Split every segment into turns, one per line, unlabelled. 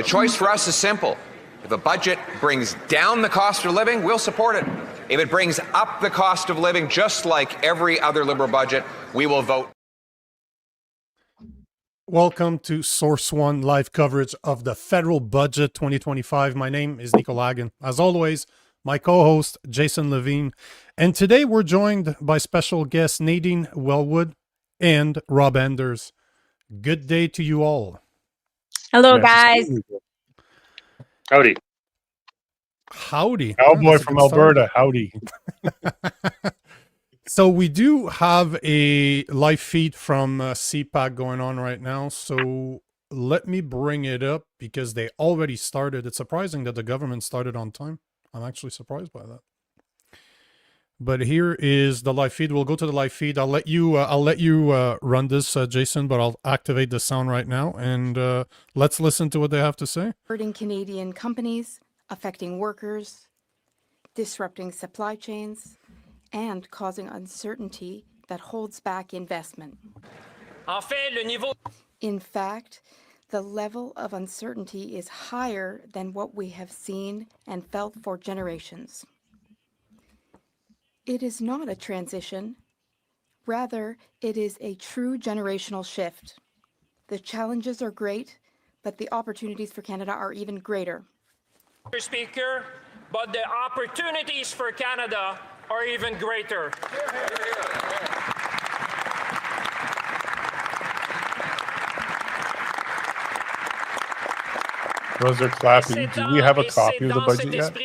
The choice for us is simple. If a budget brings down the cost of living, we'll support it. If it brings up the cost of living, just like every other Liberal budget, we will vote.
Welcome to Source One live coverage of the federal budget 2025. My name is Nico Lagan. As always, my co-host Jason Lavigne, and today we're joined by special guests Nadine Wellwood and Rob Anders. Good day to you all.
Hello, guys.
Howdy.
Howdy.
Cowboy from Alberta. Howdy.
So we do have a live feed from CPAC going on right now. So let me bring it up because they already started. It's surprising that the government started on time. I'm actually surprised by that. But here is the live feed. We'll go to the live feed. I'll let you run this, Jason, but I'll activate the sound right now. And let's listen to what they have to say.
Hurting Canadian companies, affecting workers, disrupting supply chains, and causing uncertainty that holds back investment. In fact, the level of uncertainty is higher than what we have seen and felt for generations. It is not a transition. Rather, it is a true generational shift. The challenges are great, but the opportunities for Canada are even greater.
Mr. Speaker, but the opportunities for Canada are even greater.
Those are clapping. Do we have a copy of the budget yet?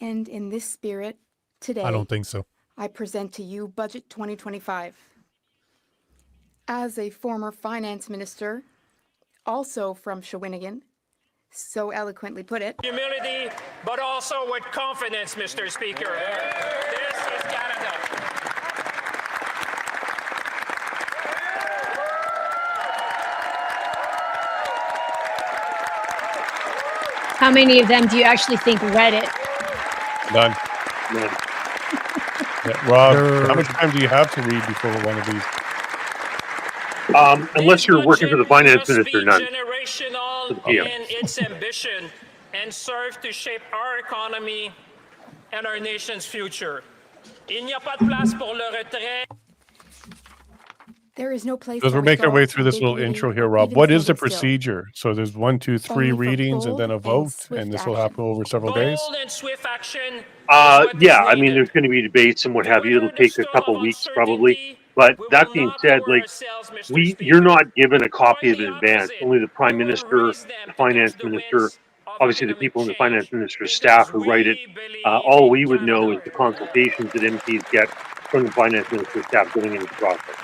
And in this spirit, today,
I don't think so.
I present to you Budget 2025. As a former finance minister, also from Shawinigan, so eloquently put it.
Humility, but also with confidence, Mr. Speaker. This is Canada.
How many of them do you actually think read it?
None. Yeah, Rob, how much time do you have to read before one of these?
Unless you're working for the finance minister, none.
Generational in its ambition and serve to shape our economy and our nation's future. Il n'y a pas de place pour le retrait.
There is no place.
As we're making our way through this little intro here, Rob, what is the procedure? So there's 1, 2, 3 readings and then a vote, and this will happen over several days?
Bold and swift action.
Yeah, I mean, there's going to be debates and what have you. It'll take a couple weeks probably. But that being said, like, you're not given a copy of it in advance. Only the Prime Minister, the Finance Minister, obviously the people in the Finance Minister's staff who write it. All we would know is the consultations that MPs get from the Finance Minister's staff going into the process.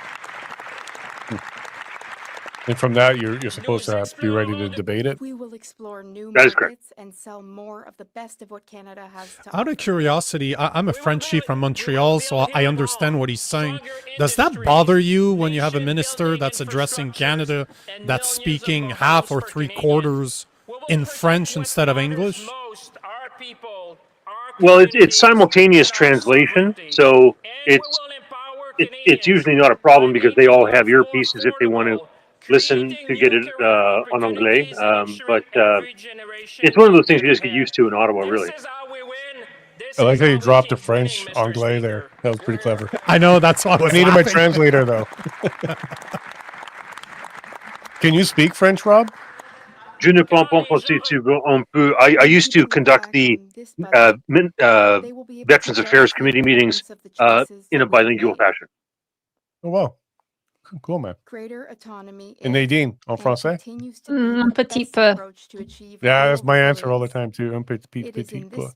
And from that, you're supposed to have to be ready to debate it?
We will explore new
That is correct.
markets and sell more of the best of what Canada has to
Out
offer.
of curiosity, I'm a Frenchie from Montreal, so I understand what he's saying. Does that bother you when you have a minister that's addressing Canada that's speaking half or 3/4 in French instead of English?
Well, it's simultaneous translation, so it's usually not a problem because they all have earpieces if they want to listen to get it en anglais. But it's one of those things you just get used to in Ottawa, really.
I like how you dropped the French anglais there. That was pretty clever.
I know, that's why I was
needed my
laughing.
translator, though. Can you speak French, Rob?
Je ne pense pas si tu veux un peu. I used to conduct the Veterans Affairs Committee meetings in a bilingual fashion.
Oh, wow. Cool, man.
Greater autonomy
And Nadine, en français?
Un petit peu.
Yeah, that's my answer all the time, too. Un petit peu.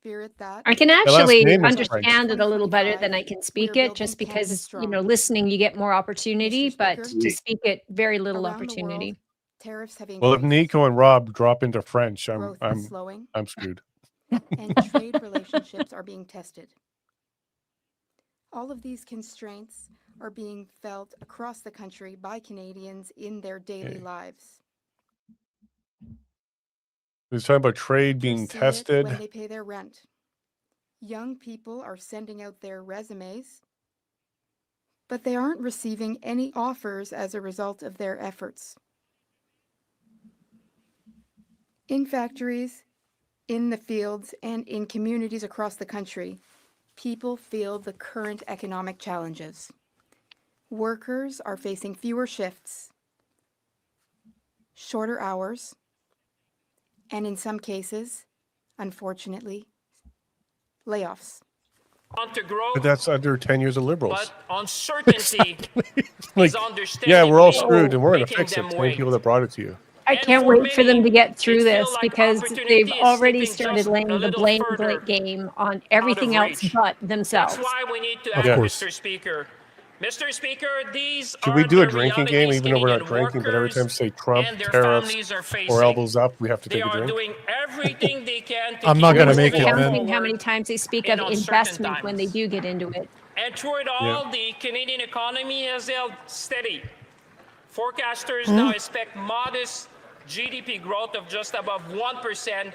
I can
last
actually
name is
understand it a little better than I can speak it, just because, you know, listening, you get more opportunity, but to speak it, very little opportunity.
Well, if Nico and Rob drop into French, I'm screwed.
And trade relationships are being tested. All of these constraints are being felt across the country by Canadians in their daily lives.
We're talking about trade being tested.
When they pay their rent. Young people are sending out their resumes, but they aren't receiving any offers as a result of their efforts. In factories, in the fields, and in communities across the country, people feel the current economic challenges. Workers are facing fewer shifts, shorter hours, and in some cases, unfortunately, layoffs.
Want to grow,
But that's under 10 years of liberals.
but uncertainty
Like,
is understandably
yeah, we're all screwed and we're going to
making
fix it.
them
10
wait.
people that brought it to you.
I
And
can't
for
wait for them
many,
to get through
it
this
feels like
because
opportunity
they've
is
already
slipping
started
just
laying
a
the
little
blame
further
game on everything
out of
else
reach.
but themselves.
That's why we need to
Of
act,
course.
Mr. Speaker. Mr. Speaker, these
Should
are
we do a
the
drinking game,
realities
even though we're not
Canadian
drinking, but every time
workers
say Trump,
and their
tariffs,
families are
or
facing.
elbows up, we have to
They
take a
are
drink?
doing everything they can to
I'm not
keep
gonna
moving
make it, man.
Counting how
forward.
many times they speak
in
of
uncertain
investment when they
times.
do get into it.
And through it all, the Canadian economy has held steady. Forecasters
Hmm?
now expect modest GDP growth of just above 1%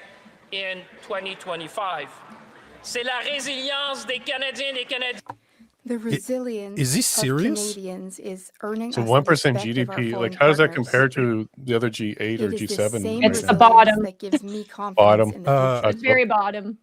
in 2025. C'est la résilience des Canadiens et des Canadiennes.
The resilience
is he
of
serious?
Canadians is earning
So
us
1%
the respect of our
GDP,
foreign
like how does that
partners.
compare to the other G8 or
It is this
G7?
same
It's the
resilience
bottom.
that gives me confidence
Bottom.
in the
Uh,
future.
It's very bottom.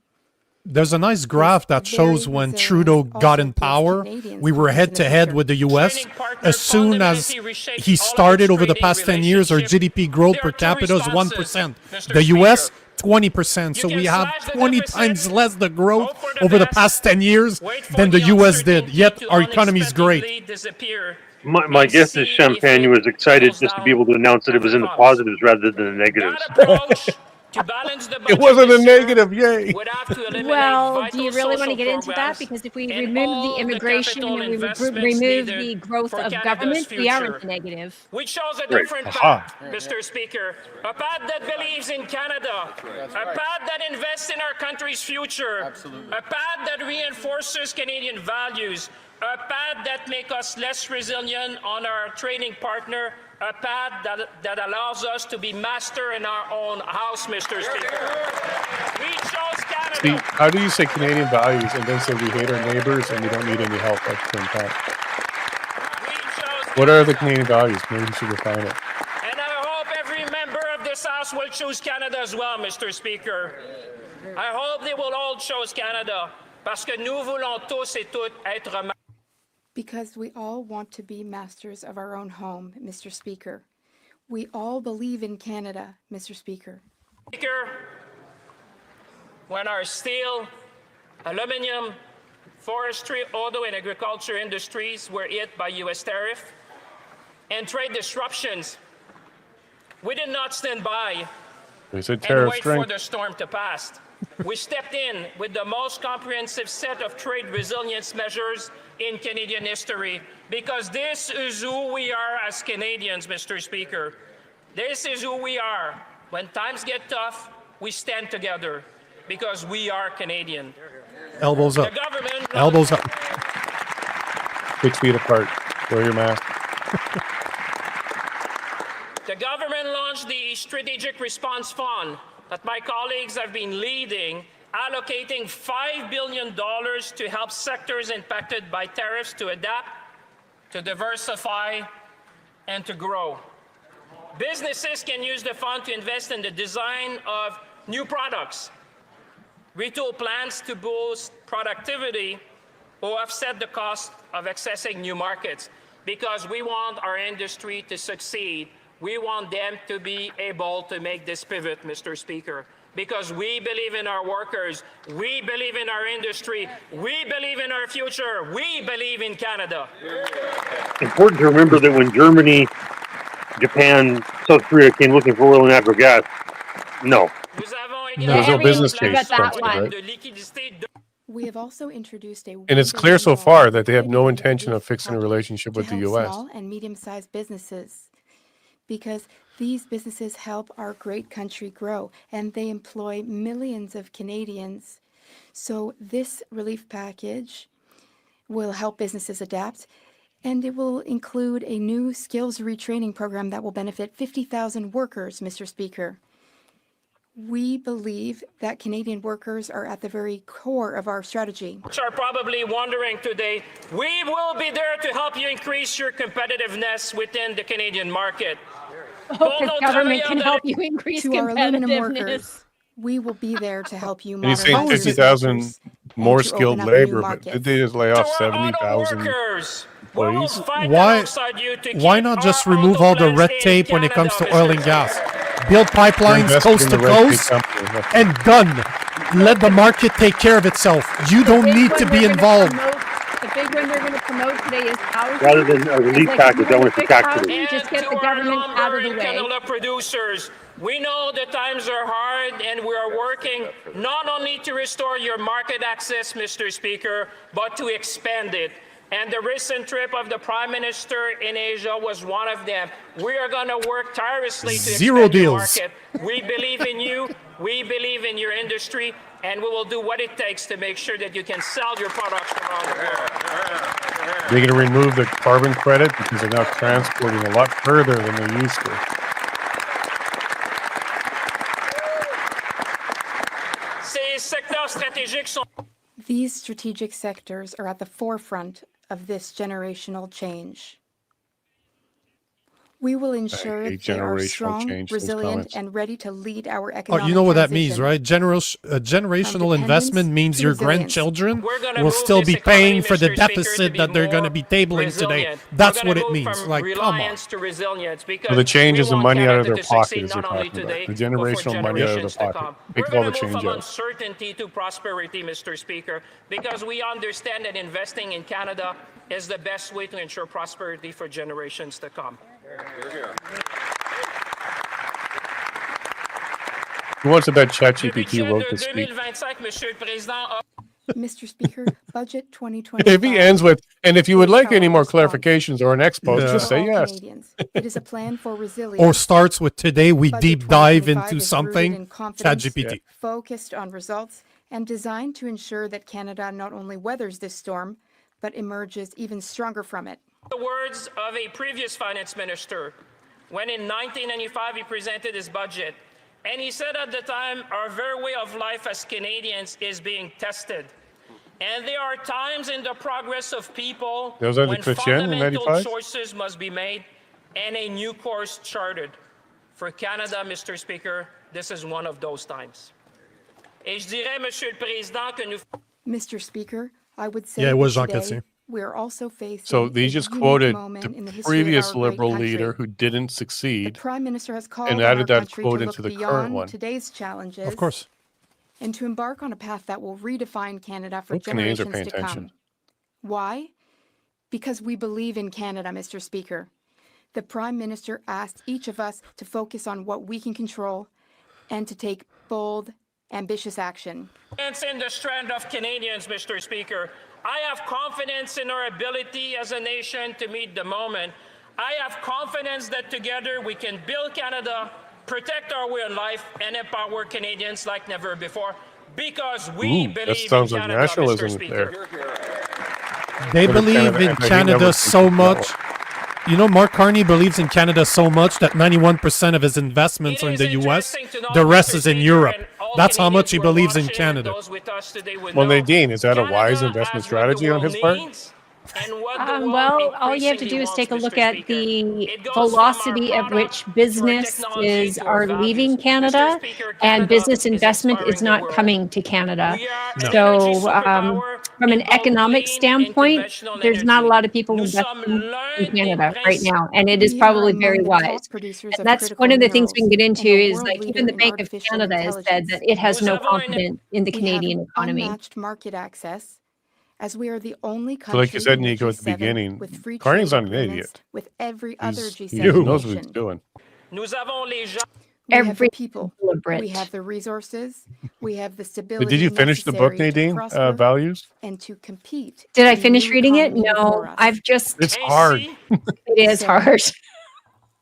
There's a nice graph that
very
shows when
resilience
Trudeau got
also
in
gives
power,
Canadians
we were
confidence
head
in
to
the
head
future.
with the US.
Trading partner
As soon as
fundamentally reshapes
he
all
started
of
over the
trading
past 10 years, our
relationship.
GDP growth
There
per
are two
capita is
responses,
1%.
Mr.
The US,
Speaker.
20%. So
You
we
can
have
slash the
20
deficit,
times less the growth
hope for the
over the
best,
past 10 years
wait for
than the
the
US did.
uncertainty
Yet
to
our economy is great.
unexpectedly disappear
My
and
guess is
see
Champagne
if it
was excited
goes
just to be
down
able to announce that it was
as
in the
comes.
positives rather than the negatives.
That approach to balance the budget
It wasn't a
this year
negative, yay!
would have to eliminate
Well,
vital
do you really want to
social
get into that?
programs
Because if we
and
remove
all
the immigration
capital
and we
investments
remove
needed
the growth
for
of
Canada's
government, we are in
future.
the negative.
We chose a
Right.
different
Aha.
path, Mr. Speaker. A path that believes in Canada. A path that invests in our country's future. A path that reinforces Canadian values. A path that makes us less resilient on our trading partner. A path that allows us to be master in our own house, Mr. Speaker. We chose Canada.
See, how do you say Canadian values and then say we hate our neighbors and we don't need any help at the same time?
We chose
What are the
Canada.
Canadian values? Maybe we should refine it.
And I hope every member of this House will choose Canada as well, Mr. Speaker. I hope they will all choose Canada, parce que nous voulons tous et toutes être
Because we all want to be masters of our own home, Mr. Speaker. We all believe in Canada, Mr. Speaker.
Speaker. When our steel, aluminum, forestry, auto, and agriculture industries were hit by U.S. tariff and trade disruptions, we did not stand by
They said
and
tariff
wait for
strength.
the storm to pass. We stepped in with the most comprehensive set of trade resilience measures in Canadian history because this is who we are as Canadians, Mr. Speaker. This is who we are. When times get tough, we stand together because we are Canadian.
Elbows
The
up.
government
Elbows up.
6 feet apart. Wear your mask.
The government launched the Strategic Response Fund that my colleagues have been leading, allocating $5 billion to help sectors impacted by tariffs to adapt, to diversify, and to grow. Businesses can use the fund to invest in the design of new products, retool plans to boost productivity, or offset the cost of accessing new markets. Because we want our industry to succeed. We want them to be able to make this pivot, Mr. Speaker. Because we believe in our workers, we believe in our industry, we believe in our future, we believe in Canada.
Important to remember that when Germany, Japan, South Korea came looking for oil and natural gas, no.
There's no business case
got that
against it,
one.
right?
We have also introduced a
And it's clear so far that they have no intention of fixing a relationship with the U.S.
Small and medium-sized businesses, because these businesses help our great country grow and they employ millions of Canadians. So this relief package will help businesses adapt, and it will include a new skills retraining program that will benefit 50,000 workers, Mr. Speaker. We believe that Canadian workers are at the very core of our strategy.
Which are probably wondering today, we will be there to help you increase your competitiveness within the Canadian market.
hope the government can help you increase
To our aluminum
competitiveness.
workers, we will be there to help you
And he's saying
modernize your
50,000
sectors
more
and to
skilled
open up new
labor, but
markets.
did they just lay off
To our auto
70,000
workers, we will
employees?
fight
Why-
alongside you to
Why
keep
not
our
just
auto
remove all the
plants
red
in
tape when it comes to
Canada,
oil
Mr.
and gas?
Speaker?
Build pipelines
Invest
coast
in
to
the red tape
coast
company. That's-
and done. Let the market take care of itself. You don't
big
need
one
to
they're
be
gonna
involved.
The big one they're going to promote today is housing.
Rather than a relief
Like,
package,
you
I
wanna
want to
fix
tax
housing?
it.
Just get
to
the
our
government out
lumber
of the
and
way.
canola producers, we know the times are hard and we are working not only to restore your market access, Mr. Speaker, but to expand it. And the recent trip of the Prime Minister in Asia was one of them. We are going to work tirelessly to
Zero
expand your
deals.
market. We believe in you, we believe in your industry, and we will do what it takes to make sure that you can sell your products around the world.
They're going to remove the carbon credit because they're now transporting a lot further than they used to.
Ces secteurs stratégiques sont
These strategic sectors are at the forefront of this generational change. We will ensure
hate
they are
generational
strong,
change, those
resilient,
comments.
and ready to lead our
Oh,
economic
you know what that means,
transition.
right? Generational
From
investment
dependence
means
to
your
resilience.
grandchildren
We're gonna
will
move
still
this
be paying
economy,
for the
Mr. Speaker, to
deficit
be
that they're going to
more
be tabling today.
resilient.
That's
We're
what
gonna
it
move
means.
from
Like, come on.
reliance to resilience because
So the change
we
is the
want
money out of
Canada
their
to
pocket,
succeed
as they're
not only
talking about.
today,
The
but for
generational money out of
generations
their
to
pocket.
come.
Make
We're
all
going
the
to move
change
from
out.
uncertainty to prosperity, Mr. Speaker, because we understand that investing in Canada is the best way to ensure prosperity for generations to come.
Who wants to bet
Le
ChatGPT
budget
wrote
de
this speech?
2025, Monsieur le Président, a
Mr. Speaker, Budget 2025.
If he ends with, and if you would
is
like any
our
more
response.
clarifications or an expose,
Yeah.
just
For
say
all
yes.
Canadians, it is a plan for resilience.
Or starts with today we
Budget
deep dive
2025
into
is
something.
rooted in confidence,
ChatGPT.
focused on results, and designed to ensure that Canada not only weathers this storm, but emerges even stronger from it.
the words of a previous finance minister when in 1995 he presented his budget. And he said at the time, our very way of life as Canadians is being tested. And there are times in the progress of people
Was that the
when
Chrétien in
fundamental
95?
choices must be made and a new course charted. For Canada, Mr. Speaker, this is one of those times. Et je dirais, Monsieur le Président, que nous
Mr. Speaker, I would say
Yeah, it was
that
Jean
today
Chrétien.
we are also facing
So
a
they just
unique
quoted
moment in the
the
history of
previous
our great
liberal
country.
leader who didn't
The
succeed.
Prime Minister has called
and
on
added
our
that
country
quote
to
into
look
the current
beyond
one.
today's challenges
Of course.
and to embark on a path that will redefine Canada for
Hope Canadians are
generations
paying
to
attention.
come. Why? Because we believe in Canada, Mr. Speaker. The Prime Minister asked each of us to focus on what we can control and to take bold, ambitious action.
in the strand of Canadians, Mr. Speaker. I have confidence in our ability as a nation to meet the moment. I have confidence that together we can build Canada, protect our way of life, and empower Canadians like never before. Because we
Ooh, that
believe
sounds
in
like
Canada,
nationalism
Mr. Speaker.
They
Go to
believe
Canada,
in
and I think
Canada
never
so
appreciate that
much. You know, Mark Carney believes in Canada so much that 91% of his investments
It
are in
is
the US.
interesting to know,
The rest
Mr.
is in
Speaker,
Europe.
and all
That's how much he
Canadians who are
believes in
watching,
Canada.
those with us today would
Well,
know
Nadine, is that a wise
Canada
investment
has what the
strategy on
world
his part?
needs and what the world
Well, all you have to
increasingly
do is take a
wants,
look
Mr.
at
Speaker.
the
It goes from our
velocity at
product
which
to our
businesses
technology to our
are
values.
leaving
Mr.
Canada,
Speaker,
and
Canada
business
is
investment is
inspiring the
not
world.
coming to Canada.
We are an energy
So,
superpower
from an
in both
economic
clean and
standpoint,
conventional
there's not a
energy.
lot of people
Nous sommes
investing in
l'un des
Canada right
principaux
now, and it is
We are
probably very
among the top
wise.
producers
And
of
that's
critical
one of the things we can get
minerals
into
and a
is
world
like
leader
even the
in
Bank of
artificial
Canada has said
intelligence.
that it has
Nous
no
avons une-
confidence in the
We
Canadian
have
economy.
unmatched market access, as we are the only country
So like you said,
in the
Nico, at the
G7
beginning,
with free
Carney's
trade
not an
agreements
idiot.
with every other
He
G7
knows what he's
nation.
doing.
Nous avons les gens.
We have the
Every
people,
deliberate.
we have the resources, we have the
But
stability
did you finish the book,
necessary to
Nadine?
prosper
Values?
and to compete.
Did I
in the
finish
new
reading it?
economy
No,
before us.
I've just,
It's hard.
Ainsi,
it is
So,
hard.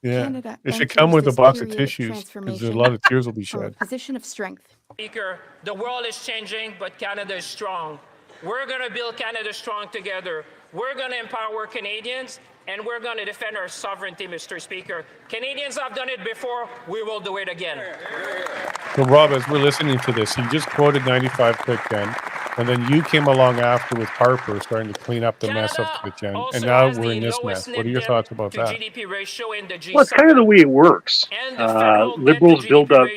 Yeah.
Canada
It should
enters
come with a
this
box of
period of
tissues because a
transformation
lot of tears will be
from a
shed.
position of strength.
Speaker, the world is changing, but Canada is strong. We're going to build Canada strong together. We're going to empower Canadians, and we're going to defend our sovereignty, Mr. Speaker. Canadians have done it before. We will do it again.
So, Rob, as we're listening to this, he just quoted 95 quick 10. And then you came along after with Harper starting to clean up the mess of the gen. And now we're in this mess. What are your thoughts about that?
Well, it's kind of the way it works. Liberals build up,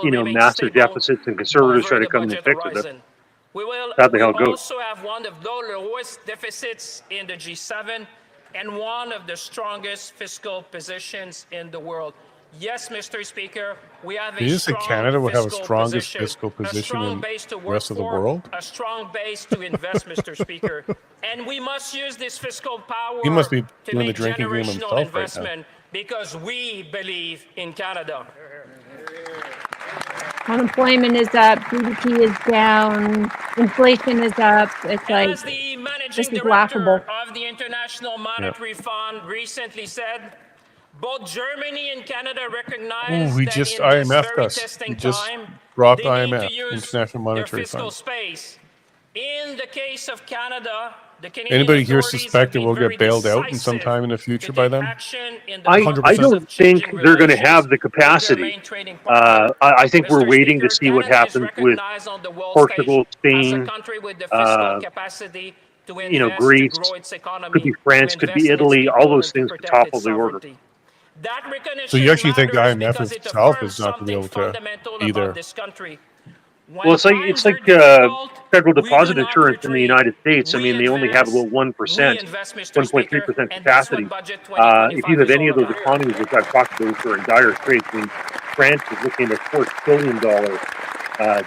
massive deficits, and conservatives try to come in and fix it. That's how it goes.
We also have one of the lowest deficits in the G7 and one of the strongest fiscal positions in the world. Yes, Mr. Speaker, we have
Did you say Canada would have the strongest fiscal position in the rest of the world?
A strong base to invest, Mr. Speaker. And we must use this fiscal power
He must be
to
doing the
make
drinking game
generational
himself right
investment because we believe in Canada.
Unemployment is up, GDP is down, inflation is up. It's like,
As the
this
managing
is
director
laughable.
of the International Monetary Fund recently said, both Germany and Canada recognize
he
that
just
in this
IMF'd
very
us. He
testing
just
time,
dropped
they need
IMF,
to use
International
their
Monetary
fiscal
Fund.
space. In the case of Canada, the Canadian
Anybody here
authorities have
suspect that
been
we'll
very
get bailed out in
decisive
some time in the future
to
by
take
them?
action in the
I
process
don't
of
think
changing
they're going to
relations
have the
with their
capacity.
main trading partner.
I think we're
Mr.
waiting to
Speaker,
see what
Canada is
happens with
recognized on the world
Portugal,
stage as a
Spain,
country with the fiscal capacity to invest,
Greece,
to grow its economy,
could be France,
to
could
invest
be
in its
Italy, all
people,
those
and to
things are
protect
top
its
of the order.
sovereignty. That recognition
So you actually think
matters
IMF
because it
itself
affirms
is not going to be
something
able to
fundamental
either?
about this country.
Well, it's like Federal Deposit Insurance in the United States. I mean, they only have about 1%, 1.3% capacity. If you have any of those economies, which I've talked about, which are in dire straits, I mean, France is looking at $4 trillion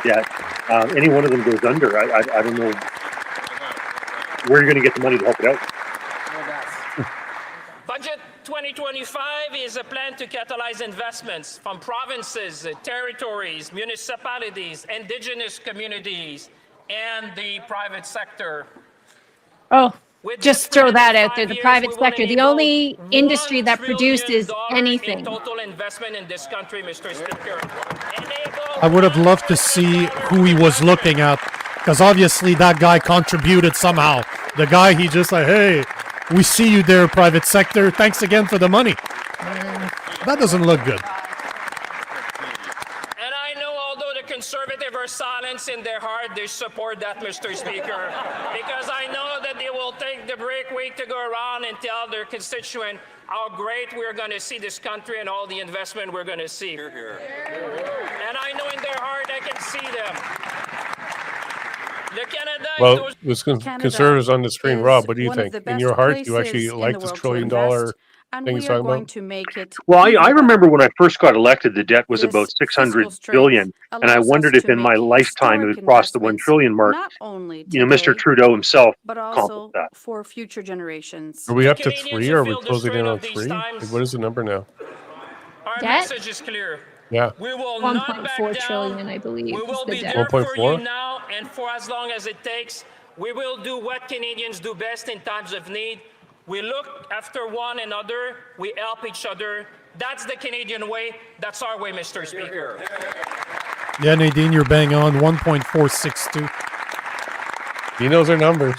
debt. Any one of them goes under. I don't know where you're going to get the money to help it out.
Budget 2025 is a plan to catalyze investments from provinces, territories, municipalities, indigenous communities, and the private sector.
Oh,
With
just
this
throw
plan
that
in
out
5
there. The
years,
private
we will
sector, the
enable
only industry
$1
that produces
trillion
anything.
in total investment in this country, Mr. Speaker.
I would have loved to see who he was looking at, because obviously that guy contributed somehow. The guy, he just like, hey, we see you there, private sector. Thanks again for the money. That doesn't look good.
And I know, although the conservative are silent in their heart, they support that, Mr. Speaker. Because I know that they will take the break week to go around and tell their constituent how great we're going to see this country and all the investment we're going to see. Hear, hear. And I know in their heart I can see them.
Well, there's conservatives on the screen. Rob, what do you think? In your heart, do you actually like this $1 trillion thing he's talking about?
Well, I remember when I first got elected, the debt was about $600 billion, and I wondered if in my lifetime it would cross the $1 trillion mark. Mr. Trudeau himself accomplished that.
For future generations.
Are we up to 3 or are we closing in on 3? Like, what is the number now?
Our
Debt?
message is clear.
Yeah.
We will not back
1.4
down.
trillion, I believe.
We will
is the
be
debt.
there for
1.4?
you now and for as long as it takes. We will do what Canadians do best in times of need. We look after one another. We help each other. That's the Canadian way. That's our way, Mr. Speaker.
Yeah, Nadine, you're bang on. 1.462.
He knows our numbers.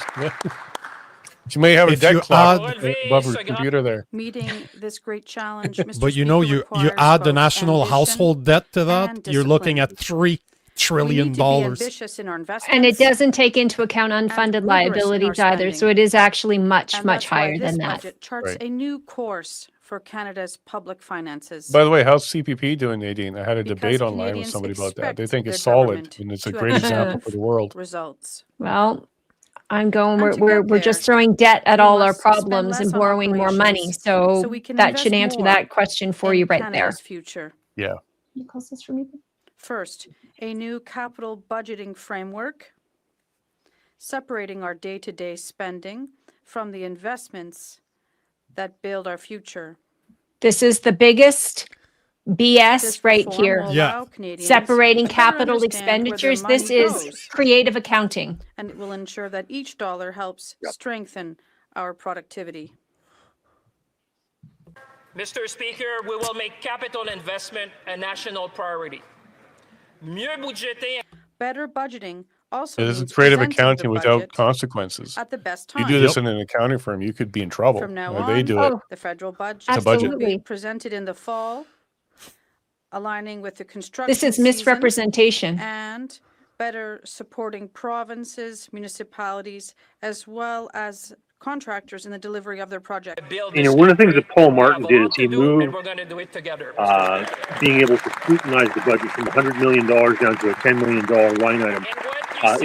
She may have a
If
debt
you
clock
add-
above her computer there.
Meeting this great challenge, Mr.
But you
Speaker,
know, you
requires
add the
both
national
ambition
household debt to that,
and
you're looking at
discipline.
$3 trillion.
We need to be ambitious in our investments.
And it doesn't take into account unfunded
rigorous in our
liabilities either. So
spending.
it is actually much,
And
much
that's why
higher
this
than that.
budget charts
Right.
a new course for Canada's public finances.
By the way, how's CPP doing, Nadine? I had a
Because
debate online with
Canadians
somebody about that. They
expect
think it's
their
solid,
government
and it's a
to
great
achieve
example for the world.
results.
Well, I'm going,
And to
we're
get
just
there,
throwing debt at
we
all our
must spend
problems and
less on
borrowing more money.
operations
So
so we can
that should
invest
answer
more
that question for
in
you right there.
Canada's future.
Yeah.
You close this for me?
First, a new capital budgeting framework, separating our day-to-day spending from the investments that build our future.
This is the biggest BS
This
right
reform
here.
will
Yeah.
allow Canadians
Separating
to better
capital
understand where their
expenditures. This
money
is
goes,
creative accounting.
and it will ensure that each dollar helps strengthen our productivity.
Mr. Speaker, we will make capital investment a national priority. Mieux budgéter.
Better budgeting also
It is
means
creative
presenting the
accounting without
budget
consequences.
at the best
If you
time.
do this in an accounting firm, you could be in trouble.
From now
Or they
on,
do it.
the federal budget
It's a budget.
will be
Absolutely.
presented in the fall, aligning with the construction
This is
season
misrepresentation.
and better supporting provinces, municipalities, as well as contractors in the delivery of their project.
One of the things that Paul Martin did is he moved
we're going to do it together.
being able to scrutinize the budget from $100 million down to a $10 million line item.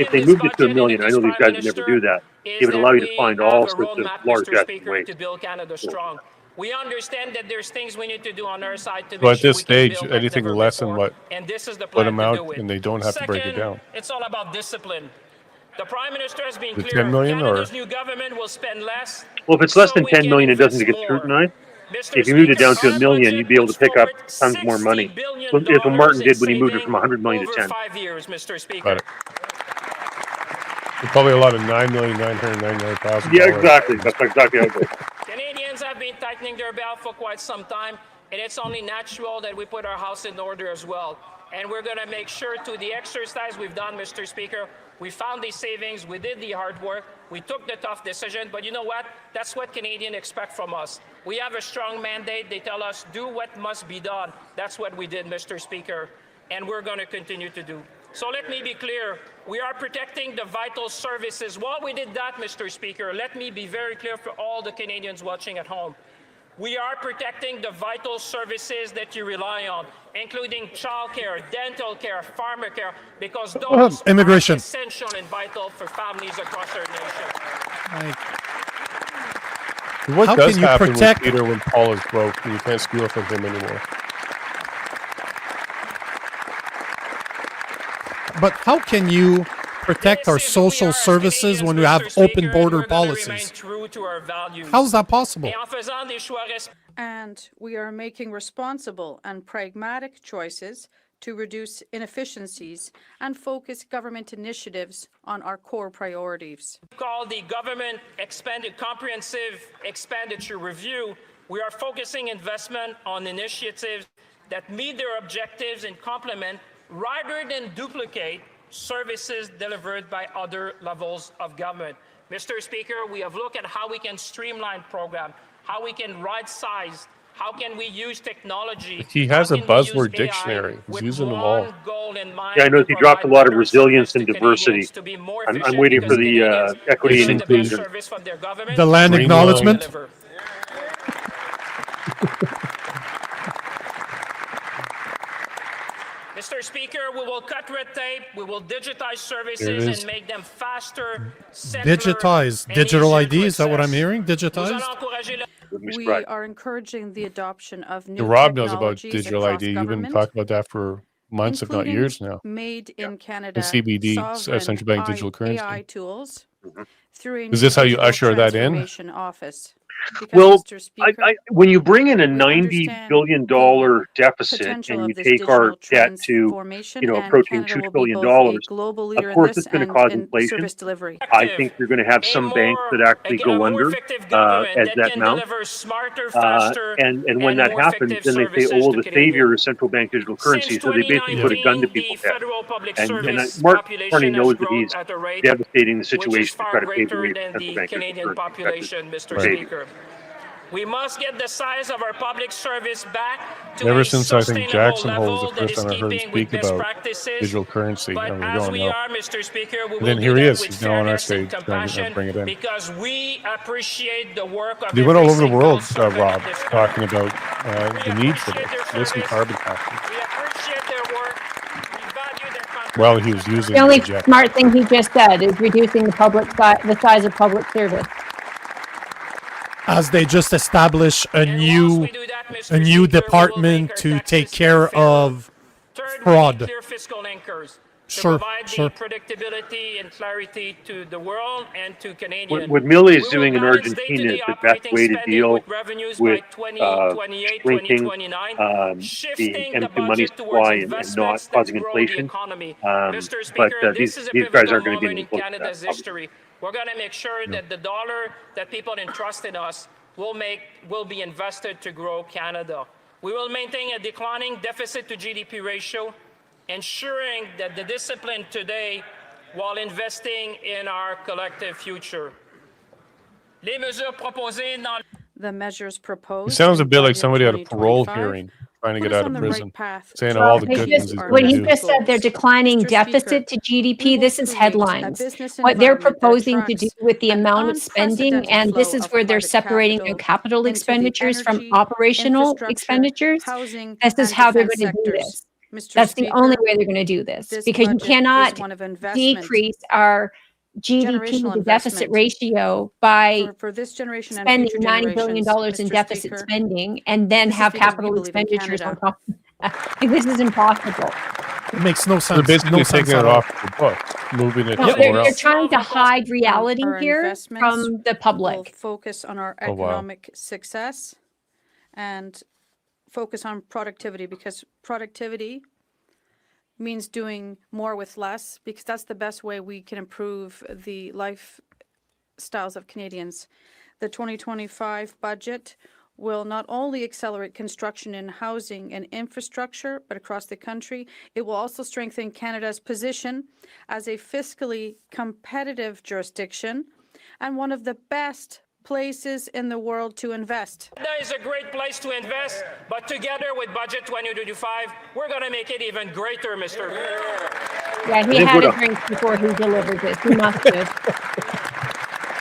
If they moved it to $1 million, I know these guys would never do that. It would allow you to find all sorts of large ways.
To build Canada strong. We understand that there's things we need to do on our side to
So
make
at
sure
this
we can
stage,
build like
anything
never
less than
before.
what
And this is the
what
plan to
amount,
do it.
and they don't have to break it
Second,
down.
it's all about discipline. The Prime Minister has been
The
clear.
10 million
Canada's
or-
new government will spend less.
Well, if it's less
so
than
we
10
can
million, it doesn't
invest
get
more.
scrutinized.
Mr.
If you moved it down to
Speaker,
$1 million,
our
you'd be able to
budget
pick up
puts
tons more money.
$60 billion
It's what Martin did when he moved it
in
from 100 million to
over
10.
5 years, Mr. Speaker.
Got it. There's probably a lot of $9,999,000.
Yeah, exactly. That's exactly how it goes.
Canadians have been tightening their belt for quite some time, and it's only natural that we put our house in order as well. And we're going to make sure to the exercise we've done, Mr. Speaker, we found these savings, we did the hard work, we took the tough decision, but you know what? That's what Canadians expect from us. We have a strong mandate. They tell us, do what must be done. That's what we did, Mr. Speaker, and we're going to continue to do. So let me be clear. We are protecting the vital services. While we did that, Mr. Speaker, let me be very clear for all the Canadians watching at home. We are protecting the vital services that you rely on, including childcare, dental care, farmer care, because those
immigration.
are essential and vital for families across our nation.
What
How
does
can you
happen
protect-
with Peter when Paul is broke and you can't steal from him anymore?
But how can you protect our
This is who we
social
are as
services when we
Canadians,
have
Mr. Speaker,
open
and
border
we're gonna remain
policies?
true to our values.
How's that possible?
Et en faisant des choix
And we are making responsible and pragmatic choices to reduce inefficiencies and focus government initiatives on our core priorities.
called the Government Comprehensive Expenditure Review, we are focusing investment on initiatives that meet their objectives and complement rather than duplicate services delivered by other levels of government. Mr. Speaker, we have looked at how we can streamline program, how we can right-size, how can we use technology.
He has
how
a
can we use
buzzword
AI
dictionary. He's
with
using them all.
one goal in mind
Yeah, I know
to
he dropped a
provide
lot of
better
resilience
service
and
to
diversity.
Canadians to be more
I'm
efficient
waiting
because
for the
Canadians
equity and
receive the best
inclusion.
service from their government.
The land
Green
acknowledgement?
Deliver. Mr. Speaker, we will cut red tape, we will digitize services
is.
and make them faster, simpler,
Digitize.
and
Digital
easier
ID,
to
is that what I'm
access.
hearing?
Nous
Digitized?
allons encourager
Wouldn't be
We
surprised.
are encouraging the adoption of new
Rob knows about
technologies
digital
across
ID. You've been
government,
talking about that for months, if not
including
years now.
Made in Canada,
CBD,
sovereign
central bank digital currency.
AI tools through a
Is this
new
how you
digital
usher that in?
transformation office. Because,
Well,
Mr. Speaker,
when you bring in a
we
$90
understand
billion
the
deficit
potential
and you
of this
take our
digital
debt to,
transformation, and
approaching
Canada
$2
will be
trillion,
both a global leader
of
in
course
this
it's going to
and
cause
in
inflation.
service delivery.
I think you're going to have some banks that actually go under as that mount. And when that happens, then they say, oh, well, the savior is central bank digital currency. So they basically put a gun to people's head. And Mark Carney knows that he's devastating the situation to try to pave the way for central bank digital currency.
Mr. Speaker. We must get the size of our public service back to
Ever
a
since I think
sustainable
Jackson Hole was
level
the
that
first
is
time I heard him
keeping with
speak
best
about
practices.
digital currency,
But
and we're
as
going
we
no.
are, Mr. Speaker, we
And
will
then
do
here he
that
is.
with
He's now on our
fairness and
stage trying to
compassion
bring it in.
because we appreciate the work of
They went all over the
every
world,
single servant
Rob,
of this
talking
country.
about the need for this. Listen, carbon taxes.
We appreciate their work. We value their contribution.
Well, he was using
The only
jet.
smart thing he just said is reducing the size of public service.
As they just establish a
And
new
whilst we do that, Mr.
a
Speaker, we
new
will
department
make our
to
tax
take
system
care
fairer.
of
Third,
fraud.
we need clear fiscal anchors to
Sure,
provide
sure.
the predictability and clarity to the world and to Canadians.
What Millie is
We will
doing in
balance
Argentina
day-to-day
is the best
operating
way to
spending
deal
with revenues
with
by 2028,
shrinking
2029,
the
shifting the
empty money
budget towards
supply and
investments
not
that
causing
grow the
inflation.
economy.
But
Mr. Speaker,
these
this is a
guys
pivotal
aren't going to be
moment in
even close to that,
Canada's
obviously.
history. We're going to make sure that the dollar that people entrust in us will be invested to grow Canada. We will maintain a declining deficit to GDP ratio, ensuring that the discipline today while investing in our collective future. Les mesures proposées dans
The measures
He
proposed
sounds a
in
bit like
budget
somebody at a parole
2025
hearing. trying to
put
get
us
out
on
of
the
prison.
right path.
Saying
to
all the
They
good
achieve
things he's
just,
our
when
going to
he
do.
just said they're declining
Mr.
deficit
Speaker,
to
we
GDP,
will
this is
create a
headlines.
business
What they're
environment that
proposing to do
attracts
with the
an
amount of spending,
unprecedented
and this
flow
is
of
where they're
private
separating their capital
into the
expenditures from
energy,
operational
infrastructure,
expenditures.
housing,
This is
and
how they're
defense
going to do
sectors.
this.
Mr.
That's the only
Speaker,
way they're going to do this,
this
because you
budget is
cannot
one of investment,
decrease our GDP
generational
to deficit
investment
ratio by
for this generation and
spending
future
$90 billion
generations,
in
Mr.
deficit
Speaker.
spending and then
This is
have
because we
capital
believe in
expenditures on
Canada.
top of that. Like, this is impossible.
It makes no
They're
sense.
basically
No sense
taking
at
it
all.
off the books, moving it
No,
somewhere
they're
else.
trying to hide reality
Our
here
investments
from the
will
public.
focus on our
Oh, wow.
economic success and focus on productivity, because productivity means doing more with less, because that's the best way we can improve the lifestyles of Canadians. The 2025 budget will not only accelerate construction in housing and infrastructure, but across the country. It will also strengthen Canada's position as a fiscally competitive jurisdiction and one of the best places in the world to invest.
Canada is a great place to invest, but together with Budget 2025, we're going to make it even greater, Mr.
Yeah, he had a drink before he delivered this. He must have.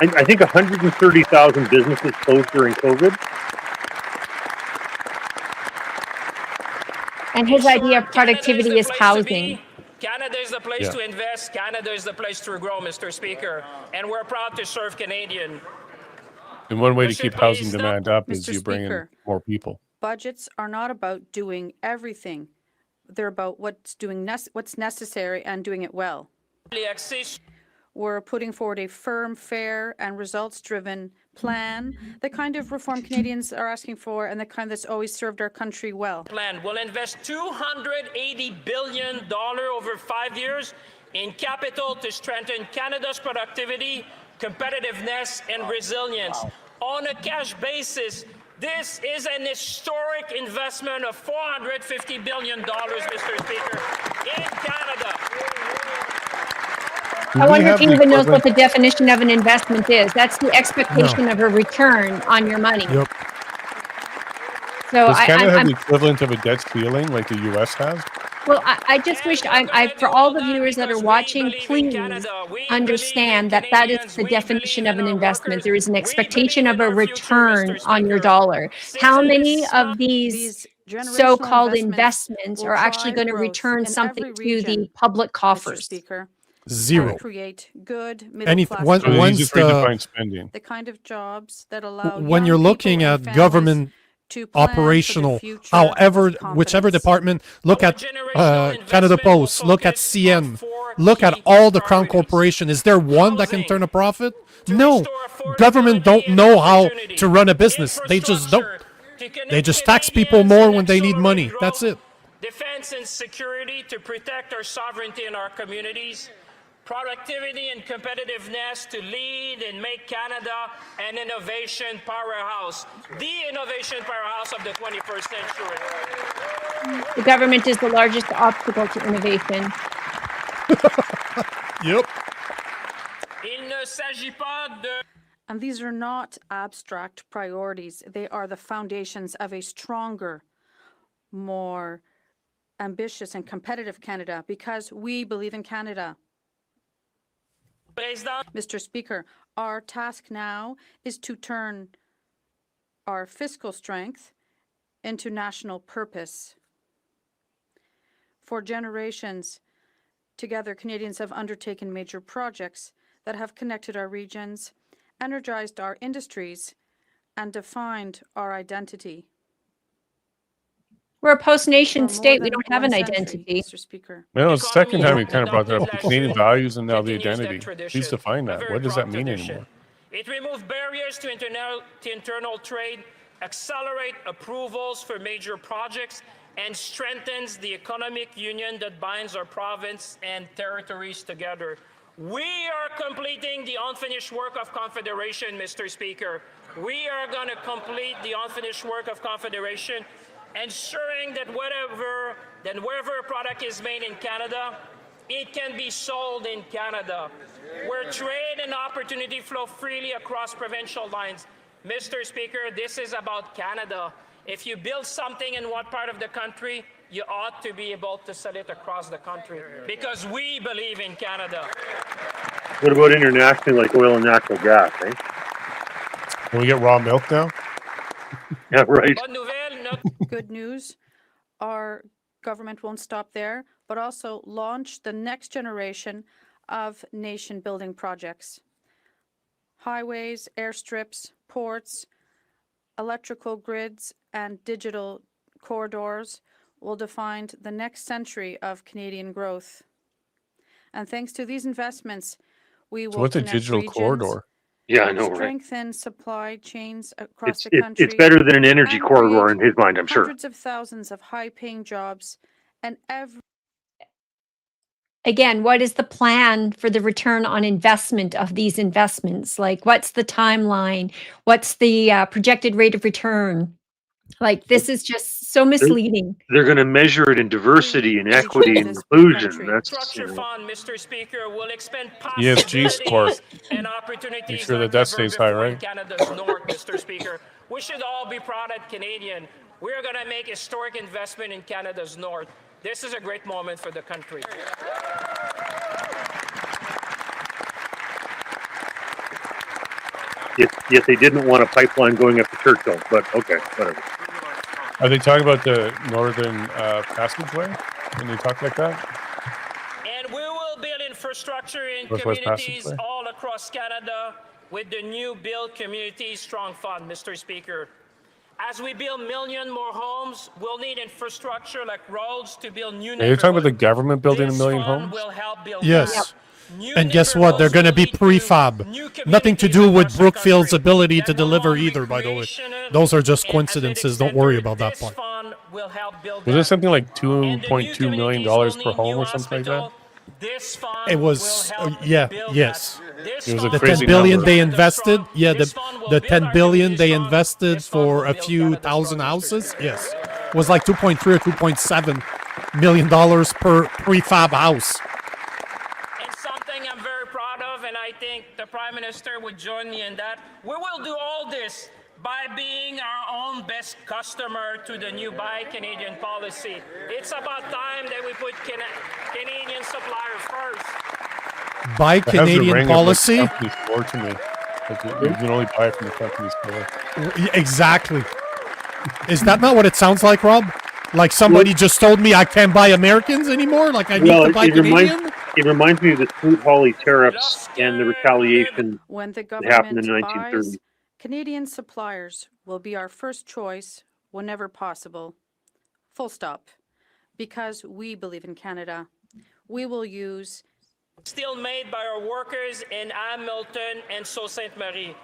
I think 130,000 businesses closed during COVID.
And his idea of productivity is housing.
Canada is the place to invest. Canada is the place to grow, Mr. Speaker. And we're proud to serve Canadian.
And one way to
Mr.
keep housing
President,
demand up is
Mr.
you bring in
Speaker.
more people.
Budgets are not about doing everything. They're about what's necessary and doing it well. We're putting forward a firm, fair, and results-driven plan, the kind of reform Canadians are asking for and the kind that's always served our country well.
Plan will invest $280 billion over 5 years in capital to strengthen Canada's productivity, competitiveness, and resilience. On a cash basis, this is an historic investment of $450 billion, Mr. Speaker, in Canada.
I wonder if he even knows what the definition of an investment is. That's the expectation of a return on your money.
Yep.
So
Does Canada have
I'm
the equivalent of a debt ceiling like the U.S. has?
well, I just wish for all the viewers that are watching, please understand that that is the definition of an investment. There is an expectation of a return on your dollar. How many of these so-called investments are actually going to return something to the public coffers?
Zero.
Create good middle
Anything.
class
So they
Once
just
the
redefine spending.
the kind of jobs that allow
when
young
you're
people
looking
and
at
families
government
to plan for the
operational,
future
however,
with
whichever
confidence.
department, look at
Generational
Canada
investment will
Post, look at
focus on
CN,
4
look at
key
all the Crown
priorities.
Corporation. Is there one that can
Housing,
turn a profit?
to
No.
restore
Government
affordability
don't
and
know how
opportunity.
to run a business. They just don't.
Infrastructure to connect
They just tax people
Canadians
more
and
when they need
accelerate
money.
growth.
That's it.
Defense and security to protect our sovereignty and our communities. Productivity and competitiveness to lead and make Canada an innovation powerhouse. The innovation powerhouse of the 21st century.
The government is the largest obstacle to innovation.
Yep.
Il ne s'agit pas de
And these are not abstract priorities. They are the foundations of a stronger, more ambitious and competitive Canada, because we believe in Canada. Mr. Speaker, our task now is to turn our fiscal strength into national purpose. For generations, together, Canadians have undertaken major projects that have connected our regions, energized our industries, and defined our identity.
We're a post-nation
For more
state. We
than
don't have an
one century,
identity.
Mr. Speaker.
You know, it's the second time you kind of brought that up.
adopted
The Canadian
last
values and now the
continues that
identity.
tradition.
Please define
A
that.
very
What does that
proud
mean
tradition.
anymore?
It removed barriers to internal trade, accelerate approvals for major projects, and strengthens the economic union that binds our province and territories together. We are completing the unfinished work of Confederation, Mr. Speaker. We are going to complete the unfinished work of Confederation, ensuring that wherever a product is made in Canada, it can be sold in Canada, where trade and opportunity flow freely across provincial lines. Mr. Speaker, this is about Canada. If you build something in one part of the country, you ought to be able to sell it across the country because we believe in Canada.
What about internationally, like oil and natural gas, eh?
Can we get raw milk now?
Yeah, right.
Bonne nouvelle, notre
Good news, our government won't stop there, but also launch the next generation of nation-building projects. Highways, airstrips, ports, electrical grids, and digital corridors will define the next century of Canadian growth. And thanks to these investments, we will
So what's a
connect
digital
regions,
corridor?
Yeah, I know, right?
strengthen supply chains across the
It's
country.
better than an energy
and
corridor
create
in his mind, I'm sure.
Hundreds of thousands of high-paying jobs, and every
Again, what is the plan for the return on investment of these investments? Like, what's the timeline? What's the projected rate of return? Like, this is just so misleading.
They're going to measure it in diversity and equity and
this
inclusion.
country.
That's,
structure fund, Mr. Speaker, will expand
ESG score.
possibilities and opportunities.
Make sure
like
that
never
stays high,
before in
right?
Canada's north, Mr. Speaker. We should all be proud at Canadian. We're going to make historic investment in Canada's north. This is a great moment for the country.
yet they didn't want a pipeline going up to Churchill, but okay, whatever.
Are they talking about the Northern Passageway when they talk like that?
And we will build infrastructure in
Northwest
communities
Passageway?
all across Canada with the new Build Communities Strong Fund, Mr. Speaker. As we build million more homes, we'll need infrastructure like roads to build new
Are you talking about the
neighborhoods.
government building a
This
million
fund
homes?
will help build
Yes.
that. New
And guess what? They're
neighborhoods
going to
will
be
lead to
prefab.
new
Nothing to
communities
do with
across the
Brookfield's
country
ability to
that no
deliver
longer
either, by the way.
recreational
Those are just
and
coincidences.
athletic
Don't worry
center.
about that
This
part.
fund will help build
Was
that.
it something like
And the new
$2.2 million
communities will
per
need
home
new
or something like that?
hospital. This fund
It was,
will help
yeah,
build
yes.
that. This
It was a
fund
The
will
crazy
10 billion
number.
they
Canada
invested,
strong.
yeah,
This fund will
the
build
10
our
billion
communities
they
strong.
invested
This fund will
for a
build
few
Canada
thousand
strong, Mr.
houses,
Speaker.
yes, was like 2.3 or 2.7 million dollars per prefab house.
And something I'm very proud of, and I think the Prime Minister would join me in that, we will do all this by being our own best customer to the new Buy Canadian policy. It's about time that we put Canadian suppliers first.
Buy
It has the ring
Canadian
of, like,
policy,
company store to me. Like, you can only buy it from the company store.
exactly. Is that not what it sounds like, Rob? Like somebody just told me I can't buy Americans anymore? Like I need
Well,
to buy
it
Canadian?
reminds me of the Smoot Hawley tariffs and the retaliation
when the
that happened in the
government
1930s.
buys, Canadian suppliers will be our first choice whenever possible. Full stop. Because we believe in Canada. We will use
Still made by our workers in Hamilton and Sault Ste. Marie.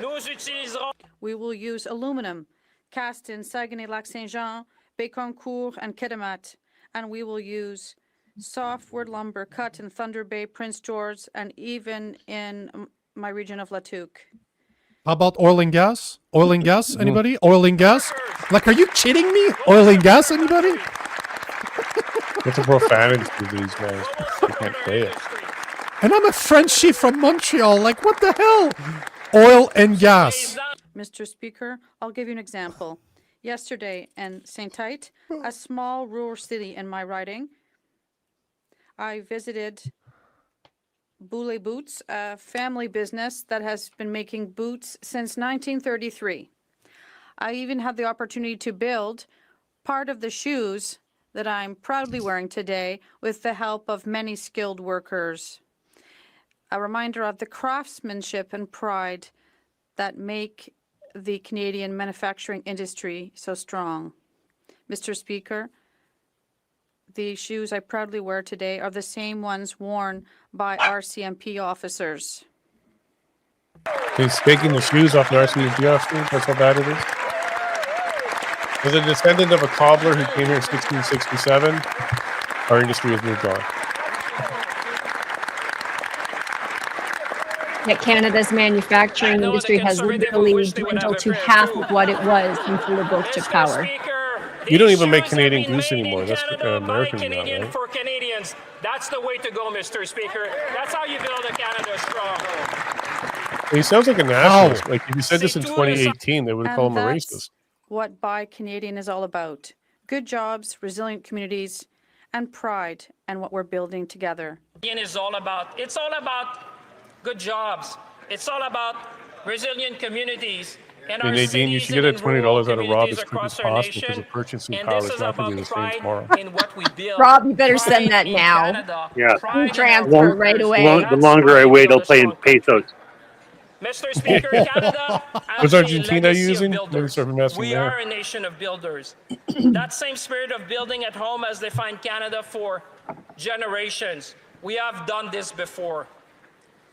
Nous utiliserons
We will use aluminum cast in Saguenay-Lac-Saint-Jean, Bécancour, and Kitimat, and we will use softwood lumber cut in Thunder Bay, Prince George, and even in my region of Latuque.
How about oil and gas? Oil and gas? Anybody? Oil and gas? Like, are you kidding me? Oil and gas? Anybody?
What's a profanity to these guys? They can't say it.
And I'm a Frenchie from Montreal. Like, what the hell? Oil and gas.
Mr. Speaker, I'll give you an example. Yesterday in Saint-Tite, a small rural city in my riding, I visited Boulay Boots, a family business that has been making boots since 1933. I even had the opportunity to build part of the shoes that I'm proudly wearing today with the help of many skilled workers. A reminder of the craftsmanship and pride that make the Canadian manufacturing industry so strong. Mr. Speaker, the shoes I proudly wear today are the same ones worn by RCMP officers.
He's taking the shoes off the RCMP officers. That's how bad it is. As a descendant of a cobbler who came here in 1667, our industry has moved on.
That Canada's manufacturing industry has literally dwindled to half of what it was until the both took power.
You don't even make Canadian Goose anymore. That's American now,
Canadian
right?
for Canadians. That's the way to go, Mr. Speaker. That's how you build a Canada strong.
He sounds like a nationalist. Like if you said this in 2018, they would
And
call him a
that's
racist.
what Buy Canadian is all about. Good jobs, resilient communities, and pride in what we're building together.
It's all about good jobs. It's all about resilient communities. And
Hey, Nadine, you should get that $20 out of Rob as quick as possible because the purchasing power is not going to be the same tomorrow.
Rob, you better send that now.
Yeah.
Transfer right away.
The longer I wait, I'll pay in pesos.
Mr. Speaker, Canada
Was
has a
Argentina
legacy of
using? Maybe
builders.
start messing
We
there.
are a nation of builders. That same spirit of building at home has defined Canada for generations. We have done this before.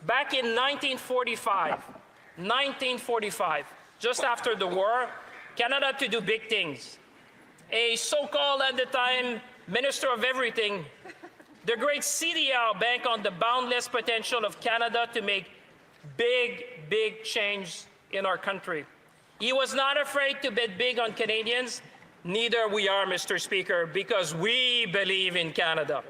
Back in 1945, just after the war, Canada had to do big things. A so-called, at the time, Minister of Everything, the great CDR bank on the boundless potential of Canada to make big change in our country. He was not afraid to bet big on Canadians. Neither we are, Mr. Speaker, because we believe in Canada.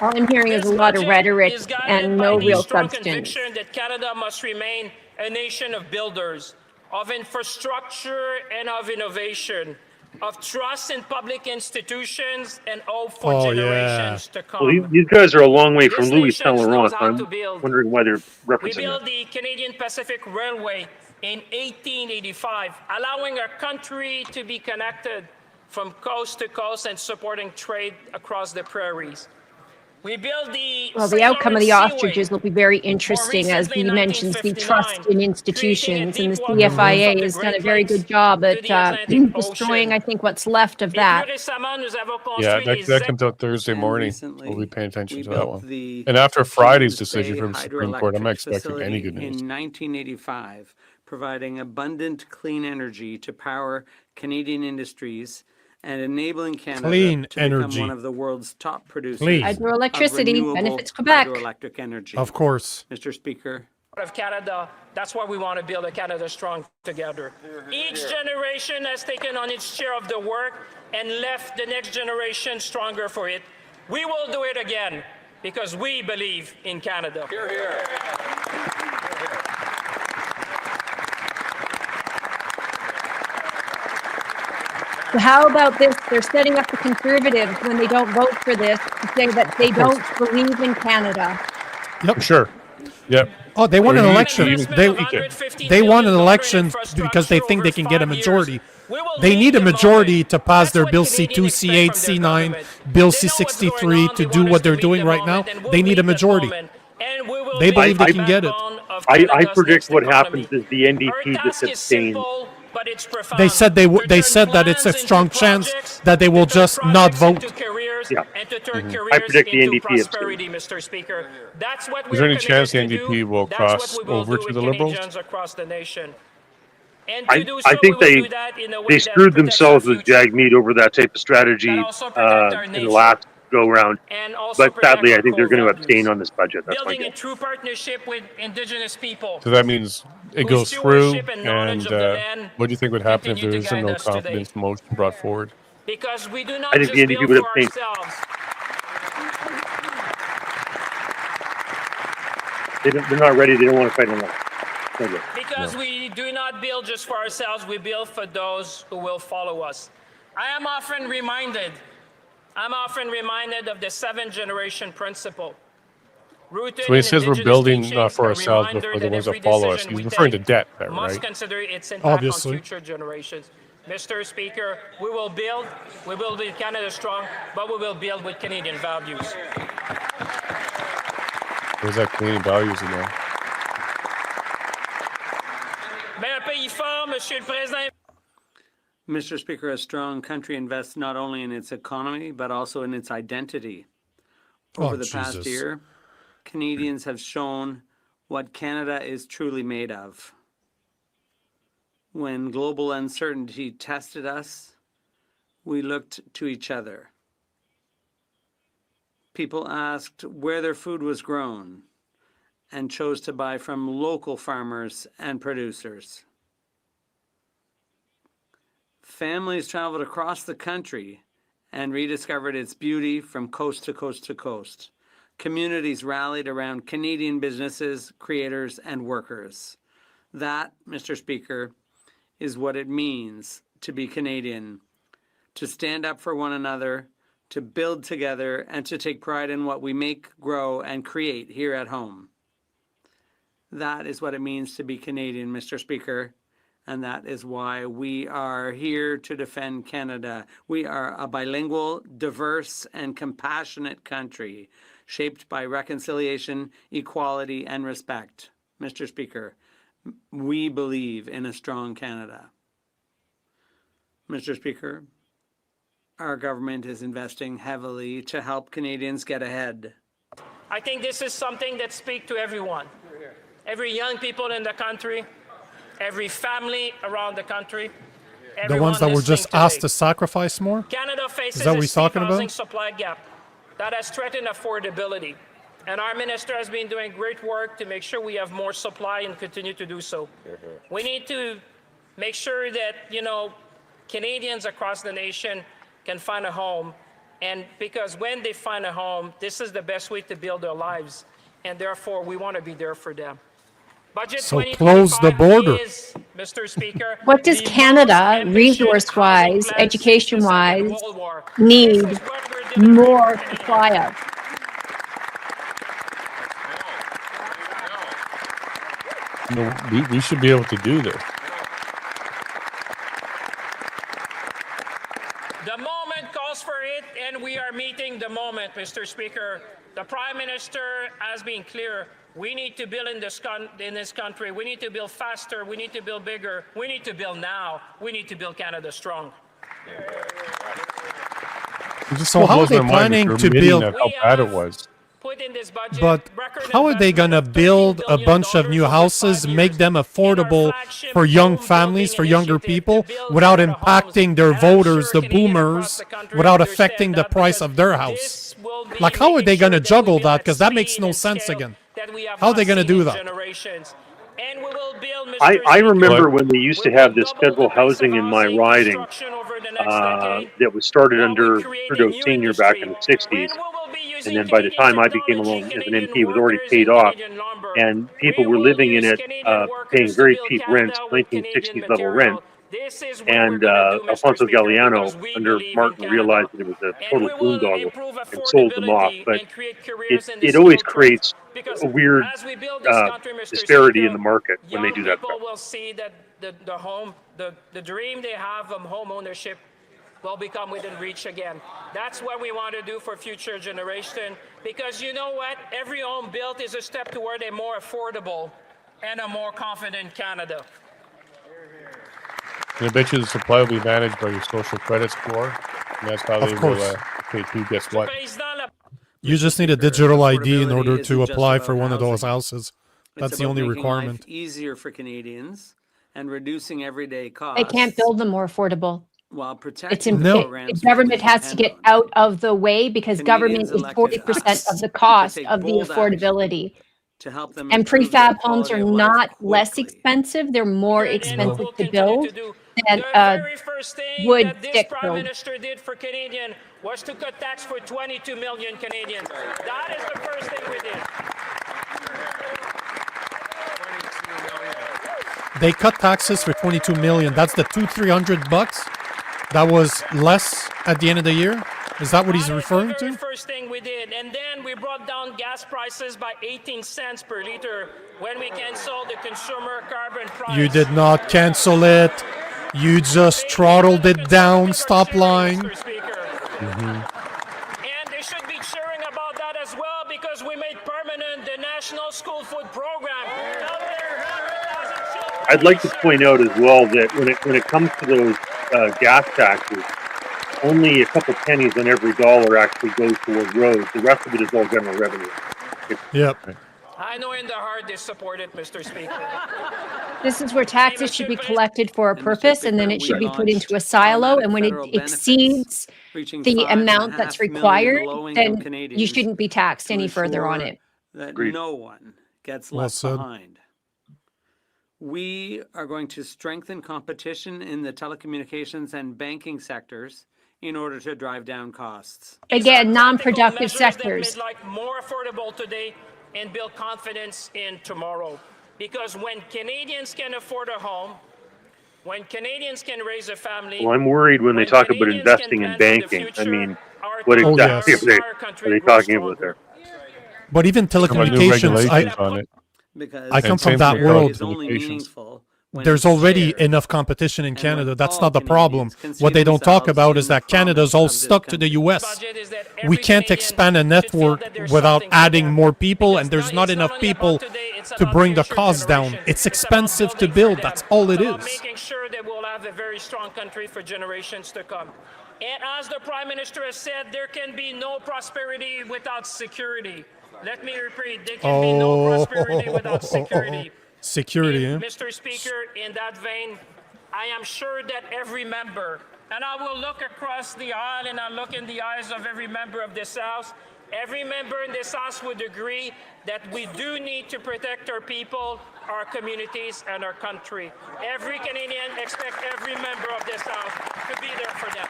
All I'm hearing is a lot of rhetoric and no real substance.
Conviction that Canada must remain a nation of builders, of infrastructure and of innovation, of trust in public institutions and hope for generations to come.
Well, these guys are a long way from
This
Louis
nation
Saint
knows
Laurent.
how
I'm
to build.
wondering why they're
We
referencing
built
it.
the Canadian Pacific Railway in 1885, allowing our country to be connected from coast to coast and supporting trade across the prairies. We built the
Well, the
St.
outcome of the
Lawrence
ostriches
Seaway.
will be very interesting as he
recently,
mentions the
1959,
trust in institutions, and the
creating a deep water
CFIA
from the
has done a
Great
very
Lakes
good job
to
at
the Atlantic
destroying,
Ocean.
I think, what's left of
Et
that.
plus récemment, nous avons
Yeah,
construit les
that comes out Thursday
And
morning.
recently,
We'll be paying attention
we
to that
built
one.
the
And after Friday's
Hudson's
decision
Bay
from the Supreme Court, I'm not
hydroelectric
expecting any good
facility
news.
in 1985, providing abundant clean energy to power Canadian industries and enabling Canada
Clean
to
energy.
become one of the world's top producers
Clean.
of
Hydroelectricity
renewable
benefits Quebec.
hydroelectric energy.
Of course.
Mr. Speaker.
of Canada. That's why we want to build a Canada strong together. Each generation has taken on its share of the work and left the next generation stronger for it. We will do it again because we believe in Canada. Hear, hear.
So how about this? They're setting up the Conservatives when they don't vote for this to say that they don't believe in Canada.
Yep.
Sure. Yep.
Oh, they won an
Or you
election.
need to-
They won an election because they think they can get a majority. They need a majority to pass their Bill C2, C8, C9, Bill C63 to do what they're doing right now. They need a majority. They believe they can get it.
I predict what happens is the NDP just abstains.
They said they said that it's a strong chance that they will just not vote.
Yeah.
I
predict the NDP
Is
there any chance the NDP will cross over to the Liberals?
I think they screwed themselves with Jagmeet over that type of strategy in the last go round. But sadly, I think they're going to abstain on this budget. That's my
Building a
guess.
true partnership with Indigenous people.
So that means it
Whose
goes through,
stewardship and knowledge
and
of the land
what do you think would happen if there
continue to
isn't no
guide us today.
confidence motion brought forward?
Because we do not
I think
just
the NDP
build
would
for
abstain.
ourselves.
They're not ready. They don't want to fight enough. Okay.
Because we do not build just for ourselves, we build for those who will follow us. I'm often reminded of the 7th-generation principle. Rooted
So when he
in
says we're
Indigenous
building
teachings,
not for
a
ourselves, but
reminder
for the
that
ones
every
that follow us.
decision
He's
we
referring to
take
debt there,
must
right?
consider its impact
Obviously.
on future generations. Mr. Speaker, we will build Canada strong, but we will build with Canadian values.
Where's that Canadian values in there?
Mais un pays fort, Monsieur le Président.
Mr. Speaker, a strong country invests not only in its economy, but also in its identity. Over the past
Jesus.
year, Canadians have shown what Canada is truly made of. When global uncertainty tested us, we looked to each other. People asked where their food was grown and chose to buy from local farmers and producers. Families traveled across the country and rediscovered its beauty from coast to coast to coast. Communities rallied around Canadian businesses, creators, and workers. That, Mr. Speaker, is what it means to be Canadian, to stand up for one another, to build together, and to take pride in what we make, grow, and create here at home. That is what it means to be Canadian, Mr. Speaker, and that is why we are here to defend Canada. We are a bilingual, diverse, and compassionate country, shaped by reconciliation, equality, and respect. Mr. Speaker, we believe in a strong Canada. Mr. Speaker, our government is investing heavily to help Canadians get ahead.
I think this is something that speaks to everyone. Every young people in the country, every family around the country.
The ones that were just asked to sacrifice more?
Canada faces
Is that what
a
he's talking
housing
about?
supply gap that has threatened affordability. And our minister has been doing great work to make sure we have more supply and continue to do so. We need to make sure that, Canadians across the nation can find a home. And because when they find a home, this is the best way to build their lives. And therefore, we want to be there for them. Budget
So close the
2025
border.
is, Mr. Speaker,
What does
the most
Canada,
ambitious
resource-wise,
housing plan since the
education-wise,
Second World War.
need
This is what we're delivering
more
for
supply of?
We should be able to do this.
The moment calls for it, and we are meeting the moment, Mr. Speaker. The Prime Minister has been clear. We need to build in this country. We need to build faster. We need to build bigger. We need to build now. We need to build Canada strong.
It just
So how
blows
are they
my mind that
planning
you're
to
admitting
build-
that how bad it was.
Put in this budget
But
record
how are they going to
investment of
build
$13
a
billion
bunch of new
over
houses,
5
make
years
them
in our
affordable
flagship
for young
home
families,
building
for younger
initiative
people,
to build
without
Canada
impacting
homes?
their
And I'm
voters,
sure
the
Canadians across
boomers,
the country
without
understand
affecting the
that
price
because
of their house?
this will be
Like, how are they
making
going to
sure that
juggle
we build
that?
at
Because that makes
speed
no
and
sense
scale
again.
that we have
How are
not
they gonna
seen
do
in
that?
generations. And we will build, Mr.
I
Speaker,
remember
What?
when they used
we
to have
will
this
double the
federal
pace of
housing in my
housing
riding
construction over the next decade,
that was started
while we
under
create a
Trudeau
new
Senior back in
industry.
the 60s.
And we will be
And
using
then by the
Canadian
time I became
technology,
alone as an
Canadian
MP, it was already
workers,
paid
and
off.
Canadian lumber.
And people
We
were
will
living in
use
it,
Canadian
paying
workers
very
to build
cheap rents,
Canada with Canadian
1960s level rent.
material. This is what we're
And
going to do, Mr.
Alfonso
Speaker,
Galliano,
because we
under
believe in
Martin,
Canada.
realized that it was a
And
total
we will
boondoggle
improve
and sold them off.
affordability
But
and create careers in the
it always
skilled trades.
creates
Because
a weird
as we build this country, Mr.
disparity in
Speaker,
the market when they
young
do that
people
stuff.
will see that the dream they have of home ownership will become within reach again. That's what we want to do for future generation. Because you know what? Every home built is a step toward a more affordable and a more confident Canada.
And I bet you the supply will be managed by your social credit score. And that's how they will
course.
dictate who gets what.
Président, la-
You just need a
Speaker,
digital ID in
affordability
order
isn't
to
just
apply
about
for one of those
housing.
houses. That's
It's
the
about
only
making
requirement.
life easier for Canadians and reducing everyday costs.
They can't build them more affordable.
while
It's
protecting the
No.
programs
the government
we
has to get
depend on.
out of the way because government
Canadians
is
elected
40%
us
of the
to
cost
take
of the
bold action
affordability.
to help them
And
improve their
prefab homes
quality
are
of life
not less
quickly.
expensive. They're more
and we
expensive
will
to
continue
build
to do.
than
The
a
very first thing
wood
that this
stick
Prime
build.
Minister did for Canadian was to cut tax for 22 million Canadians. That is the first thing we did.
They cut taxes for 22 million. That's the $200-300 that was less at the end of the year. Is that what he's
That is
referring
the very
to?
first thing we did. And then we brought down gas prices by 18 cents per liter when we canceled the consumer carbon price.
You did not cancel it. You just throttled it down. Stop lying.
Mr. Speaker. And they should be cheering about that as well because we made permanent the National School Food Program. Helping 100,000 children.
I'd like to point out as well that when it comes to those gas taxes, only a couple pennies on every dollar actually goes toward roads. The rest of it is all general revenue.
Yep.
I know in the heart they support it, Mr. Speaker.
This is where taxes should be collected for a
And Mr.
purpose, and then
Speaker,
it
we
should be put into a
launched
silo,
automatic
and when it
federal benefits
exceeds
reaching
the
5.5
amount that's
million
required,
low-income
then you
Canadians
shouldn't be taxed
to
any further on
ensure
it.
that
Agreed.
no one gets
Well
left
said.
behind. We are going to strengthen competition in the telecommunications and banking sectors in order to drive down costs.
Again, non-productive
Measures that
sectors.
make life more affordable today and build confidence in tomorrow. Because when Canadians can afford a home, when Canadians can raise a family,
Well, I'm worried when they talk about investing in banking. I mean, what
Oh,
exactly
yes.
are they talking about there?
But even
About new
telecommunications,
regulations on it.
Because
I come
And
from
same
that
for
world.
is only
telecommunications.
meaningful when
there's
it's
already
shared.
enough competition in
And
Canada.
when
That's
all
not the problem.
Canadians
What they
consume
don't talk
themselves
about
in
is
the
that Canada's
promise
all
of this
stuck to the
country.
US.
budget is that
We
every
can't
Canadian
expand a
should feel
network
that there's
without
something for
adding
them.
more people,
Because
and there's
it's
not enough
only
people
about today, it's
to
about
bring the
future
cost down.
generations.
It's
about
expensive to
building for
build.
them.
That's all it
It's about
is.
making sure that we'll have a very strong country for generations to come. And as the Prime Minister has said, there can be no prosperity without security. Let me repeat, there can be no prosperity without security.
Security, eh?
Mr. Speaker, in that vein, I am sure that every member, and I will look across the aisle and I look in the eyes of every member of this House, every member in this House would agree that we do need to protect our people, our communities, and our country. Every Canadian expects every member of this House to be there for them.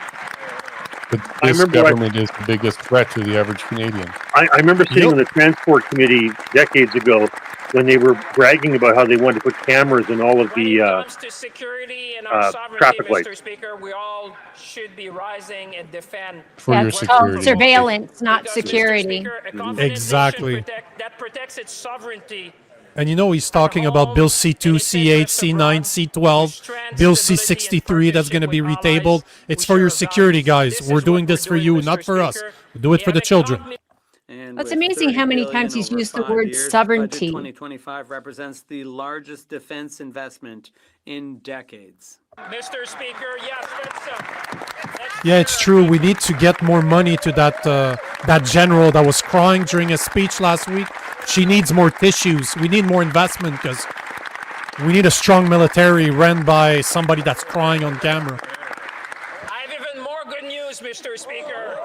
But
I
this
remember
government is the biggest threat to the average Canadian.
I remember sitting on the transport committee decades ago when they were bragging about how they wanted to put cameras in all of
When
the
it comes to security and our sovereignty,
traffic lights.
Mr. Speaker, we all should be rising and defend.
For your
That's called
security.
surveillance, not
Because, Mr.
security.
Speaker, a confident nation
Exactly.
that protects its sovereignty.
And you know he's talking about Bill C2, C8, C9, C12, Bill C63 that's going to be retabled. It's for your security, guys. We're doing this for you, not for us. We do it for the children.
And
It's
with
amazing
30
how many
billion
times he's
over
used the
5
word
years,
sovereignty.
Budget 2025 represents the largest defense investment in decades.
Mr. Speaker, yes, let's
Yeah, it's true. We need to get more money to that general that was crying during a speech last week. She needs more tissues. We need more investment because we need a strong military run by somebody that's crying on camera.
I have even more good news, Mr. Speaker.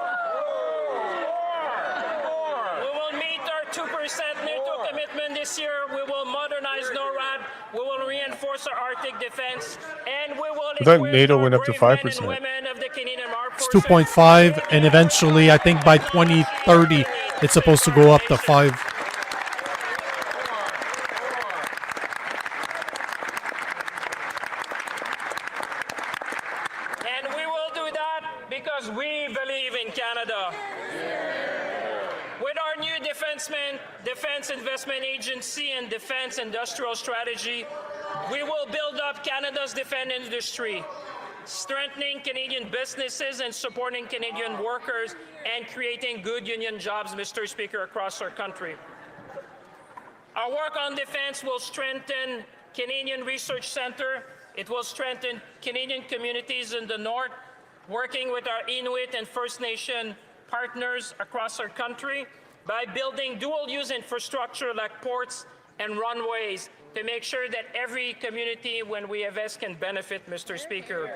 We will meet our 2% NATO commitment this year. We will modernize NORAD. We will reinforce our Arctic defense, and we will
I thought
equip
NATO
our
went up to
brave men
5%.
and women of the Canadian Armed
It's
Forces.
2.5, and eventually, I think by 2030, it's supposed to go up to 5.
And we will do that because we believe in Canada. With our new Defense Investment Agency and Defense Industrial Strategy, we will build up Canada's defense industry, strengthening Canadian businesses and supporting Canadian workers and creating good union jobs, Mr. Speaker, across our country. Our work on defense will strengthen Canadian Research Centre. It will strengthen Canadian communities in the North, working with our Inuit and First Nation partners across our country by building dual-use infrastructure like ports and runways to make sure that every community, when we invest, can benefit, Mr. Speaker.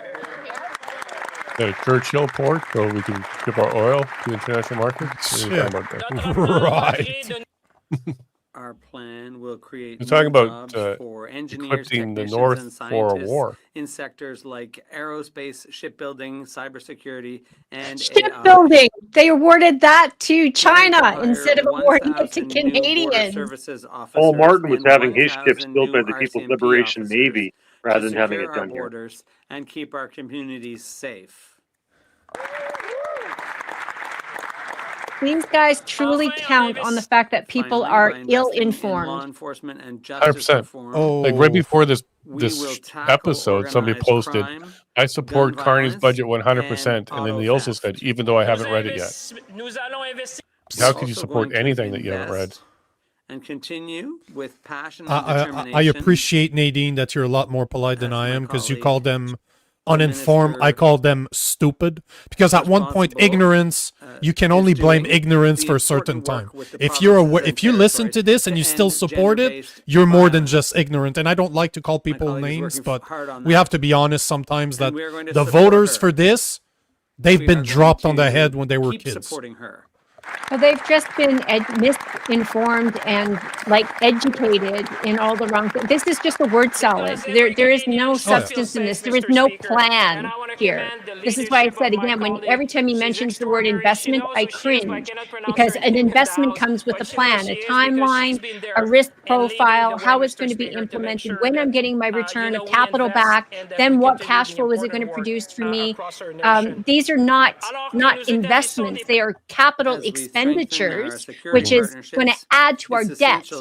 The Churchill port, so we can ship our oil to international markets. What are you talking about there?
Right.
Our plan will create
You're talking
new
about,
jobs for engineers,
equipping the
technicians,
North
and
for a
scientists
war.
in sectors like aerospace, shipbuilding, cybersecurity, and AI.
Shipbuilding. They awarded that to China
Hire
instead of awarding it to
1,000 new Border
Canadians.
Services
Paul
officers
Martin was
and
having his ships
1,000
built by
new
the People's
RCMP
Liberation
officers
Navy rather
to
than having
secure
it
our
done here.
borders and keep our communities safe.
These guys truly count on the fact that people
Finally,
are
by investing in law
Ill-informed.
enforcement and justice
100%.
reform,
Oh,
Like right before this
we will
this
tackle
episode, somebody
organized
posted,
crime,
I support
gun
Carney's
violence,
budget 100%.
and
And then
auto
they also
theft.
said, even though I haven't read it yet.
Nous allons investir.
How could you
Also
support
going to
anything that you haven't read?
invest and continue with passion and
I
determination.
appreciate, Nadine, that you're a lot more polite than
As
I
my
am because you
colleague,
call them
the
uninformed. I
Minister
call them stupid because at one point,
responsible,
ignorance, you can
is
only blame
doing
ignorance
the
for a certain
important
time.
work with the
If you're
provinces
aware,
and
if you listen to
territories
this and
to
you still
end
support it,
gender-based
you're more than
violence.
just ignorant. And I don't like to call people
colleague is
names,
working
but
hard on
we
that.
have to be honest sometimes that
And we are going to
the
support
voters
her.
for this, they've
We are
been
going
dropped on
to
the head when they were
keep
kids.
supporting her.
Well, they've just been misinformed and like educated in all the wrong things. This is just a word salad. There is no substance in this. There is no plan here. This is why I said again, when every time he mentions the word investment, I cringe, because an investment comes with a plan, a timeline, a risk profile, how it's going to be implemented, when I'm getting my return of capital back, then what cash flow is it going to produce for me? These are not investments. They are capital expenditures, which is going to add to our debt.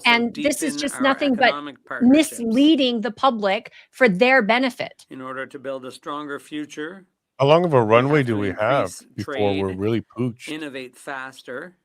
And this is just nothing but misleading the public for their benefit.
In order to build a stronger future,
How long of a runway do
to
we have
increase
before
trade,
we're really pooched?
innovate faster,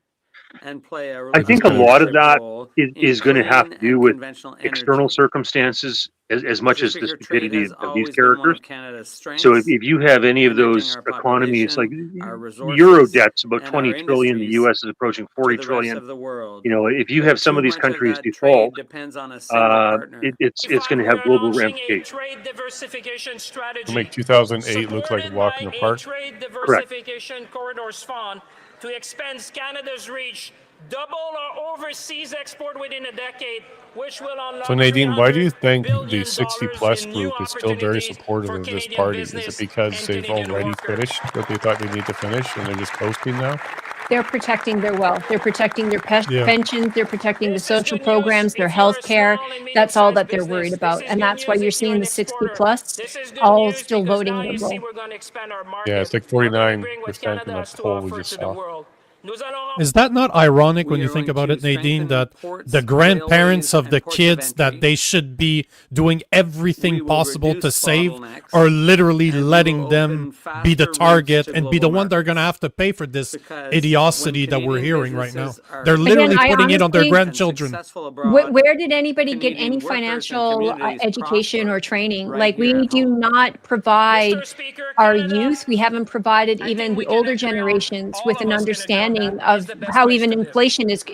and play a
I think a
really
lot of
leadership
that
role
is
in
going to have to
clean
do
and
with
conventional
external
energy.
circumstances as much
Mr.
as the
Speaker, trade
stupidity
has
of these
always been one
characters.
of Canada's
So
strengths.
if you have any of
connecting
those
our
economies, like
population, our
Euro
resources,
debt's about
and
20
our
trillion, the
industries
US is approaching
to
40
the rest
trillion.
of the world.
You know, if you
But
have some of
too
these
much
countries
that
default,
trade depends on a single partner.
it's going to have global ramifications.
Trade diversification strategy
To make 2008 look like a walk in the park?
Trade
Correct.
diversification corridors fund to expand Canada's reach, double our overseas export within a decade, which will unlock
So Nadine, why do you think
$300
the
billion
60 plus
in new
group is still very
opportunities
supportive
for
of this
Canadian
party? Is it
business
because
and
they've
Canadian
already
workers?
finished what they thought they need to finish and they're just coasting now?
They're protecting their wealth. They're protecting their
Yeah.
pensions. They're protecting the
This is
social
good
programs,
news
their
if you're a
health care.
small and
That's all that
medium-sized
they're worried
business.
about.
This is
And
good
that's why
news
you're
if you're
seeing
an
the 60
exporter.
plus
This is good
all
news
still
because
voting
now you see
liberal.
we're going to expand our market.
Yeah, it's like
We're going to
49%
bring what
in
Canada
the
has to
poll we
offer
just
to the
saw.
world. Nous allons
Is that not ironic when
We
you
are
think
going
about
to
it, Nadine,
strengthen the
that
ports,
the grandparents
railways,
of the
and ports of
kids that
entry.
they should be doing everything
We will
possible to
reduce
save
bottlenecks,
are literally
and we will
letting them
open
be the
faster routes
target
to
and be the
global
one they're going to
markets.
have to pay for this
Because
idiocy
when
that we're
Canadian
hearing right now?
businesses are
They're
Again,
literally
I
putting it on their
honestly,
and
grandchildren.
successful abroad,
where did anybody get
Canadian
any
workers and
financial
communities
education or
prosper
training?
right
Like,
here
we
at
do
home.
not provide
Mr. Speaker,
our
Canada,
youth. We haven't provided
I
even
think we
the
can
older
agree on,
generations
all
with
of
an
us can agree on
understanding
that, is
of
the best
how
place
even
to live.
inflation is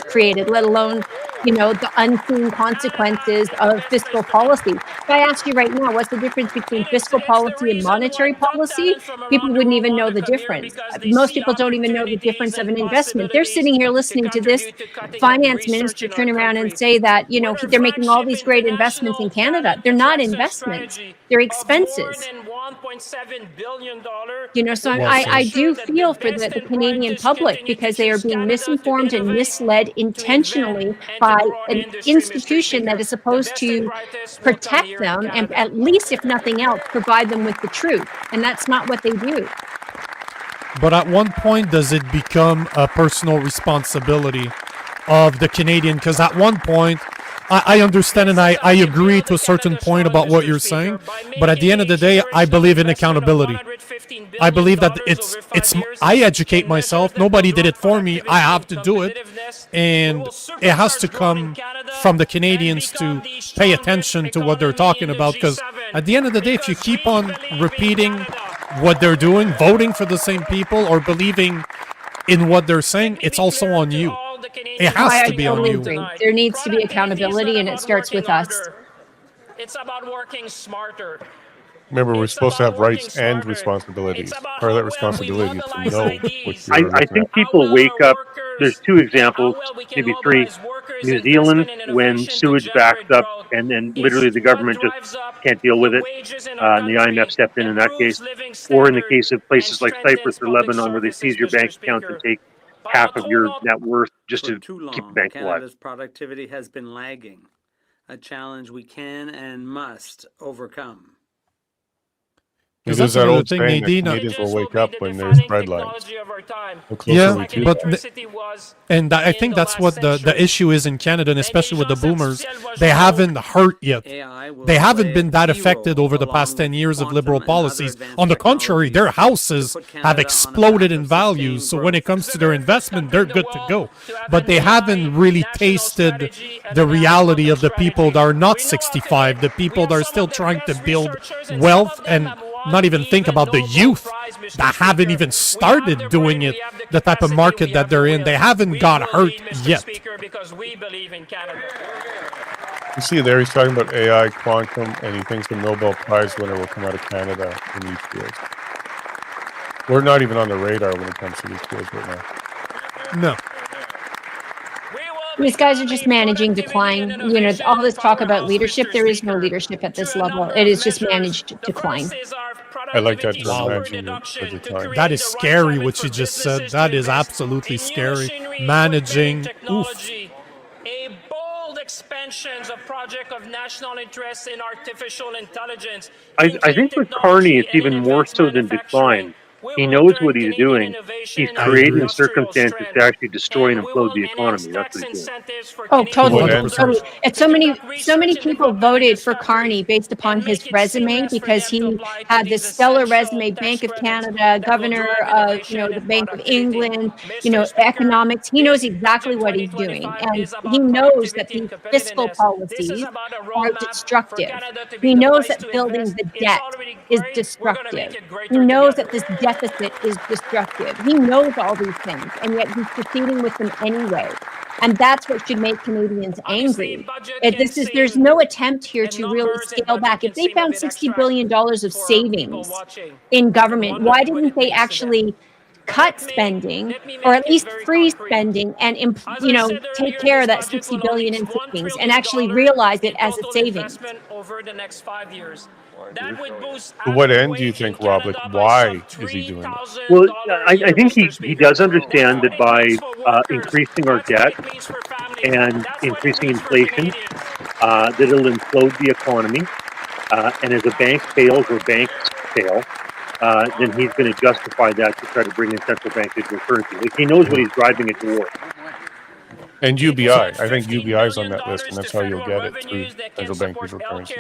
created, let alone, the unseen consequences of fiscal policy. If I ask you right now, what's the difference between
And
fiscal
it's the
policy and
reason
monetary
why top
policy?
talent from
People
around the
wouldn't
world
even know
want
the
to come here
difference.
because they
Most
see
people don't even know the
opportunities
difference of
and
an investment. They're sitting here
possibilities to
listening to this
contribute to cutting-edge
finance
research
minister
in our
turn around and
country.
say that,
With our
they're making all
flagship
these great investments in
international
Canada.
talent
They're not
attraction
investments.
strategy
They're
of more
expenses.
than $1.7 billion,
So
we will
Well
I
said.
ensure
do
that the
feel for
best
the
and
Canadian
brightest
public
continue to
because they are
choose
being
Canada to
misinformed and
innovate,
misled
to invent,
intentionally
and to
by
grow our
an
industry, Mr.
institution that
Speaker.
is
The
supposed
best and
to
brightest will come
protect
here in
them and
Canada.
at least, if nothing else, provide them with the truth. And that's not what they do.
But at one point, does it become a personal responsibility of the Canadian? Because at one point, I understand and I agree to a certain point about what you're saying. But at the end of the day, I believe in accountability. I believe that I educate myself. Nobody did it for me. I have to do it. And it has to come from the Canadians to pay attention to what they're talking about. Because at the end of the day, if you keep on repeating what they're doing, voting for the same people or believing in what they're saying, it's also on you. It has
I
to be on
totally
you.
agree. There needs to be accountability, and it starts with us.
It's about working smarter.
Remember, we're
It's
supposed to
about
have
working
rights and
smarter.
responsibilities.
It's about
Part of that
how well we
responsibility is to
mobilize
know
ideas.
what you're
I
looking
think
at.
How
people
well
wake
our
up. There's
workers,
two examples,
how well we can
maybe three.
mobilize workers,
New Zealand,
investment and
when
innovation to
sewage
generate
backed up
growth.
and then
It's
literally the
what
government just
drives up
can't deal with
the
it.
wages in our
And the
country,
IMF stepped in that
improves
case.
living
Or in the
standard,
case of
and
places like Cyprus
strengthens
or
public
Lebanon, where they
services,
seize your
Mr.
bank accounts and
Speaker.
take
By
half of
notre
your
nom,
net worth just
For
to
too
keep the
long,
bank alive.
Canada's productivity has been lagging, a challenge we can and must overcome.
Because
There's
that's
that
another
old
thing,
saying that
Nadine.
Canadians will
Wages will
wake
be
up
the
when there's
defining
bread lines.
technology of our time.
The closer
Yeah,
we
Like
keep.
but
electricity was
and I
in
think
the
that's
last
what the
century.
issue is in Canada, and especially with the boomers.
Intelligence artificielle
They
was
haven't hurt yet.
AI will
They haven't
play
been
a
that
key
affected
role
over the
along
past 10
with
years of
quantum
liberal
and other
policies.
advanced
On the contrary, their
technologies
houses
to put
have
Canada on a
exploded
path
in
of
value.
sustained
So when it
growth.
comes to their investment, they're good to go.
To have
But
an
they
AI
haven't really
national
tasted
strategy and
the
an
reality
AI
of the people that
strategy.
are not
We know how to
65, the
make-
people
we have
that are
some
still
of the
trying to
best
build
researchers, and some
wealth
of them
and
have won
not even think about the
Nobel
youth
Prize, Mr.
that haven't
Speaker.
even
We have
started
the
doing
brain,
it,
we have
the type of
capacity,
market
we
that
have
they're
the
in. They
will.
haven't
We
got
will
hurt
lead, Mr.
yet.
Speaker, because we believe in Canada.
You see there, he's talking about AI, quantum, and he thinks the Nobel Prize winner will come out of Canada in these fields. We're not even on the radar when it comes to these fields right now.
No.
These guys are just managing decline. You know, all this talk about leadership, there is no leadership at this level. It is just managed decline.
I like that term, managing the decline.
That is scary what you just said. That is absolutely scary. Managing. Oof.
A bold expansions of project of national interest in artificial intelligence.
I think with Carney, it's even more so than decline. He knows what he's doing. He's creating circumstances to actually destroy and implode the economy. That's what he's doing.
Oh, totally.
100%.
totally. And so many people voted for Carney based upon his resume because he had this stellar resume, Bank of Canada, governor of, you know, the Bank of England, you know, economics. He knows exactly what he's doing. And he knows that these fiscal policies are destructive. He knows that building the debt is destructive. He knows that this deficit is destructive. He knows all these things, and yet he's proceeding with them anyway. And that's what should make Canadians angry. There's no attempt here to really scale back. If they found $60 billion of savings in government, why didn't they actually cut spending or at least freeze spending and, you know, take care of that $60 billion in savings and actually realize it as a savings?
Over the next 5 years. That would boost
To what end do you think, Rob? Like, why is he doing this?
Well, I think he does understand that by increasing our debt and increasing inflation, that it'll implode the economy. And as a bank fails or banks fail, then he's going to justify that to try to bring in central bank digital currency. Like, he knows what he's driving it toward.
And UBI. I think UBI is on that list, and that's how you'll get it through central bank digital currency.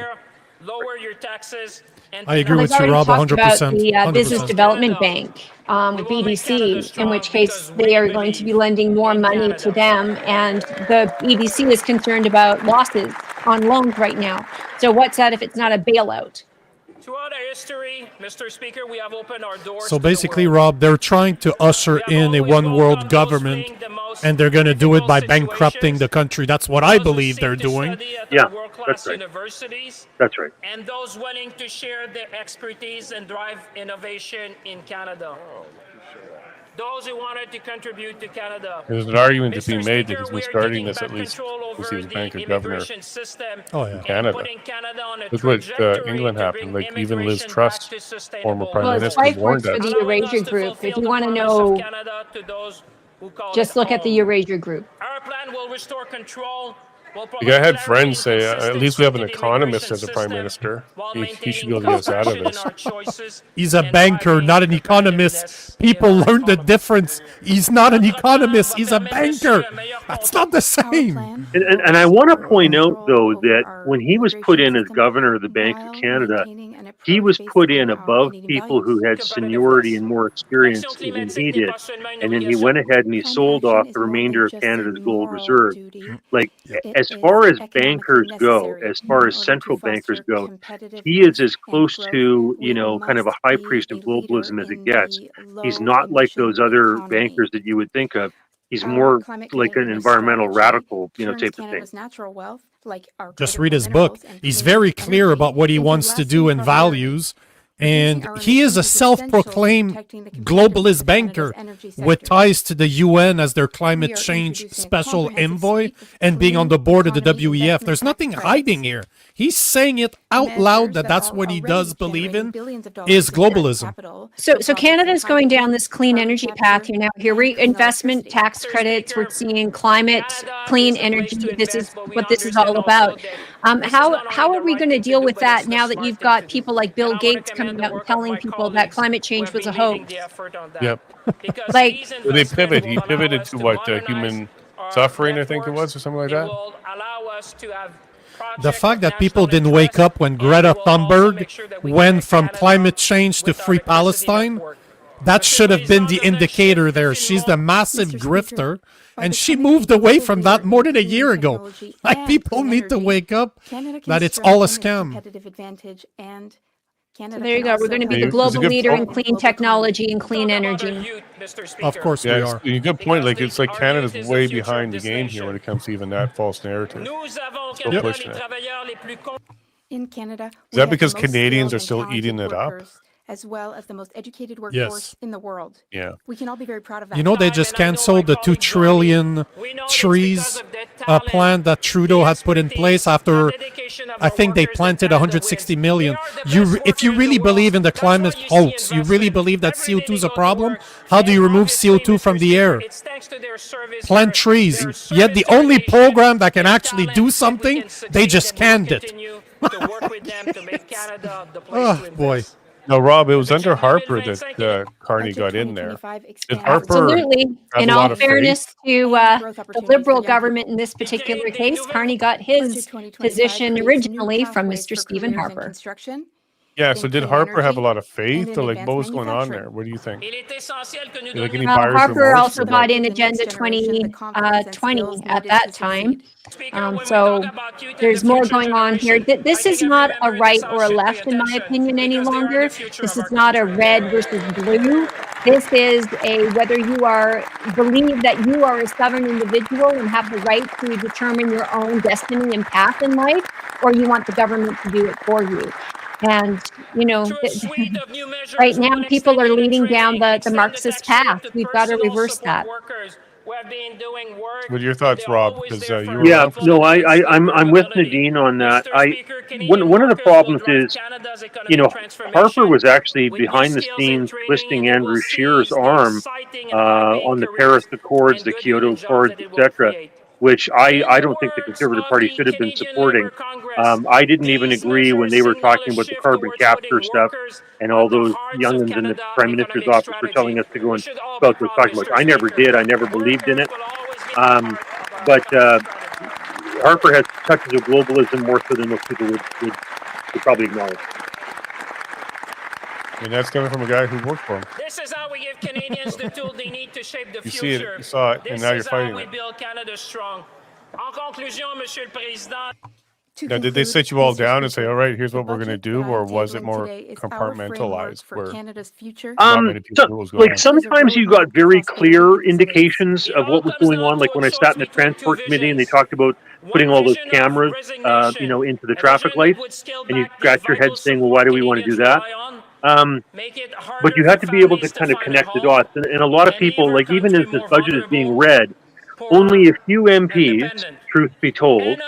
Lower your taxes.
I agree with you, Rob, 100%.
The Business Development Bank, BDC, in which case they are going to be lending more money to them, and the BDC is concerned about losses on loans right now. So what's that if it's not a bailout?
Throughout our history, Mr. Speaker, we have opened our doors.
So basically, Rob, they're trying to usher in a one-world government, and they're going to do it by bankrupting the country. That's what I believe they're doing.
Yeah, that's right.
Universities
That's right.
and those willing to share their expertise and drive innovation in Canada. Those who wanted to contribute to Canada.
There's an argument to be
Mr.
made
Speaker,
that he's been
we're
starting
taking
this
back
at least
control
since
over
he was
the
banker governor
immigration system
Oh, yeah.
and
Canada.
putting Canada on a
Look what
trajectory
England
to
happened.
bring
Like, even Liz
immigration
Truss,
back to sustainable
former prime
Well, it's
minister,
life
warned
works for
us.
the Eurasia Group. If you want to know, just look at the Eurasia Group.
Our plan will restore control.
Like, I had friends say, at least we have an economist as a prime minister. He should be able to get us out of this.
He's a banker, not an economist. People learn the difference. He's not an economist. He's a banker. That's not the same.
And I want to point out, though, that when he was put in as governor of the Bank of Canada, he was put in above people who had seniority and more experience than he did. And then he went ahead and he sold off the remainder of Canada's gold reserve. Like, as far as bankers go, as far as central bankers go, he is as close to, you know, kind of a high priest of globalism as it gets. He's not like those other bankers that you would think of. He's more like an environmental radical, you know, type of thing.
Just read his book. He's very clear about what he wants to do and values. And he is a self-proclaimed globalist banker with ties to the UN as their climate change special envoy and being on the board of the WEF. There's nothing hiding here. He's saying it out loud that that's what he does believe in is globalism.
So Canada's going down this clean energy path here now. Here, reinvestment tax credits. We're seeing climate, clean energy. This is what this is all about. How are we going to deal with that now that you've got people like Bill Gates coming out and telling people that climate change was a hoax?
Yep.
Like,
Well, they pivot. He pivoted to what, human suffering, I think it was, or something like that.
The fact that people didn't wake up when Greta Thunberg went from climate change to free Palestine, that should have been the indicator there. She's the massive grifter, and she moved away from that more than a year ago. Like, people need to wake up that it's all a scam.
so there you go. We're going to be the global leader in clean technology and clean energy.
Of course we
Yeah,
are.
it's a good point. Like, it's like Canada's way behind the game here when it comes to even that false narrative. Still pushing it.
In Canada,
Is that because Canadians are still eating it up?
as well as the most educated workforce in the world.
Yeah.
We can all be very proud of that.
You know, they just canceled the 2 trillion trees plan that Trudeau had put in place after, I think they planted 160 million. If you really believe in the climate hoax, you really believe that CO2 is a problem, how do you remove CO2 from the air? Plant trees. Yet the only program that can actually do something, they just canned it. Oh, boy.
No, Rob, it was under Harper that Carney got in there. Did Harper
Absolutely.
have
In
a lot
all
of
fairness
faith?
to the Liberal government in this particular case, Carney got his position originally from Mr. Stephen Harper.
Yeah, so did Harper have a lot of faith, or like what was going on there? What do you think? Like any
Well,
buyer's
Harper
remorse
also
or
got
what?
in Agenda 2020 at that time. So there's more going on here. This is not a right or a left, in my opinion, any longer. This is not a red versus blue. This is a whether you are believe that you are a sovereign individual and have the right to determine your own destiny and path in life, or you want the government to do it for you. And, you know, right now people are leading down the Marxist path. We've got to reverse that.
What are your thoughts, Rob? Because you were
Yeah, no, I'm with Nadine on that. One of the problems is, you know, Harper was actually behind the scenes twisting Andrew Scheer's arm on the Paris Accords, the Kyoto Accords, etc., which I don't think the Conservative Party should have been supporting. I didn't even agree when they were talking about the carbon capture stuff and all those youngins in the Prime Minister's office were telling us to go and spell was talking about. I never did. I never believed in it. But Harper has touches of globalism more so than most people would probably acknowledge.
And that's coming from a guy who worked for him.
This is how we give Canadians the tool they need to shape the
You
future.
see it, you saw it, and now you're fighting
This is how we
it.
build Canada strong. En conclusion, Monsieur le Président.
Now, did they sit you all down and say, all right, here's what we're going to do, or was it more compartmentalized where not many people knew what was going on?
Sometimes you got very clear indications of what was going on, like when I sat in the Transport Committee and they talked about putting all those cameras, you know, into the traffic lights, and you scratch your head saying, well, why do we want to do that? But you had to be able to kind of connect the dots. And a lot of people, like even as this budget is being read, only a few MPs, truth be told,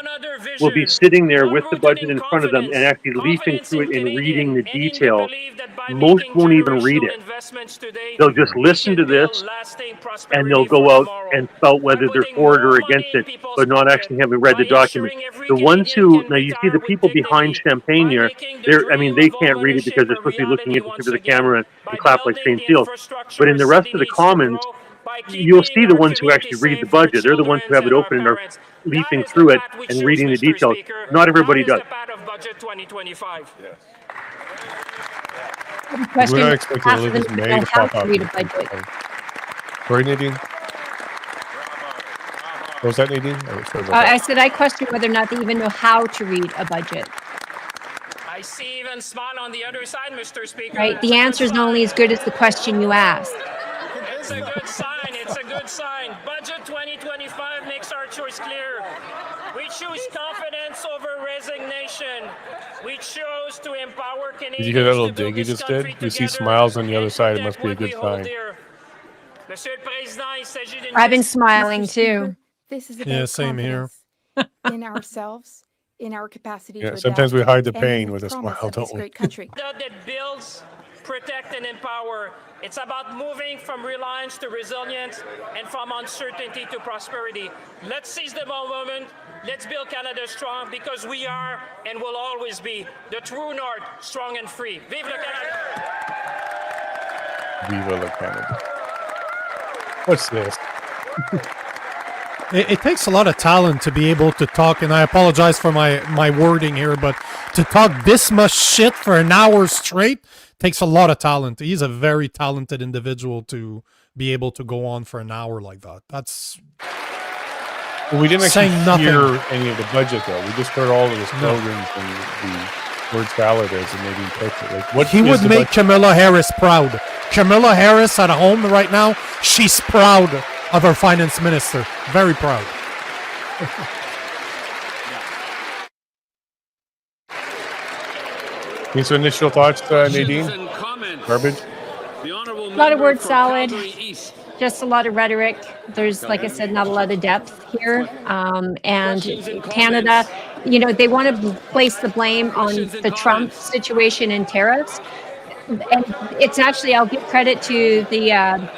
will be sitting there with the budget in front of them and actually leafing through it and reading the detail. Most won't even read it. They'll just listen to this and they'll go out and spout whether they're for it or against it, but not actually having read the document. The ones who, now you see the people behind Champagne here, I mean, they can't read it because they're supposed to be looking into the camera and clap like St. Seals. But in the rest of the Commons, you'll see the ones who actually read the budget. They're the ones who have it open and are leafing through it and reading the details. Not everybody does.
We're not expecting Elizabeth May to pop out. Sorry, Nadine? What was that, Nadine? Oh, sorry about that.
I said I question whether or not they even know how to read a budget.
I see even smile on the other side, Mr. Speaker.
Right? The answer is only as good as the question you ask.
It's a good sign. It's a good sign. Budget 2025 makes our choice clear. We choose confidence over resignation. We chose to empower Canadians.
Did you hear that little dig he just did? You see smiles on the other side. It must be a good sign.
I've been smiling too.
This is about
Yeah, same here.
in ourselves, in our capacity.
Yeah,
to
sometimes
adapt,
we hide the
and in
pain with a
promise
smile,
of this
don't we?
great country.
That builds, protect, and empower. It's about moving from reliance to resilience and from uncertainty to prosperity. Let's seize the moment. Let's build Canada strong because we are and will always be the true north, strong and free. Vive le Canada!
Viva la Canada. What's this?
It takes a lot of talent to be able to talk, and I apologize for my wording here, but to talk this much shit for an hour straight takes a lot of talent. He's a very talented individual to be able to go on for an hour like that. That's
Well, we didn't
saying
actually hear
nothing.
any of the budget, though. We just heard all of the slogans and the words valid as and maybe perfect. Like, what
he
is
would
the
make
budget?
Kamala Harris proud. Kamala Harris at home right now, she's proud of her finance minister. Very proud.
Any initial thoughts, Nadine? Garbage.
A lot of word salad, just a lot of rhetoric. There's, like I said, not a lot of depth here. And Canada, they want to place the blame on the Trump situation and tariffs. And it's actually, I'll give credit to the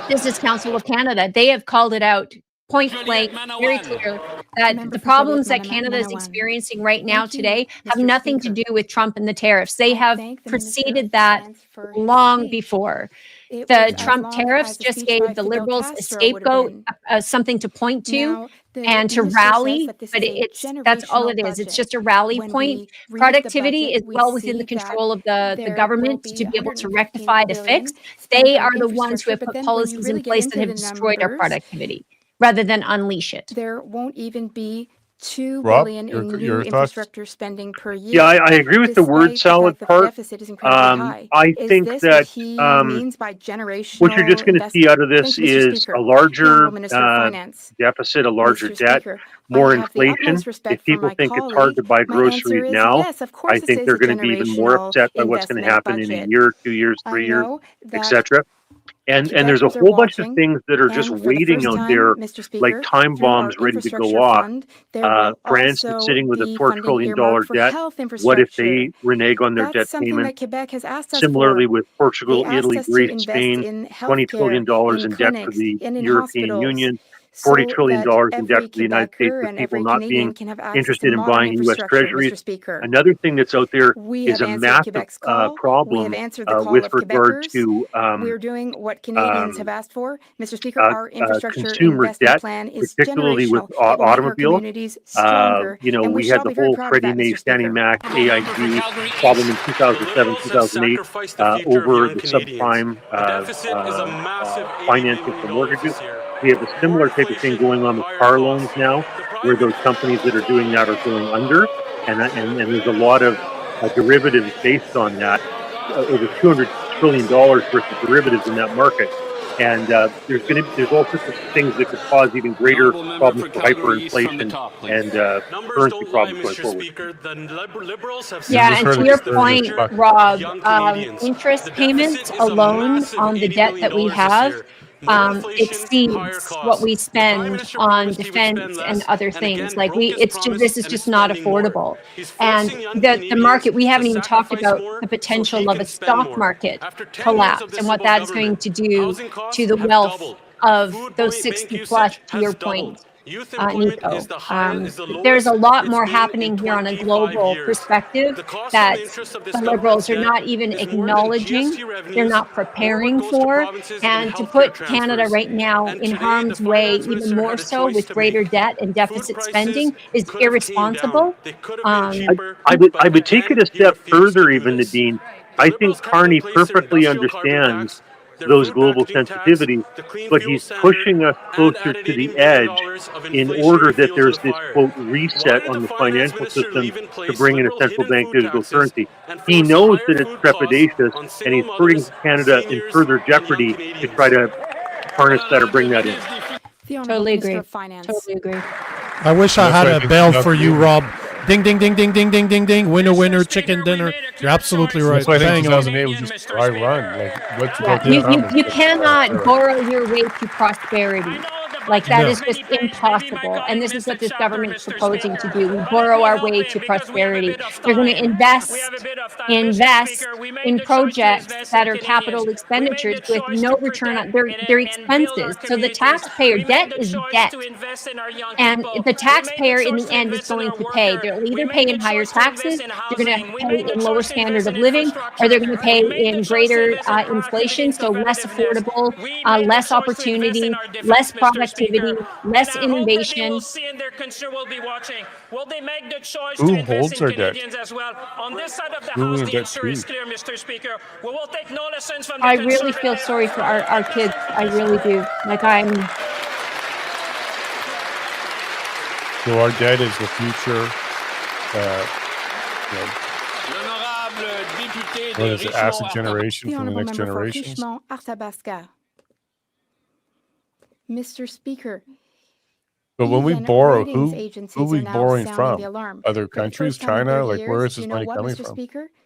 Business Council of Canada. They have called it out point blank, very clear, that the problems that Canada is experiencing right now today have nothing to do with Trump and the tariffs. They have preceded that long before. The Trump tariffs just gave the Liberals a scapegoat, something to point to and to rally, but that's all it is. It's just a rally point. Productivity is well within the control of the government to be able to rectify, to fix. They are the ones who have put policies in place that have destroyed our productivity, rather than unleash it.
There won't even be $2
Rob,
billion in new
your thoughts?
infrastructure spending per year.
Yeah, I agree with the word salad
The
part.
deficit is incredibly high.
I
Is
think
this
that
what he means by generational
what you're just going to see out of this
investment? Thank you, Mr.
is
Speaker.
a larger
Honourable Minister of Finance.
deficit, a larger
Mr.
debt,
Speaker,
more
I have the
inflation.
utmost respect
If
for
people
my
think it's hard
colleague.
to buy
My answer
groceries
is
now,
yes, of course
I
this
think
is
they're
a
going to be even more
generational
upset by what's going to happen in a
investment
year, 2 years,
I
3 years,
know that
etc. And there's a
Quebecers are
whole bunch of
watching,
things that are just
and for the
waiting
first
out
time,
there,
Mr. Speaker,
like time
through our
bombs ready to go
infrastructure
off.
fund, there will
France is
also
sitting with a
be
$4
funding
trillion
earmarked for
debt.
health
What if
infrastructure.
they renege on their
That's
debt
something
payment?
that Quebec has asked us
Similarly
for.
with
They
Portugal,
asked
Italy,
us to
Greece,
invest
Spain,
in
$20 trillion
healthcare,
in
in
debt for
clinics,
the
and in
European
hospitals,
Union, $40
so
trillion
that
in debt
every
for the United States
Quebecer
with
and
people
every
not
Canadian
being
can have access to
interested in
modern
buying U.S.
infrastructure,
treasuries.
Mr. Speaker.
Another thing that's out there
We
is
have
a
answered
massive
Quebec's call. We have
problem
answered the call
with
of
regard
Quebecers.
to
We're doing what Canadians have asked for. Mr. Speaker, our infrastructure
consumer
investment
debt,
plan is
particularly with
generational. It will make our
automobiles.
communities stronger, and we
We
should
had
all
the
be very
whole
proud of
Freddie
that,
Mae,
Mr.
Fannie
Speaker.
Mac, AIG problem in 2007, 2008 over the subprime financing for mortgages. We have a similar type of thing going on with car loans now, where those companies that are doing that are going under, and there's a lot of derivatives based on that, over $200 trillion worth of derivatives in that market. And there's all sorts of things that could cause even greater problems for hyperinflation and currency problems going forward.
Yeah, and
heard
to
it
your
just earlier,
point,
but-
Rob, interest payments alone on the debt that we have exceeds what we spend on defense and other things. Like this is just not affordable. And the market, we haven't even talked about the potential of a stock market collapse and what that's going to do to the wealth of those 60 plus, to your point. Nico. There's a lot more happening here on a global perspective that the Liberals are not even acknowledging, they're not preparing for, and to put Canada right now in harm's way, even more so with greater debt and deficit spending, is irresponsible.
I would take it a step further, even, Nadine. I think Carney perfectly understands those global sensitivities, but he's pushing us closer to the edge in order that there's this, quote, reset on the financial system to bring in a central bank digital currency. He knows that it's trepidatious, and he's putting Canada in further jeopardy to try to harness that or bring that in.
Totally agree. Totally agree.
I wish I
That's
had
why I
a
think
bell
it's
for
not
you,
moving.
Rob. Ding, ding, ding, ding, ding, ding, ding, ding. Winner, winner, chicken dinner. You're absolutely right.
That's why I think
Bang on.
2008 was just a dry run. Like, what's
Yeah,
about
you cannot borrow your way to prosperity. Like that
No.
is just impossible. And this is what this government is proposing to do. We borrow our way to prosperity. They're going to invest in projects that are capital expenditures with no return on their expenses. So the taxpayer, debt is debt. And the taxpayer in the end is going to pay. They'll either pay in higher taxes, they're going to pay in lower standard of living, or they're going to pay in greater inflation, so less affordable, less opportunity, less productivity, less innovation.
Will they make the choice
Who
to invest
holds
in
our debt?
Canadians as well? On this side of the
Who
House,
in
the
debt
answer is
to?
clear, Mr. Speaker. We will take no lessons from the
I really feel sorry for our kids. I really do. Like
So our debt is the future. What is it? Acid generation
The
for the
honourable
next
member for
generations.
Richmond, Arthabasca. Mr. Speaker,
But when we
even
borrow,
ratings
who
agencies
are we
are now
borrowing
sounding
from?
the alarm.
Other
For the
countries,
first time in
China?
30
Like, where
years,
is
do
this
you know
money
what,
coming
Mr.
from?
Speaker?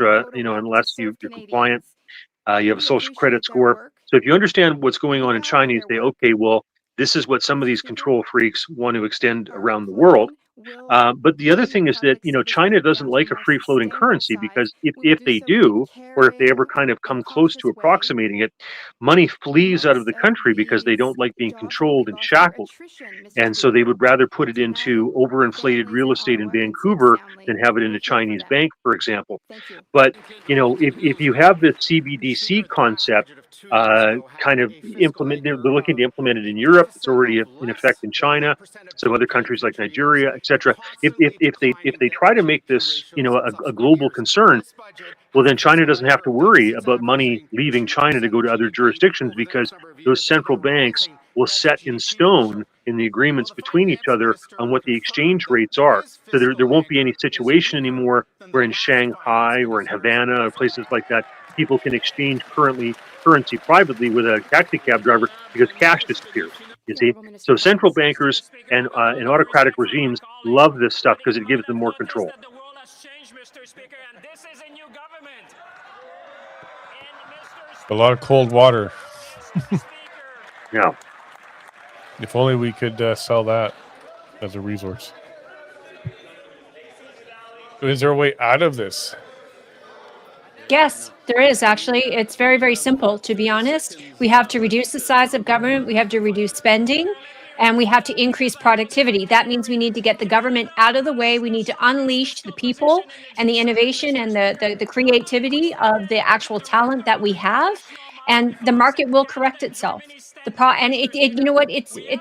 etc. Unless you're compliant. You have a social credit score. So if you understand what's going on in China, you say, okay, well, this is what some of these control freaks want to extend around the world. But the other thing is that, China doesn't like a free floating currency, because if they do, or if they ever kind of come close to approximating it, money flees out of the country because they don't like being controlled and shackled. And so they would rather put it into overinflated real estate in Vancouver than have it in a Chinese bank, for example. But, if you have this CBDC concept kind of they're looking to implement it in Europe. It's already in effect in China, some other countries like Nigeria, etc. If they try to make this, a global concern, well, then China doesn't have to worry about money leaving China to go to other jurisdictions, because those central banks will set in stone in the agreements between each other on what the exchange rates are. So there won't be any situation anymore where in Shanghai or in Havana or places like that, people can exchange currency privately with a taxi cab driver because cash disappears. You see, so central bankers and autocratic regimes love this stuff because it gives them more control.
The world has changed, Mr. Speaker, and this is a new government.
A lot of cold water.
Yeah.
If only we could sell that as a resource. Is there a way out of this?
Yes, there is actually. It's very, very simple, to be honest. We have to reduce the size of government, we have to reduce spending, and we have to increase productivity. That means we need to get the government out of the way. We need to unleash the people and the innovation and the creativity of the actual talent that we have, and the market will correct itself. You know what?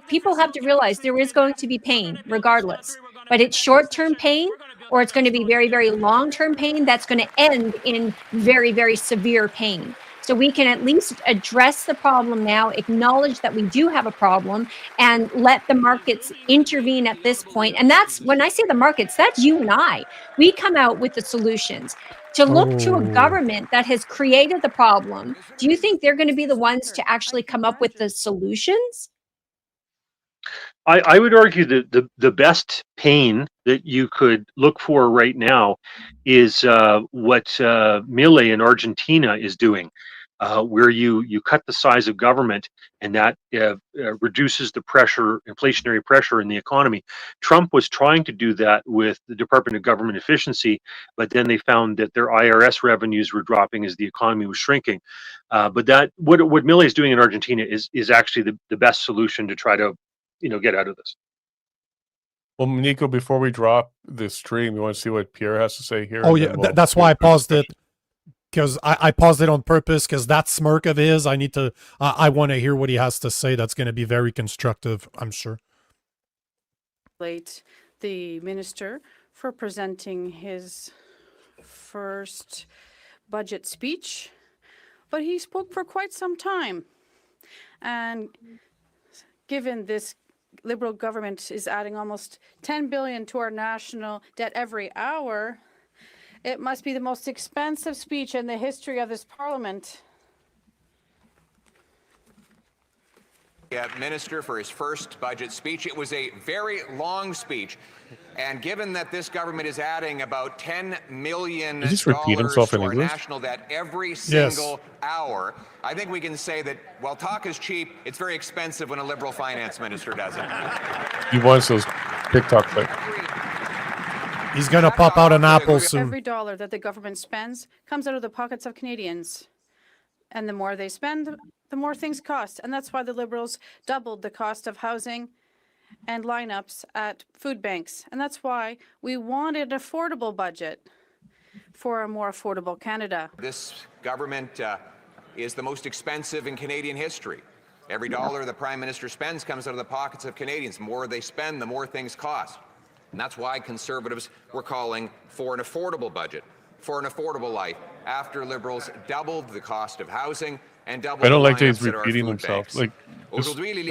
People have to realize there is going to be pain regardless, but it's short-term pain, or it's going to be very, very long-term pain that's going to end in very, very severe pain. So we can at least address the problem now, acknowledge that we do have a problem, and let the markets intervene at this point. And that's, when I say the markets, that's you and I. We come out with the solutions. To look to a government that has created the problem, do you think they're going to be the ones to actually come up with the solutions?
I would argue that the best pain that you could look for right now is what Milei in Argentina is doing, where you cut the size of government, and that reduces the inflationary pressure in the economy. Trump was trying to do that with the Department of Government Efficiency, but then they found that their IRS revenues were dropping as the economy was shrinking. But what Milei is doing in Argentina is actually the best solution to try to get out of this.
Well, Nico, before we drop the stream, you want to see what Pierre has to say here?
Oh yeah, that's why I paused it, because I paused it on purpose, because that smirk of his, I want to hear what he has to say. That's going to be very constructive, I'm sure.
The minister for presenting his first budget speech, but he spoke for quite some time. And given this Liberal government is adding almost $10 billion to our national debt every hour, it must be the most expensive speech in the history of this parliament.
Minister for his first budget speech. It was a very long speech. And given that this government is adding about $10 million to our national debt every single hour, I think we can say that while talk is cheap, it's very expensive when a Liberal finance minister does it.
He wants those TikTok clicks.
He's going to pop out an apple soon.
Every dollar that the government spends comes out of the pockets of Canadians. And the more they spend, the more things cost. And that's why the Liberals doubled the cost of housing and lineups at food banks. And that's why we wanted an affordable budget for a more affordable Canada.
This government is the most expensive in Canadian history. Every dollar the Prime Minister spends comes out of the pockets of Canadians. The more they spend, the more things cost. And that's why Conservatives were calling for an affordable budget, for an affordable life, after Liberals doubled the cost of housing and doubled
I don't
the
like that he's
lineups at our
repeating
food
himself.
banks.
Like,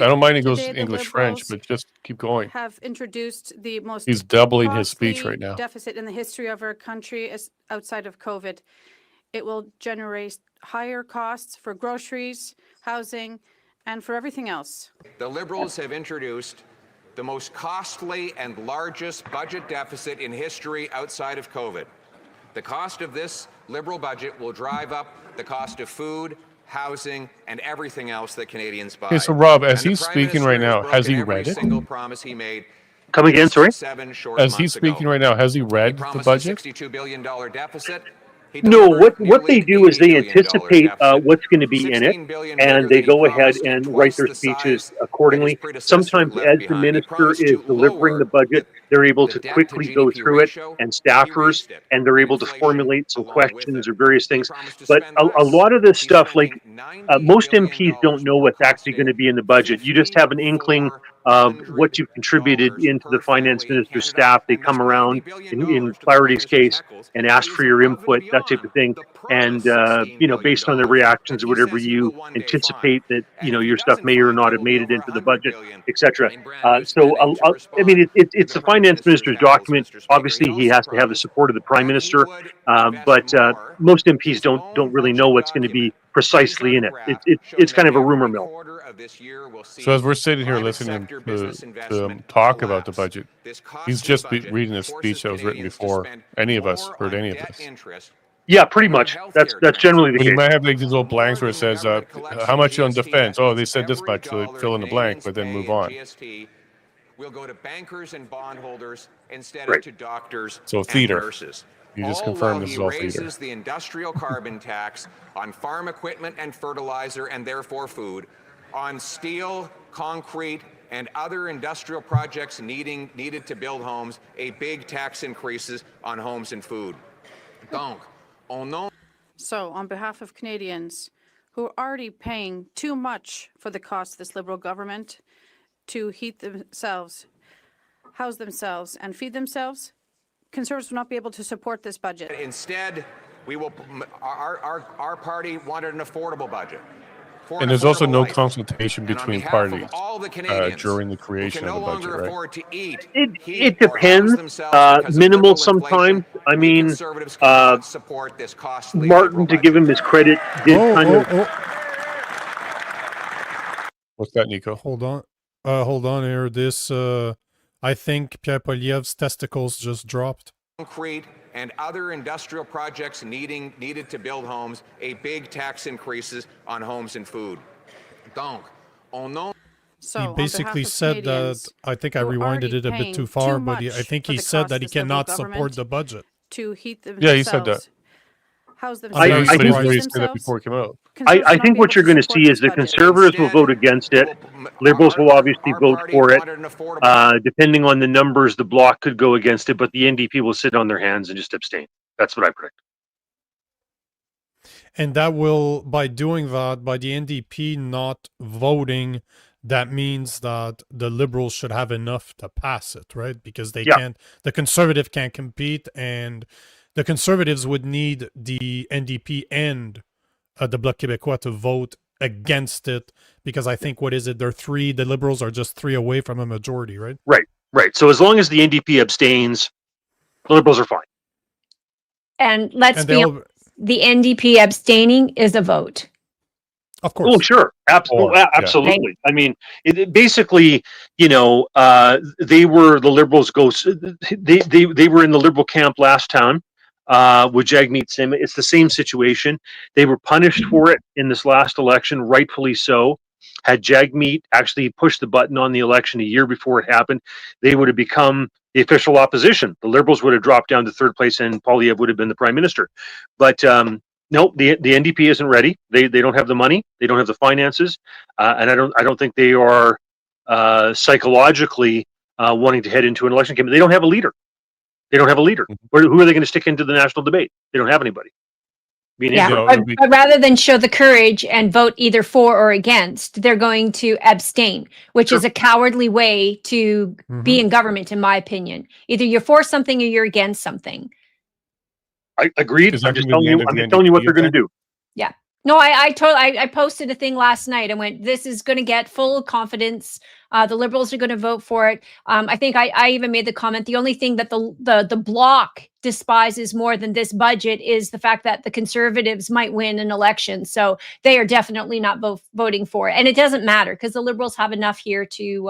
I don't mind he goes English, French, but just keep going.
Have introduced the most
He's doubling his speech right now.
Deficit in the history of our country is outside of COVID. It will generate higher costs for groceries, housing, and for everything else.
The Liberals have introduced the most costly and largest budget deficit in history outside of COVID. The cost of this Liberal budget will drive up the cost of food, housing, and everything else that Canadians buy.
Okay, so Rob, as he's speaking right now, has he read it?
Single promise he made.
Come again, sorry?
As he's speaking right now, has he read the budget?
$62 billion deficit.
No, what they do is they anticipate what's going to be in it, and they go ahead and write their speeches accordingly. Sometimes as the minister is delivering the budget, they're able to quickly go through it, and staffers, and they're able to formulate some questions or various things. But a lot of this stuff, like most MPs don't know what's actually going to be in the budget. You just have an inkling what you've contributed into the finance minister's staff. They come around in Clarity's case and ask for your input, that type of thing. And, based on their reactions or whatever, you anticipate that, your stuff may or not have made it into the budget, etc. It's the finance minister's document. Obviously, he has to have the support of the prime minister, but most MPs don't really know what's going to be precisely in it. It's kind of a rumor mill.
So as we're sitting here listening to talk about the budget, he's just reading a speech that was written before any of us heard any of this.
Yeah, pretty much. That's generally the
But
case.
you might have like these little blanks where it says, how much on defense? Oh, they said this much, so fill in the blank, but then move on.
Will go to bankers and bondholders instead
Right.
of to doctors
So
and
theater.
nurses.
You just
All
confirmed
while
this
he
is all theater.
raises the industrial carbon tax on farm equipment and fertilizer and therefore food, on steel, concrete, and other industrial projects needed to build homes, a big tax increases on homes and food. Donc, on nom
So on behalf of Canadians who are already paying too much for the cost of this Liberal government to heat themselves, house themselves, and feed themselves, Conservatives will not be able to support this budget.
Instead, we will. Our party wanted an affordable budget. For
And
an
there's also
affordable
no
life.
consultation
And on
between
behalf of
parties
all the Canadians
during the
who
creation
can
of the
no
budget,
longer
right?
afford to eat,
It
heat, or
depends.
house themselves because of
Minimal
liberal
sometimes.
inflation,
I
we
mean,
Conservatives cannot support this costly
Martin,
liberal
to give
budget.
him his credit, did kind of.
What's that, Nico?
Hold on here. This, I think Pierre Poilievre's testicles just dropped.
Concrete and other industrial projects needed to build homes, a big tax increases on homes and food. Donc, on nom
So
He
on
basically
behalf of
said that,
Canadians
I think I
who are
rewinded
already
it a bit
paying
too far,
too
but I
much
think
for
he
the
said
cost
that
of
he
this Liberal
cannot support
government
the budget.
to heat themselves,
Yeah, he said that.
house
I
themselves,
think
But he
surprised.
was saying that before it came out.
Conservatives
I
will not
think
be
what
able
you're
to
going to
support
see
this
is the
budget.
Conservatives will
Instead,
vote against it.
our-
Liberals will obviously
our
vote
party
for it.
wanted an affordable
Depending on the numbers, the Bloc could go against it, but the NDP will sit on their hands and just abstain. That's what I predict.
And that will, by doing that, by the NDP not voting, that means that the Liberals should have enough to pass it, right? Because they
Yeah.
can't, the Conservative can't compete, and the Conservatives would need the NDP and the Bloc Québécois to vote against it, because I think, what is it? The Liberals are just 3 away from a majority, right?
Right. So as long as the NDP abstains, the Liberals are fine.
And let's
And
be
they'll,
honest, the NDP abstaining is a vote.
of course.
Oh, sure. Absolutely.
Yeah.
Absolutely. I mean, it basically, they were the Liberals they were in the Liberal camp last time with Jagmeet Singh. It's the same situation. They were punished for it in this last election, rightfully so. Had Jagmeet actually pushed the button on the election a year before it happened, they would have become the official opposition. The Liberals would have dropped down to third place and Poilievre would have been the prime minister. But no, the NDP isn't ready. They don't have the money. They don't have the finances, and I don't think they are psychologically wanting to head into an election campaign. They don't have a leader. Who are they going to stick into the national debate? They don't have anybody.
Yeah,
know,
but rather than show the courage and vote either for or against, they're going to abstain, which is a cowardly way to be in government, in my opinion. Either you're for something or you're against something.
I agreed.
Is that
I'm just
gonna be
telling
the
you.
end of
I'm
the
just telling you what
NDP
they're going to
then?
do.
Yeah. No, I posted a thing last night. I went, this is going to get full confidence. The Liberals are going to vote for it. I think I even made the comment. The only thing that the Bloc despises more than this budget is the fact that the Conservatives might win an election. So they are definitely not voting for it. And it doesn't matter because the Liberals have enough here to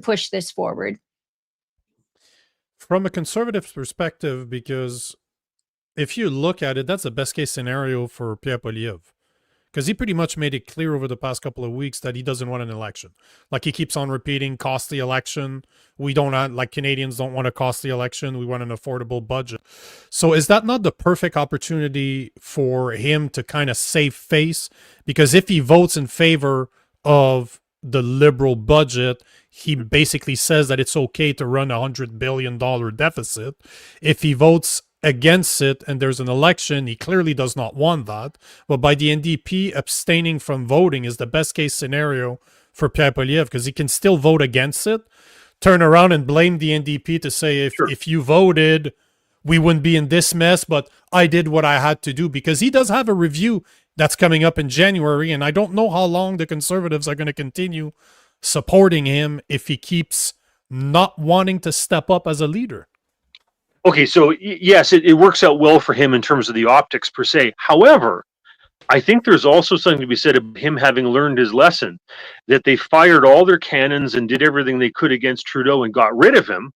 push this forward.
From a Conservative perspective, because if you look at it, that's the best case scenario for Pierre Poilievre. Because he pretty much made it clear over the past couple of weeks that he doesn't want an election. Like, he keeps on repeating, costly election. We don't, like, Canadians don't want a costly election. We want an affordable budget. So is that not the perfect opportunity for him to kind of save face? Because if he votes in favor of the Liberal budget, he basically says that it's okay to run $100 billion deficit. If he votes against it and there's an election, he clearly does not want that. But by the NDP abstaining from voting is the best case scenario for Pierre Poilievre, because he can still vote against it, turn around and blame the NDP to say, if you voted, we wouldn't be in this mess, but I did what I had to do, because he does have a review that's coming up in January, and I don't know how long the Conservatives are going to continue supporting him if he keeps not wanting to step up as a leader.
Okay, so yes, it works out well for him in terms of the optics per se. However, I think there's also something to be said about him having learned his lesson, that they fired all their cannons and did everything they could against Trudeau and got rid of him,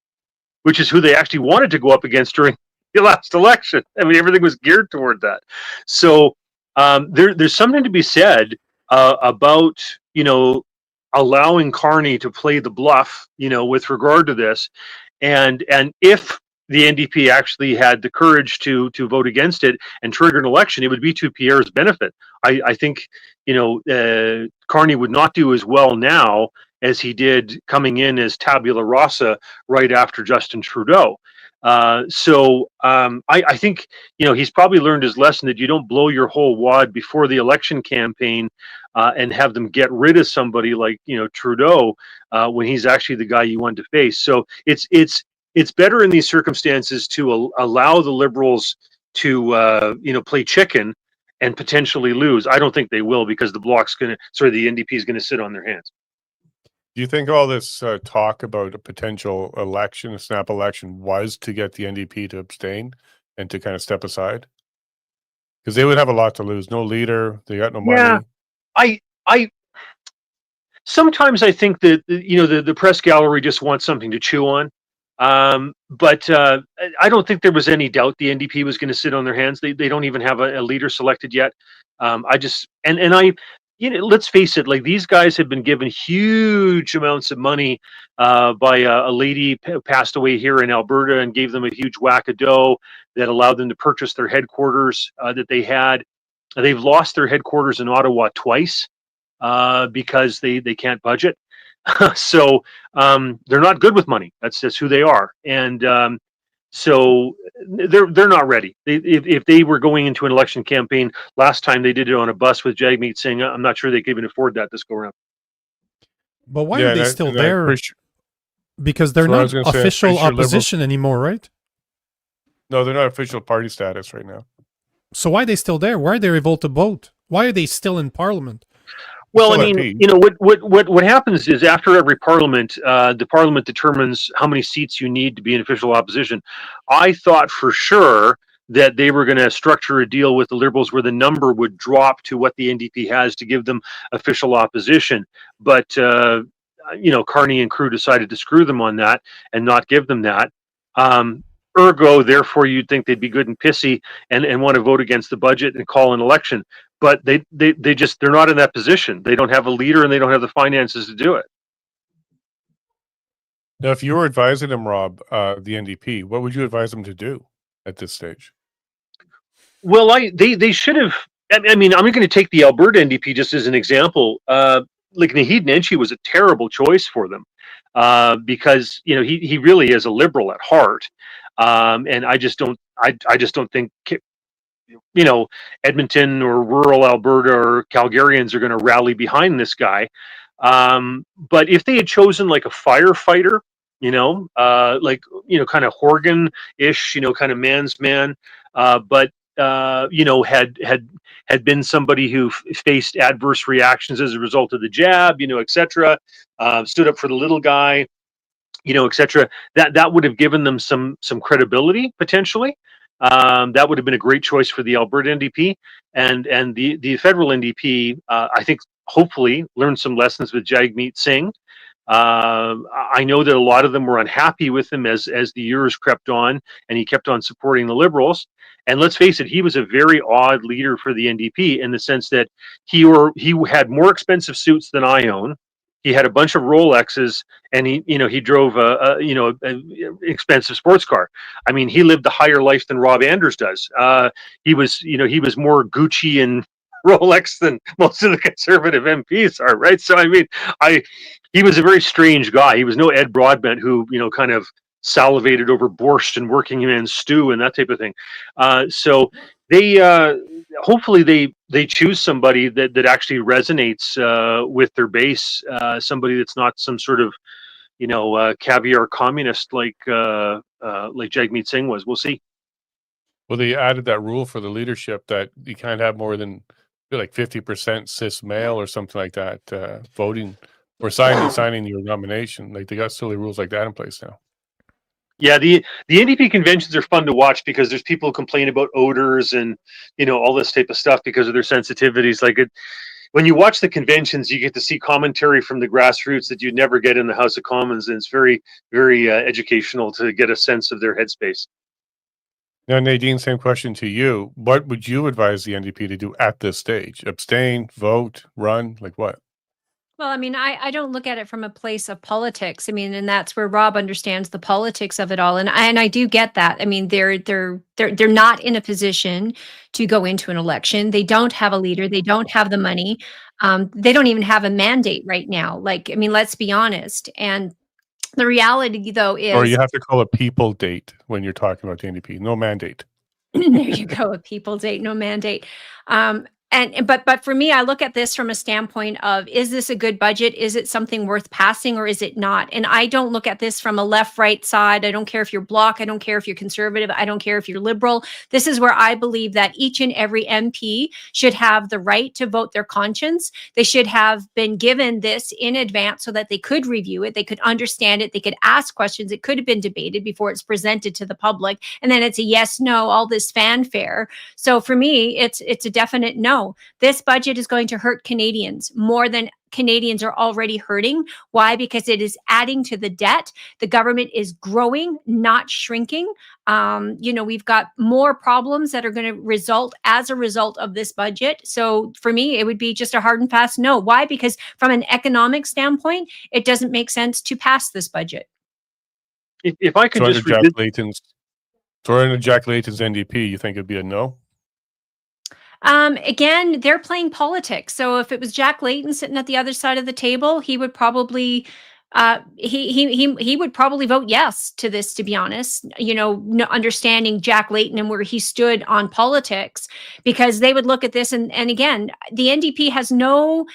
which is who they actually wanted to go up against during the last election. I mean, everything was geared toward that. So there's something to be said about, allowing Carney to play the bluff, with regard to this. And if the NDP actually had the courage to vote against it and trigger an election, it would be to Pierre's benefit. I think, Carney would not do as well now as he did coming in as tabula rasa right after Justin Trudeau. So I think, he's probably learned his lesson that you don't blow your whole wad before the election campaign and have them get rid of somebody like, Trudeau when he's actually the guy you want to face. So it's better in these circumstances to allow the Liberals to, play chicken and potentially lose. I don't think they will, because the NDP is going to sit on their hands.
Do you think all this talk about a potential election, a snap election, was to get the NDP to abstain and to kind of step aside? Because they would have a lot to lose. No leader, they got no money.
Yeah, I sometimes I think that the press gallery just wants something to chew on. But I don't think there was any doubt the NDP was going to sit on their hands. They don't even have a leader selected yet. Let's face it, like, these guys have been given huge amounts of money by a lady who passed away here in Alberta and gave them a huge whack of dough that allowed them to purchase their headquarters that they had. They've lost their headquarters in Ottawa twice because they can't budget. So they're not good with money. That's just who they are. And so they're not ready. If they were going into an election campaign last time, they did it on a bus with Jagmeet Singh. I'm not sure they could even afford that this go around.
But why are they still there? Because they're not official opposition anymore, right?
No, they're not official party status right now.
So why are they still there? Why are they able to vote? Why are they still in Parliament?
Well, I mean, what happens is after every parliament, the parliament determines how many seats you need to be in official opposition. I thought for sure that they were going to structure a deal with the Liberals where the number would drop to what the NDP has to give them official opposition. But, Carney and crew decided to screw them on that and not give them that. Ergo, therefore, you'd think they'd be good and pissy and want to vote against the budget and call an election. But they're not in that position. They don't have a leader and they don't have the finances to do it.
Now, if you were advising them, Rob, the NDP, what would you advise them to do at this stage?
Well, they should have. I mean, I'm going to take the Alberta NDP just as an example. Like, Naheed Nenshi was a terrible choice for them because he really is a Liberal at heart, and I just don't think Edmonton or rural Alberta or Calgarians are going to rally behind this guy. But if they had chosen like a firefighter, kind of Horgan-ish, kind of man's man, but had been somebody who faced adverse reactions as a result of the jab, etc., stood up for the little guy, etc., that would have given them some credibility potentially. That would have been a great choice for the Alberta NDP, and the federal NDP. I think hopefully learned some lessons with Jagmeet Singh. I know that a lot of them were unhappy with him as the years crept on, and he kept on supporting the Liberals. And let's face it, he was a very odd leader for the NDP in the sense that he had more expensive suits than I own. He had a bunch of Rolexes, and he drove a expensive sports car. I mean, he lived a higher life than Rob Anders does. He was more Gucci and Rolex than most of the Conservative MPs are, right? So I mean, he was a very strange guy. He was no Ed Broadbent who kind of salivated over borscht and working man's stew and that type of thing. So they hopefully they they choose somebody that actually resonates with their base, somebody that's not some sort of, caviar communist like Jagmeet Singh was. We'll see.
Well, they added that rule for the leadership that you can't have more than like 50% cis male or something like that voting or signing your nomination. Like they got silly rules like that in place now.
Yeah, the NDP conventions are fun to watch because there's people who complain about odors and all this type of stuff because of their sensitivities. When you watch the conventions, you get to see commentary from the grassroots that you'd never get in the House of Commons, and it's very, very educational to get a sense of their headspace.
Now, Nadine, same question to you. What would you advise the NDP to do at this stage? Abstain, vote, run, like what?
Well, I mean, I don't look at it from a place of politics. I mean, and that's where Rob understands the politics of it all, and I do get that. I mean, they're not in a position to go into an election. They don't have a leader. They don't have the money. They don't even have a mandate right now. Like, I mean, let's be honest. And the reality, though, is,
or you have to call a people date when you're talking about the NDP. No mandate.
there you go, a people date, no mandate. But for me, I look at this from a standpoint of, is this a good budget? Is it something worth passing, or is it not? And I don't look at this from a left-right side. I don't care if you're Bloc. I don't care if you're Conservative. I don't care if you're Liberal. This is where I believe that each and every MP should have the right to vote their conscience. They should have been given this in advance so that they could review it. They could understand it. They could ask questions. It could have been debated before it's presented to the public. And then it's a yes, no, all this fanfare. So for me, it's a definite no. This budget is going to hurt Canadians more than Canadians are already hurting. Why? Because it is adding to the debt. The government is growing, not shrinking. We've got more problems that are going to result as a result of this budget. So for me, it would be just a hard and fast no. Why? Because from an economic standpoint, it doesn't make sense to pass this budget.
If I could
so
just
under Jack Layton's NDP, you think it'd be a no?
Again, they're playing politics. So if it was Jack Layton sitting at the other side of the table, he would probably he would probably vote yes to this, to be honest, understanding Jack Layton and where he stood on politics, because they would look at this and again, the NDP has no,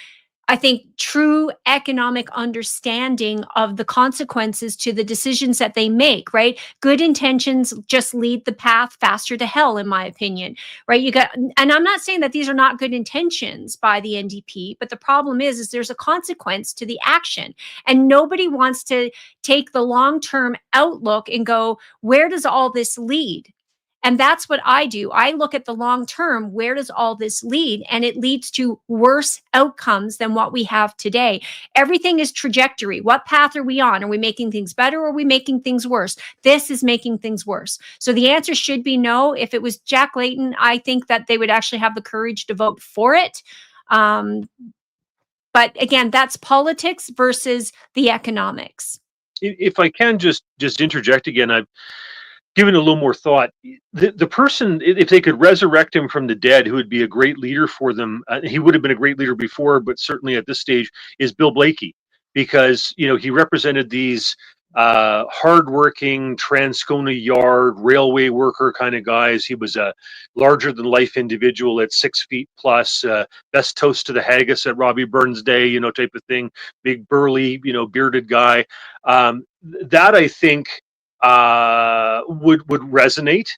I think, true economic understanding of the consequences to the decisions that they make, right? Good intentions just lead the path faster to hell, in my opinion, right? And I'm not saying that these are not good intentions by the NDP, but the problem is there's a consequence to the action. And nobody wants to take the long-term outlook and go, where does all this lead? And that's what I do. I look at the long term. Where does all this lead? And it leads to worse outcomes than what we have today. Everything is trajectory. What path are we on? Are we making things better or are we making things worse? This is making things worse. So the answer should be no. If it was Jack Layton, I think that they would actually have the courage to vote for it. But again, that's politics versus the economics.
If I can just interject again, I've given a little more thought. The person, if they could resurrect him from the dead, who would be a great leader for them, he would have been a great leader before, but certainly at this stage, is Bill Blaikie, because he represented these hardworking Transcona Yard railway worker kind of guys. He was a larger than life individual at 6 feet plus, best toast to the haggis at Robbie Burns Day, type of thing. Big burly, bearded guy. That I think would resonate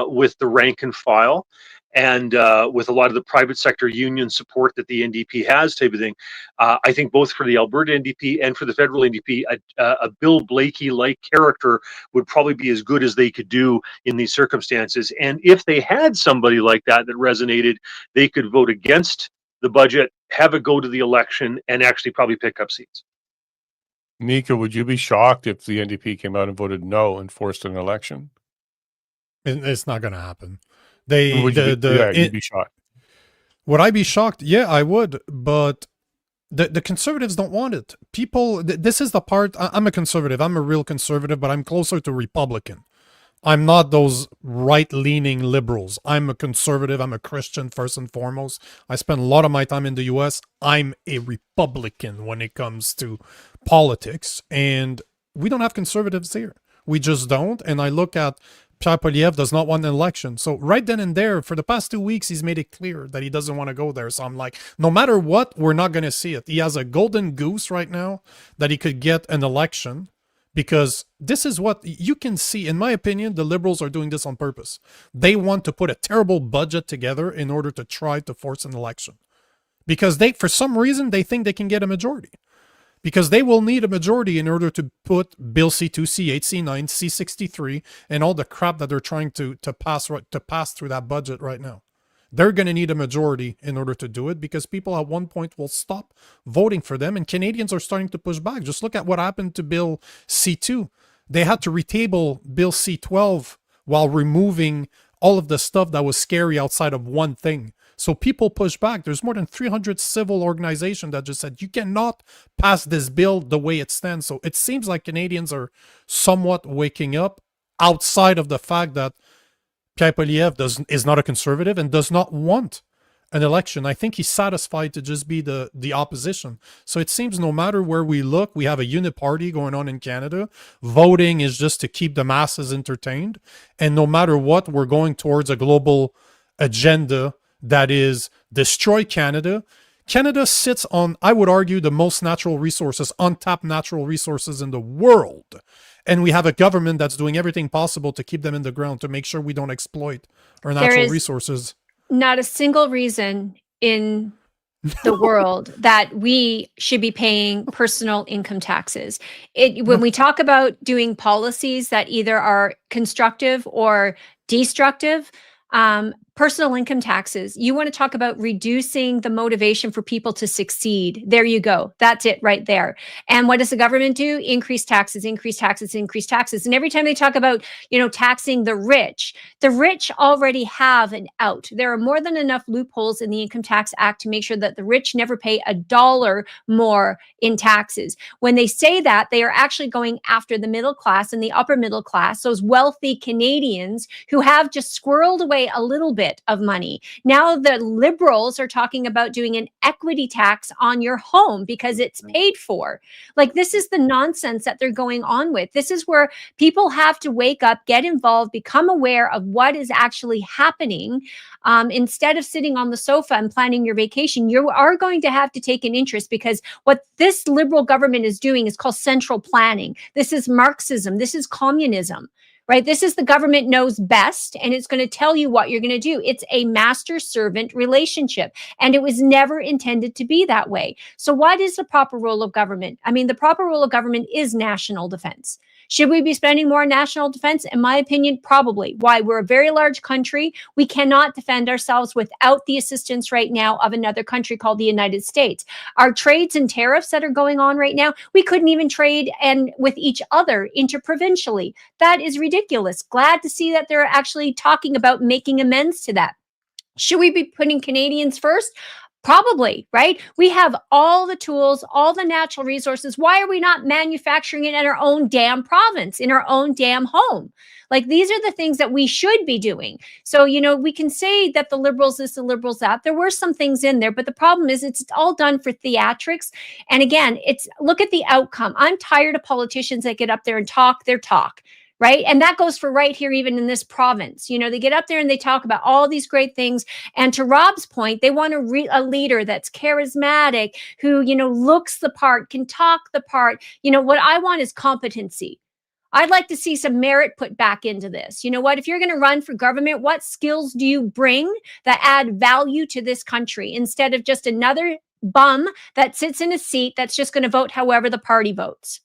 with the rank and file, and with a lot of the private sector union support that the NDP has, type of thing. I think both for the Alberta NDP and for the federal NDP, a Bill Blaikie-like character would probably be as good as they could do in these circumstances. And if they had somebody like that resonated, they could vote against the budget, have it go to the election, and actually probably pick up seats.
Nico, would you be shocked if the NDP came out and voted no and forced an election?
It's not going to happen.
You'd be shocked.
Would I be shocked? Yeah, I would. But the conservatives don't want it. This is the part. I'm a conservative. I'm a real conservative, but I'm closer to Republican. I'm not those right-leaning liberals. I'm a conservative. I'm a Christian first and foremost. I spend a lot of my time in the U.S. I'm a Republican when it comes to politics, and we don't have conservatives here. We just don't. And I look at Pierre Poilievre does not want an election. So right then and there, for the past 2 weeks, he's made it clear that he doesn't want to go there. So I'm like, no matter what, we're not going to see it. He has a golden goose right now that he could get an election, because this is what you can see. In my opinion, the Liberals are doing this on purpose. They want to put a terrible budget together in order to try to force an election, because they, for some reason, they think they can get a majority. Because they will need a majority in order to put Bill C2, C8, C9, C63, and all the crap that they're trying to pass through that budget right now. They're going to need a majority in order to do it, because people at one point will stop voting for them, and Canadians are starting to push back. Just look at what happened to Bill C2. They had to retable Bill C12 while removing all of the stuff that was scary outside of one thing. So people push back. There's more than 300 civil organizations that just said, you cannot pass this bill the way it stands. So it seems like Canadians are somewhat waking up, outside of the fact that Pierre Poilievre is not a conservative and does not want an election. I think he's satisfied to just be the opposition. So it seems no matter where we look, we have a uniparty going on in Canada. Voting is just to keep the masses entertained. And no matter what, we're going towards a global agenda that is destroy Canada. Canada sits on, I would argue, the most natural resources, untapped natural resources in the world. And we have a government that's doing everything possible to keep them in the ground, to make sure we don't exploit our natural resources.
Not a single reason in the world that we should be paying personal income taxes. When we talk about doing policies that either are constructive or destructive, personal income taxes, you want to talk about reducing the motivation for people to succeed. There you go. That's it right there. And what does the government do? Increase taxes, increase taxes, increase taxes. And every time they talk about, taxing the rich already have an out. There are more than enough loopholes in the Income Tax Act to make sure that the rich never pay $1 more in taxes. When they say that, they are actually going after the middle class and the upper middle class, those wealthy Canadians who have just squirreled away a little bit of money. Now the Liberals are talking about doing an equity tax on your home because it's paid for. Like, this is the nonsense that they're going on with. This is where people have to wake up, get involved, become aware of what is actually happening. Instead of sitting on the sofa and planning your vacation, you are going to have to take an interest, because what this Liberal government is doing is called central planning. This is Marxism. This is communism. Right? This is the government knows best, and it's going to tell you what you're going to do. It's a master-servant relationship, and it was never intended to be that way. So what is the proper role of government? I mean, the proper role of government is national defense. Should we be spending more on national defense? In my opinion, probably. Why? We're a very large country. We cannot defend ourselves without the assistance right now of another country called the United States. Our trades and tariffs that are going on right now, we couldn't even trade with each other interprovincially. That is ridiculous. Glad to see that they're actually talking about making amends to that. Should we be putting Canadians first? Probably, right? We have all the tools, all the natural resources. Why are we not manufacturing it in our own damn province, in our own damn home? Like, these are the things that we should be doing. So, we can say that the Liberals this, the Liberals that. There were some things in there, but the problem is it's all done for theatrics. And again, look at the outcome. I'm tired of politicians that get up there and talk their talk. Right. And that goes for right here, even in this province. They get up there and they talk about all these great things. And to Rob's point, they want a leader that's charismatic, who, looks the part, can talk the part. What I want is competency. I'd like to see some merit put back into this. You know what? If you're going to run for government, what skills do you bring that add value to this country, instead of just another bum that sits in a seat that's just going to vote however the party votes?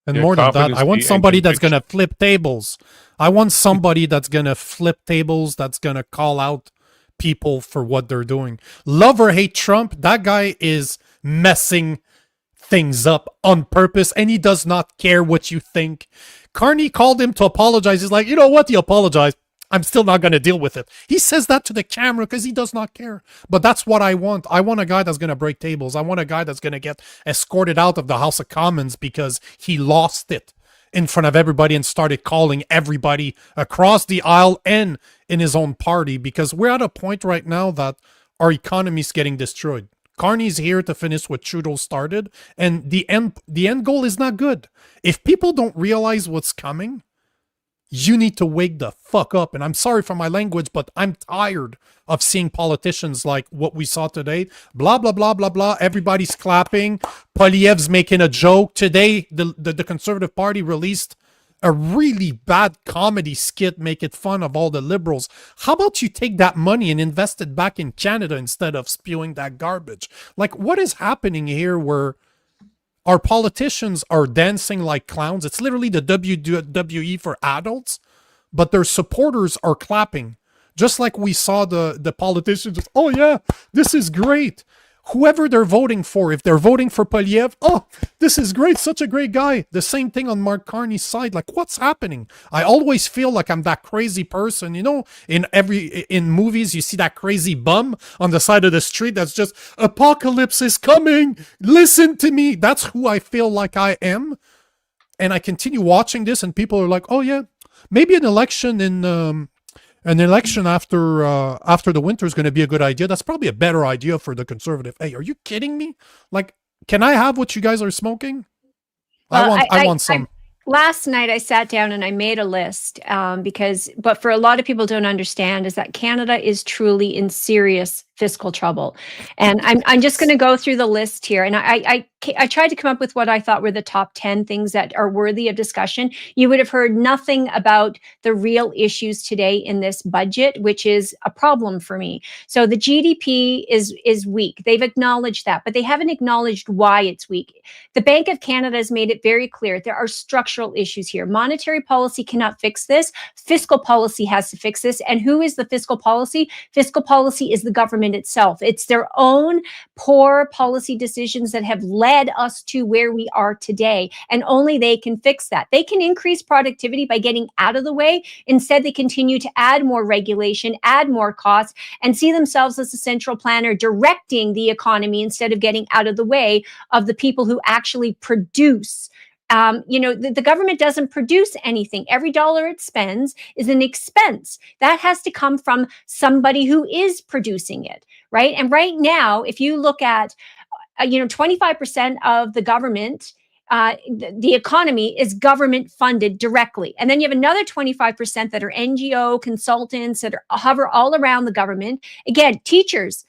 And more than that, I want somebody that's going to flip tables. I want somebody that's going to flip tables, that's going to call out people for what they're doing. Love or hate Trump, that guy is messing things up on purpose, and he does not care what you think. Carney called him to apologize. He's like, you know what? You apologize. I'm still not going to deal with it. He says that to the camera because he does not care. But that's what I want. I want a guy that's going to break tables. I want a guy that's going to get escorted out of the House of Commons because he lost it in front of everybody and started calling everybody across the aisle and in his own party, because we're at a point right now that our economy is getting destroyed. Carney's here to finish what Trudeau started, and the end goal is not good. If people don't realize what's coming, you need to wake the fuck up. And I'm sorry for my language, but I'm tired of seeing politicians like what we saw today. Blah, blah, blah, blah, blah. Everybody's clapping. Poilievre's making a joke. Today, the Conservative Party released a really bad comedy skit making fun of all the liberals. How about you take that money and invest it back in Canada instead of spewing that garbage? Like, what is happening here where our politicians are dancing like clowns? It's literally the WWE for adults, but their supporters are clapping. Just like we saw the politicians, oh yeah, this is great. Whoever they're voting for, if they're voting for Poilievre, oh, this is great, such a great guy. The same thing on Mark Carney's side. Like, what's happening? I always feel like I'm that crazy person, you know, in movies, you see that crazy bum on the side of the street that's just, apocalypse is coming, listen to me. That's who I feel like I am. And I continue watching this and people are like, oh yeah, maybe an election after the winter is going to be a good idea. That's probably a better idea for the Conservative. Hey, are you kidding me? Like, can I have what you guys are smoking?
Well,
I want some.
Last night I sat down and I made a list but for a lot of people don't understand is that Canada is truly in serious fiscal trouble. And I'm just going to go through the list here. And I tried to come up with what I thought were the top 10 things that are worthy of discussion. You would have heard nothing about the real issues today in this budget, which is a problem for me. So the GDP is weak. They've acknowledged that, but they haven't acknowledged why it's weak. The Bank of Canada has made it very clear there are structural issues here. Monetary policy cannot fix this. Fiscal policy has to fix this. And who is the fiscal policy? Fiscal policy is the government itself. It's their own poor policy decisions that have led us to where we are today. And only they can fix that. They can increase productivity by getting out of the way. Instead, they continue to add more regulation, add more costs, and see themselves as a central planner directing the economy instead of getting out of the way of the people who actually produce. The government doesn't produce anything. Every dollar it spends is an expense. That has to come from somebody who is producing it, right? And right now, if you look at, 25% of the government, the economy is government funded directly. And then you have another 25% that are NGO consultants that hover all around the government. Again, teachers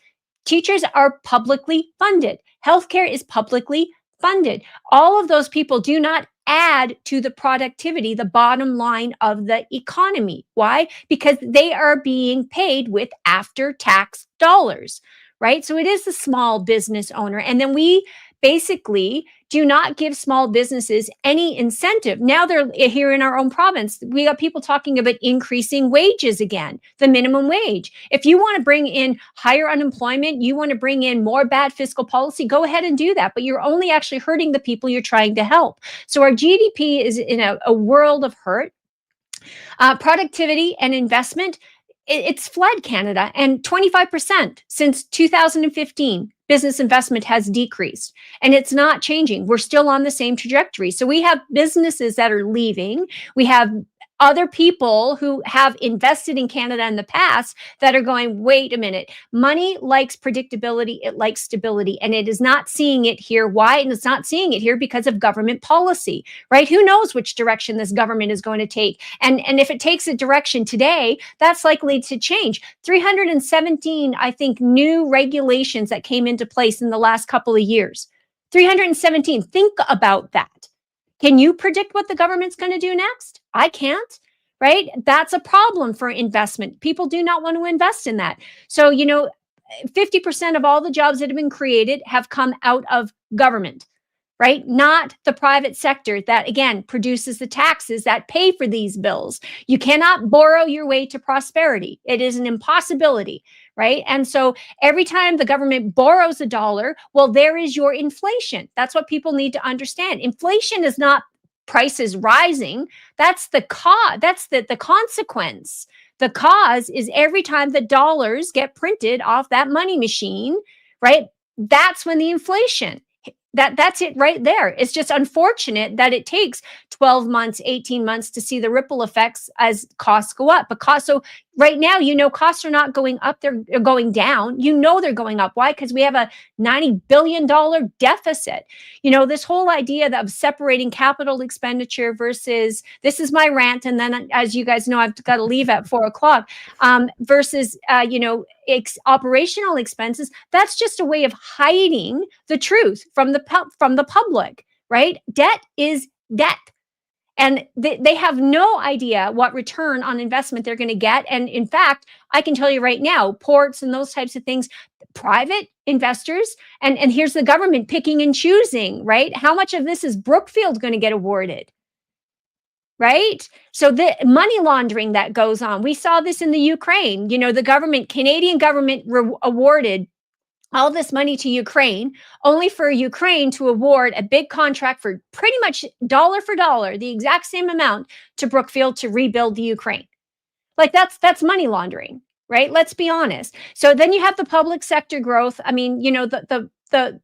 are publicly funded. Healthcare is publicly funded. All of those people do not add to the productivity, the bottom line of the economy. Why? Because they are being paid with after-tax dollars, right? So it is the small business owner. And then we basically do not give small businesses any incentive. Now they're here in our own province. We got people talking about increasing wages again, the minimum wage. If you want to bring in higher unemployment, you want to bring in more bad fiscal policy, go ahead and do that. But you're only actually hurting the people you're trying to help. So our GDP is in a world of hurt. Productivity and investment, it's fled Canada, and 25% since 2015. Business investment has decreased, and it's not changing. We're still on the same trajectory. So we have businesses that are leaving. We have other people who have invested in Canada in the past that are going, wait a minute, money likes predictability, it likes stability, and it is not seeing it here. Why? And it's not seeing it here because of government policy, right? Who knows which direction this government is going to take? And if it takes a direction today, that's likely to change. 317, I think, new regulations that came into place in the last couple of years. 317, think about that. Can you predict what the government's going to do next? I can't, right? That's a problem for investment. People do not want to invest in that. So, 50% of all the jobs that have been created have come out of government, right? Not the private sector that, again, produces the taxes that pay for these bills. You cannot borrow your way to prosperity. It is an impossibility, right? And so every time the government borrows a dollar, well, there is your inflation. That's what people need to understand. Inflation is not prices rising. That's the cause. That's the consequence. The cause is every time the dollars get printed off that money machine, right? That's when the inflation. That's it right there. It's just unfortunate that it takes 12 months, 18 months to see the ripple effects as costs go up. So Right now, costs are not going up, they're going down. They're going up. Why? Because we have a $90 billion deficit. This whole idea of separating capital expenditure versus, this is my rant, and then as you guys know, I've got to leave at 4:00, versus, operational expenses. That's just a way of hiding the truth from the public, right? Debt is debt. And they have no idea what return on investment they're going to get. And in fact, I can tell you right now, ports and those types of things, private investors, and here's the government picking and choosing, right? How much of this is Brookfield going to get awarded? Right? So the money laundering that goes on. We saw this in the Ukraine. The Canadian government awarded all this money to Ukraine, only for Ukraine to award a big contract for pretty much dollar for dollar, the exact same amount to Brookfield to rebuild the Ukraine. Like that's money laundering, right? Let's be honest. So then you have the public sector growth. I mean, the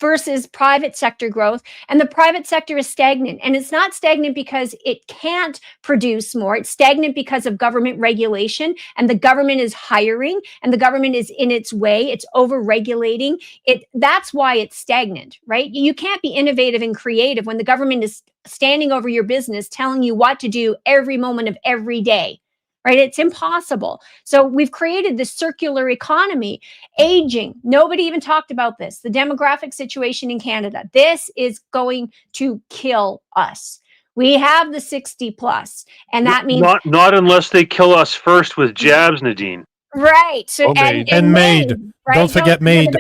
versus private sector growth, and the private sector is stagnant, and it's not stagnant because it can't produce more. It's stagnant because of government regulation, and the government is hiring, and the government is in its way. It's over-regulating it. That's why it's stagnant, right? You can't be innovative and creative when the government is standing over your business, telling you what to do every moment of every day. Right? It's impossible. So we've created this circular economy, aging. Nobody even talked about this. The demographic situation in Canada. This is going to kill us. We have the 60 plus, and that means
not unless they kill us first with jabs, Nadine.
Right. So
and made.
Right?
Don't forget made.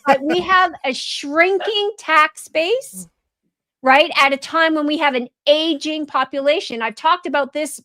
But we have a shrinking tax base, right? At a time when we have an aging population. I've talked about this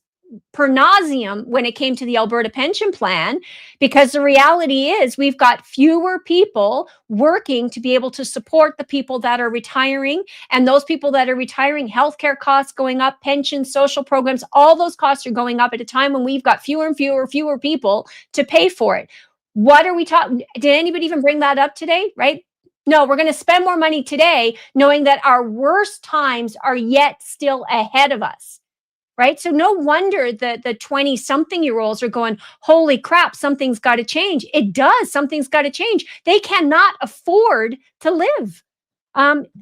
per nauseum when it came to the Alberta pension plan, because the reality is we've got fewer people working to be able to support the people that are retiring, and those people that are retiring, healthcare costs going up, pensions, social programs, all those costs are going up at a time when we've got fewer and fewer people to pay for it. What are we talking? Did anybody even bring that up today? Right? No, we're going to spend more money today knowing that our worst times are yet still ahead of us. Right? So no wonder the 20-something-year-olds are going, holy crap, something's got to change. It does. Something's got to change. They cannot afford to live.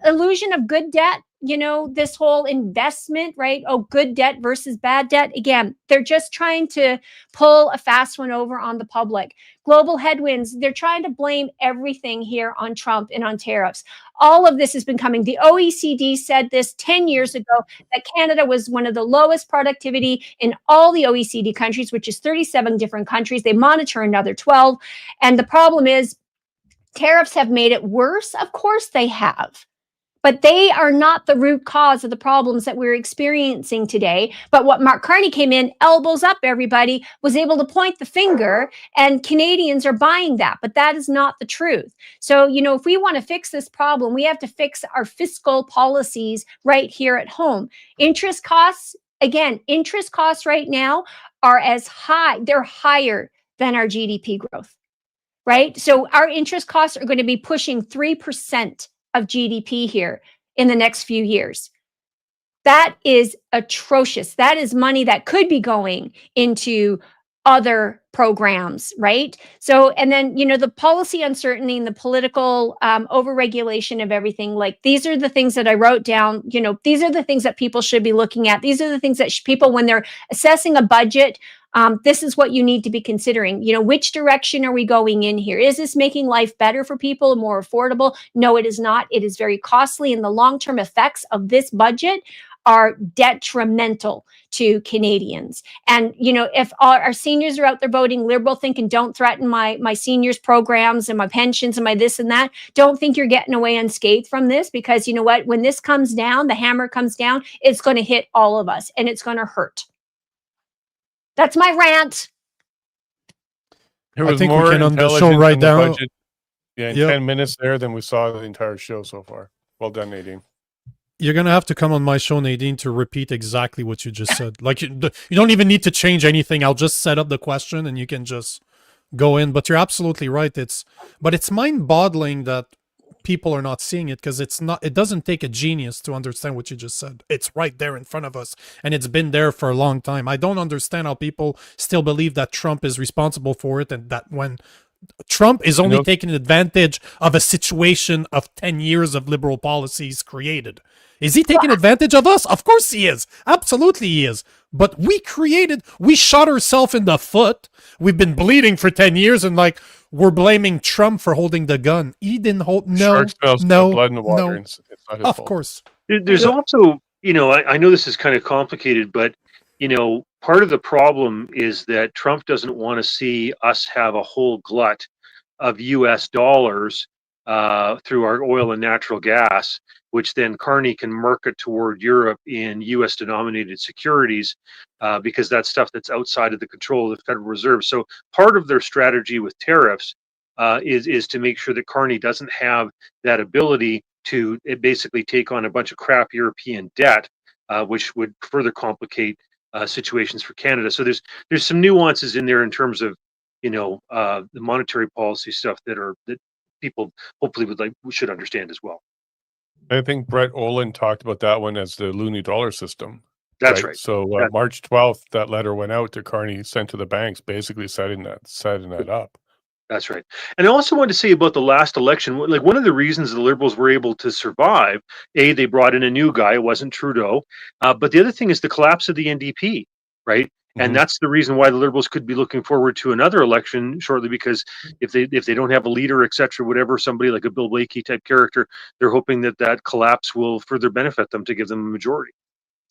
Illusion of good debt, this whole investment, right? Oh, good debt versus bad debt. Again, they're just trying to pull a fast one over on the public. Global headwinds, they're trying to blame everything here on Trump and on tariffs. All of this has been coming. The OECD said this 10 years ago, that Canada was one of the lowest productivity in all the OECD countries, which is 37 different countries. They monitor another 12. And the problem is tariffs have made it worse. Of course they have. But they are not the root cause of the problems that we're experiencing today. But what Mark Carney came in, elbows up everybody, was able to point the finger, and Canadians are buying that. But that is not the truth. So, if we want to fix this problem, we have to fix our fiscal policies right here at home. Interest costs right now are as high, they're higher than our GDP growth, right? So our interest costs are going to be pushing 3% of GDP here in the next few years. That is atrocious. That is money that could be going into other programs, right? So, and then, the policy uncertainty and the political overregulation of everything, like these are the things that I wrote down, these are the things that people should be looking at. These are the things that people, when they're assessing a budget, this is what you need to be considering. Which direction are we going in here? Is this making life better for people and more affordable? No, it is not. It is very costly, and the long-term effects of this budget are detrimental to Canadians. And, if our seniors are out there voting Liberal, thinking don't threaten my seniors programs and my pensions and my this and that, don't think you're getting away unscathed from this, because you know what? When this comes down, the hammer comes down, it's going to hit all of us, and it's going to hurt. That's my rant.
There
I
was
think we
more
can end the show
intelligence
right
in the
now.
budget, in
Yep.
10 minutes there than we saw the entire show so far. Well done, Nadine.
You're going to have to come on my show, Nadine, to repeat exactly what you just said. Like, you don't even need to change anything. I'll just set up the question and you can just go in. But you're absolutely right. But it's mind-boggling that people are not seeing it because it doesn't take a genius to understand what you just said. It's right there in front of us, and it's been there for a long time. I don't understand how people still believe that Trump is responsible for it, and that when Trump is only taking advantage of a situation of 10 years of liberal policies created. Is he taking advantage of us? Of course he is. Absolutely he is. But we shot ourselves in the foot. We've been bleeding for 10 years and like we're blaming Trump for holding the gun. He didn't hold
Shark smells the blood in the water. And it's not his
of
fault.
course.
There's also, I know this is kind of complicated, but, part of the problem is that Trump doesn't want to see us have a whole glut of US dollars through our oil and natural gas, which then Carney can market toward Europe in US denominated securities because that's stuff that's outside of the control of the Federal Reserve. So part of their strategy with tariffs is to make sure that Carney doesn't have that ability to basically take on a bunch of crap European debt, which would further complicate situations for Canada. So there's some nuances in there in terms of the monetary policy stuff that people hopefully should understand as well.
I think Brett Olin talked about that one as the loony dollar system.
That's right.
So March 12th, that letter went out to Carney, sent to the banks, basically setting that up. That's
right. And I also wanted to say about the last election, like one of the reasons the Liberals were able to survive, they brought in a new guy, it wasn't Trudeau, but the other thing is the collapse of the NDP, right? And that's the reason why the Liberals could be looking forward to another election shortly, because if they don't have a leader, et cetera, whatever, somebody like a Bill Blakey type character, they're hoping that collapse will further benefit them to give them a majority.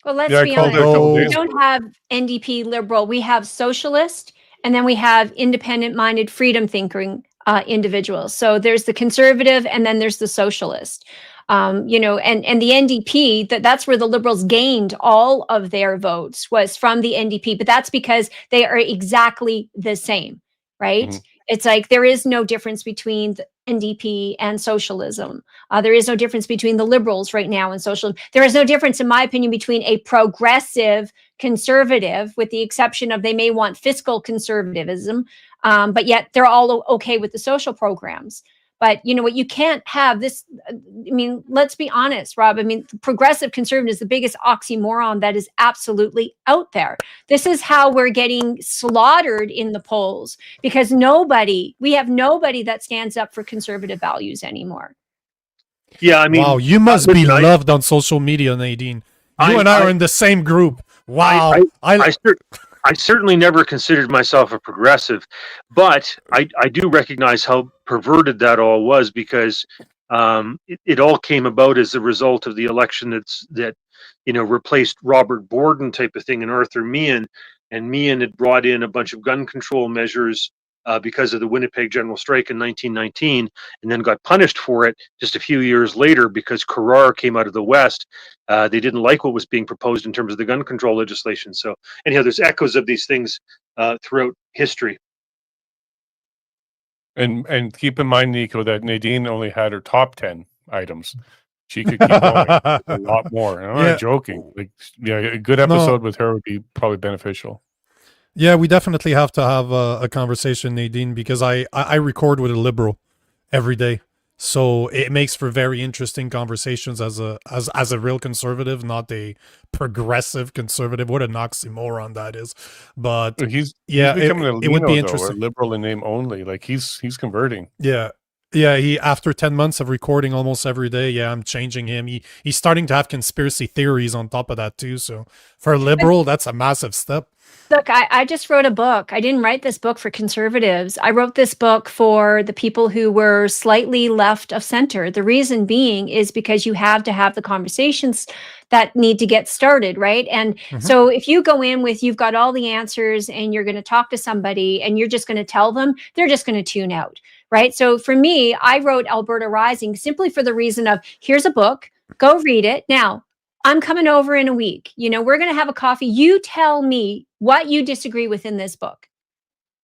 Well, let's be honest. We don't have NDP Liberal. We have socialist, and then we have independent-minded, freedom-thinking individuals. So there's the conservative, and then there's the socialist. And the NDP, that's where the Liberals gained all of their votes, was from the NDP, but that's because they are exactly the same, right? It's like there is no difference between the NDP and socialism. There is no difference between the Liberals right now and socialism. There is no difference, in my opinion, between a progressive conservative, with the exception of they may want fiscal conservatism, but yet they're all okay with the social programs. But you know what? You can't have this. I mean, let's be honest, Rob. I mean, progressive conservative is the biggest oxymoron that is absolutely out there. This is how we're getting slaughtered in the polls, because we have nobody that stands up for conservative values anymore.
Yeah, I mean,
wow, you must be loved on social media, Nadine. You and I are in the same group. Wow.
I certainly never considered myself a progressive, but I do recognize how perverted that all was, because it all came about as a result of the election that replaced Robert Borden type of thing and Arthur Meehan, and Meehan had brought in a bunch of gun control measures because of the Winnipeg General Strike in 1919, and then got punished for it just a few years later because Carrar came out of the West. They didn't like what was being proposed in terms of the gun control legislation. So anyhow, there's echoes of these things throughout history.
And keep in mind, Nico, that Nadine only had her top 10 items. She could keep going a lot more. And I'm not joking. A good episode with her would be probably beneficial.
Yeah, we definitely have to have a conversation, Nadine, because I record with a Liberal every day. So it makes for very interesting conversations as a real conservative, not a progressive conservative. What an oxymoron that is. But
he's becoming
it would be interesting.
A liberal in name only. Like he's converting.
Yeah. Yeah, he after 10 months of recording almost every day, I'm changing him. He's starting to have conspiracy theories on top of that too. So for a Liberal, that's a massive step.
Look, I just wrote a book. I didn't write this book for conservatives. I wrote this book for the people who were slightly left of center. The reason being is because you have to have the conversations that need to get started, right? And so if you go in with, you've got all the answers and you're going to talk to somebody and you're just going to tell them, they're just going to tune out, right? So for me, I wrote Alberta Rising simply for the reason of, here's a book, go read it. Now, I'm coming over in a week. We're going to have a coffee. You tell me what you disagree with in this book,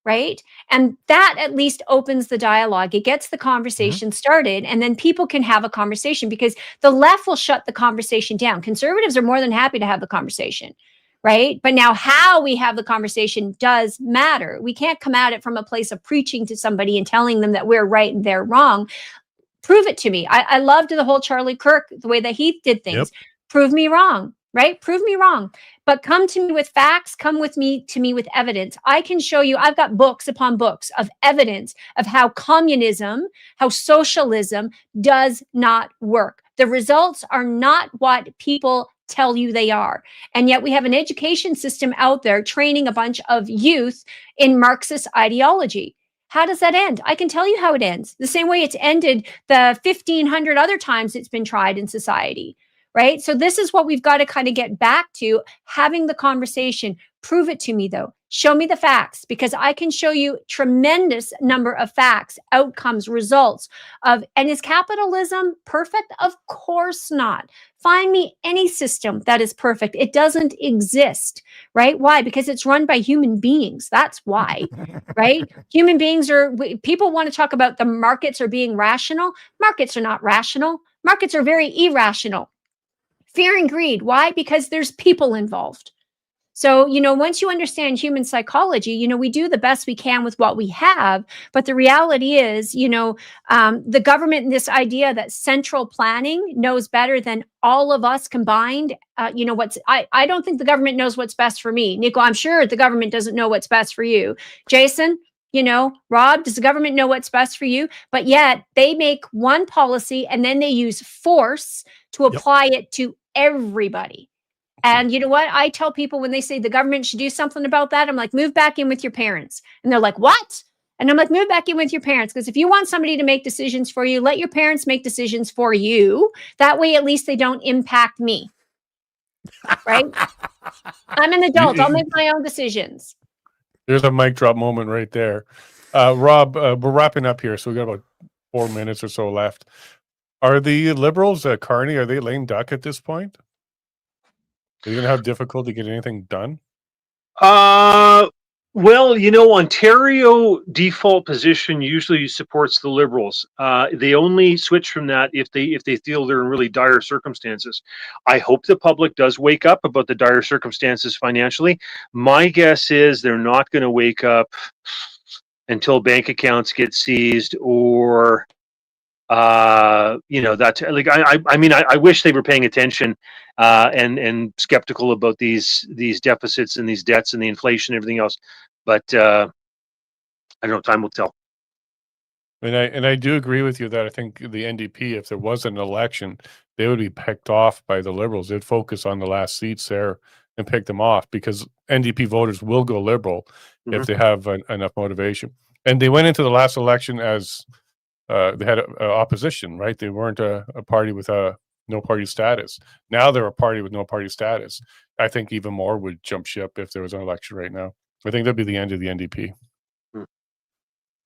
right? And that at least opens the dialogue. It gets the conversation started, and then people can have a conversation, because the left will shut the conversation down. Conservatives are more than happy to have the conversation, right? But now how we have the conversation does matter. We can't come at it from a place of preaching to somebody and telling them that we're right and they're wrong. Prove it to me. I loved the whole Charlie Kirk, the way that he did things.
Yep.
Prove me wrong, right? Prove me wrong. But come to me with facts, come with me with evidence. I can show you, I've got books upon books of evidence of how communism, how socialism does not work. The results are not what people tell you they are. And yet we have an education system out there training a bunch of youth in Marxist ideology. How does that end? I can tell you how it ends. The same way it's ended the 1,500 other times it's been tried in society. Right? So this is what we've got to kind of get back to, having the conversation. Prove it to me, though. Show me the facts, because I can show you tremendous number of facts, outcomes, results of, and is capitalism perfect? Of course not. Find me any system that is perfect. It doesn't exist, right? Why? Because it's run by human beings. That's why, right? Human beings people want to talk about the markets are being rational. Markets are not rational. Markets are very irrational. Fear and greed. Why? Because there's people involved. So, once you understand human psychology, we do the best we can with what we have. But the reality is, the government and this idea that central planning knows better than all of us combined. I don't think the government knows what's best for me. Nico, I'm sure the government doesn't know what's best for you. Jason, Rob, does the government know what's best for you? But yet they make one policy and then they use force to apply it to everybody. And you know what? I tell people when they say the government should do something about that, I'm like, move back in with your parents. And they're like, what? And I'm like, move back in with your parents. Because if you want somebody to make decisions for you, let your parents make decisions for you. That way, at least they don't impact me. Right? I'm an adult. I'll make my own decisions.
There's a mic drop moment right there. Rob, we're wrapping up here, so we got about 4 minutes or so left. Are the Liberals, Carney, are they lame duck at this point? Are you going to have difficulty getting anything done?
Well, Ontario default position usually supports the Liberals. They only switch from that if they feel they're in really dire circumstances. I hope the public does wake up about the dire circumstances financially. My guess is they're not going to wake up until bank accounts get seized, or that's like I wish they were paying attention and skeptical about these deficits and these debts and the inflation and everything else. But I don't know. Time will tell.
And I do agree with you that I think the NDP, if there was an election, they would be picked off by the Liberals. They'd focus on the last seats there and pick them off, because NDP voters will go Liberal if they have enough motivation. And they went into the last election as they had opposition, right? They weren't a party with a no party status. Now they're a party with no party status. I think even more would jump ship if there was an election right now. I think that'd be the end of the NDP.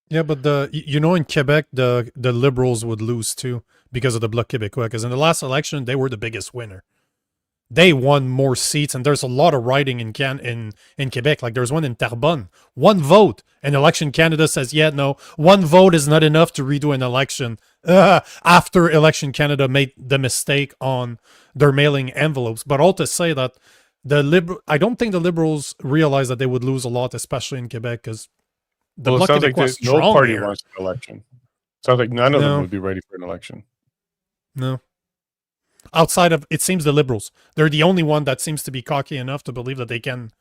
Yeah, but in Quebec, the Liberals would lose too because of the Bloc Québécois. Because in the last election, they were the biggest winner. They won more seats, and there's a lot of riding in Quebec. Like there's one in Terrebonne, one vote, and Election Canada says, yeah, no, one vote is not enough to redo an election. After Election Canada made the mistake on their mailing envelopes, but all to say that I don't think the Liberals realize that they would lose a lot, especially in Quebec, because
it sounds like no party wants an election. Sounds like none of them would be ready for an election.
No. Outside of, it seems, the Liberals. They're the only one that seems to be cocky enough to believe that they can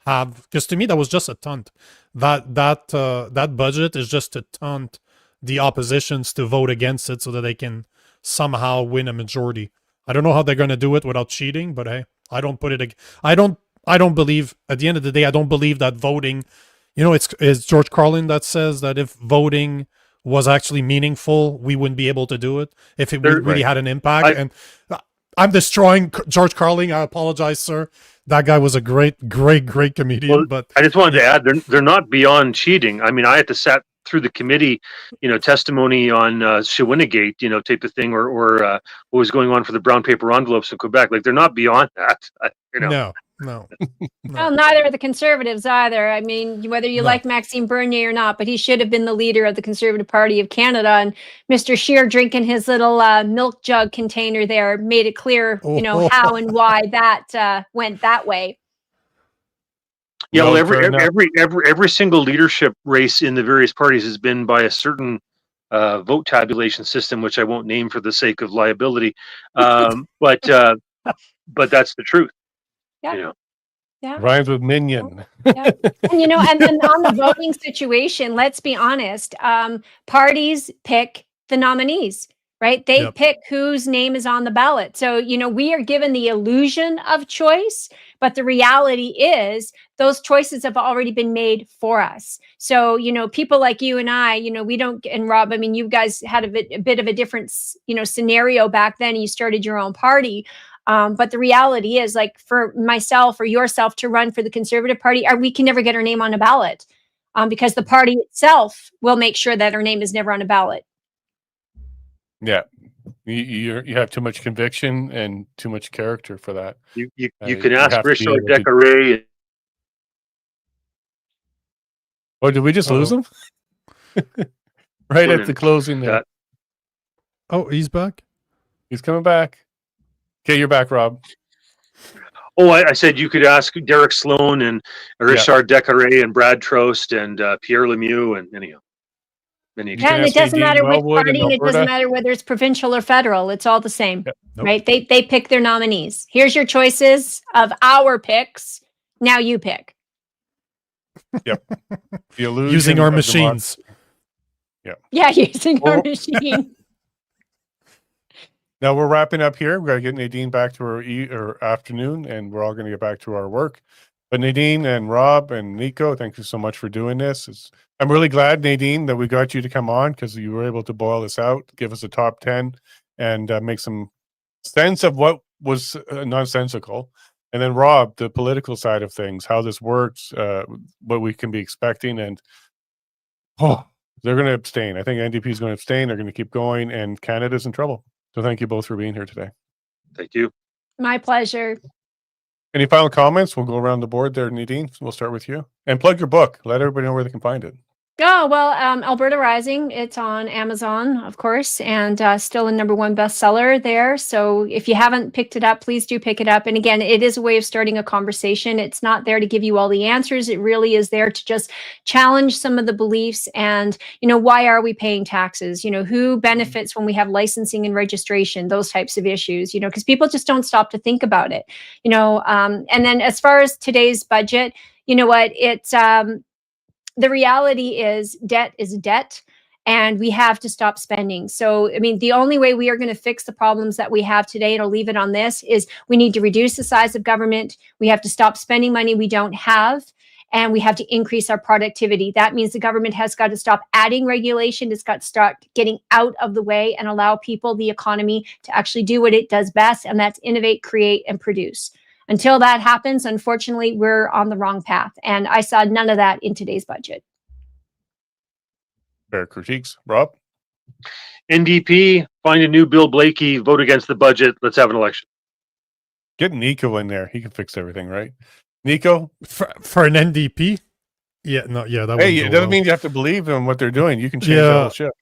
have, because to me that was just a taunt. That budget is just to taunt the oppositions to vote against it so that they can somehow win a majority. I don't know how they're going to do it without cheating, but hey, I don't believe, at the end of the day, I don't believe that voting, it's George Carlin that says that if voting was actually meaningful, we wouldn't be able to do it if it really had an impact. And I'm destroying George Carlin. I apologize, sir. That guy was a great comedian.
Well,
but
I just wanted to add, they're not beyond cheating. I mean, I had to sat through the committee, testimony on Shawinigan, type of thing, or what was going on for the brown paper envelopes in Quebec. Like, they're not beyond that.
No.
Well, neither are the Conservatives either. I mean, whether you like Maxime Bernier or not, but he should have been the leader of the Conservative Party of Canada. And Mr. Scheer drinking his little milk jug container there made it clear, how and why that went that way.
Yeah, well, every single leadership race in the various parties has been by a certain vote tabulation system, which I won't name for the sake of liability. But that's the truth.
Yeah.
You know.
Yeah.
Rhymes with minion.
Yeah. And and then on the voting situation, let's be honest, parties pick the nominees, right? They
Yep.
pick whose name is on the ballot. So, we are given the illusion of choice, but the reality is those choices have already been made for us. So, people like you and I, we don't, and Rob, I mean, you guys had a bit of a different, scenario back then. You started your own party. But the reality is, like, for myself or yourself to run for the Conservative Party, we can never get our name on a ballot because the party itself will make sure that our name is never on a ballot.
Yeah, you have too much conviction and too much character for that.
You
You
can ask
have to be
Richard
able to-
Decoré.
Oh, did we just lose him? Right at the closing there.
Oh, he's back?
He's coming back. Okay, you're back, Rob.
Oh, I said you could ask Derek Sloan and Richard Decoré and Brad Trost and Pierre Lemieux and anyhow.
Yeah, and it doesn't matter which party, and it doesn't matter whether it's provincial or federal. It's all the same, right? They pick their nominees. Here's your choices of our picks. Now you pick.
Yep. The illusion
Using our
of
machines.
Yeah, using our machine.
Now we're wrapping up here. We've got to get Nadine back to her afternoon, and we're all going to get back to our work. But Nadine and Rob and Nico, thank you so much for doing this. I'm really glad, Nadine, that we got you to come on because you were able to boil this out, give us a top 10, and make some sense of what was nonsensical. And then Rob, the political side of things, how this works, what we can be expecting, and they're going to abstain. I think NDP is going to abstain. They're going to keep going, and Canada's in trouble. So thank you both for being here today.
Thank you.
My pleasure.
Any final comments? We'll go around the board there, Nadine. We'll start with you. And plug your book. Let everybody know where they can find it.
Oh, well, Alberta Rising, it's on Amazon, of course, and still a #1 bestseller there. So if you haven't picked it up, please do pick it up. And again, it is a way of starting a conversation. It's not there to give you all the answers. It really is there to just challenge some of the beliefs and, why are we paying taxes? Who benefits when we have licensing and registration, those types of issues, because people just don't stop to think about it, and then as far as today's budget, it's, the reality is debt, and we have to stop spending. So, I mean, the only way we are going to fix the problems that we have today, and I'll leave it on this, is we need to reduce the size of government. We have to stop spending money we don't have, and we have to increase our productivity. That means the government has got to stop adding regulation. It's got to start getting out of the way and allow people, the economy, to actually do what it does best, and that's innovate, create, and produce. Until that happens, unfortunately, we're on the wrong path. And I saw none of that in today's budget.
Fair critiques. Rob?
NDP, find a new Bill Blakey, vote against the budget. Let's have an election.
Get Nico in there. He can fix everything, right? Nico?
For an NDP? Yeah, no, yeah. That
Hey, it doesn't mean you have to believe in what they're doing. You can change the whole ship.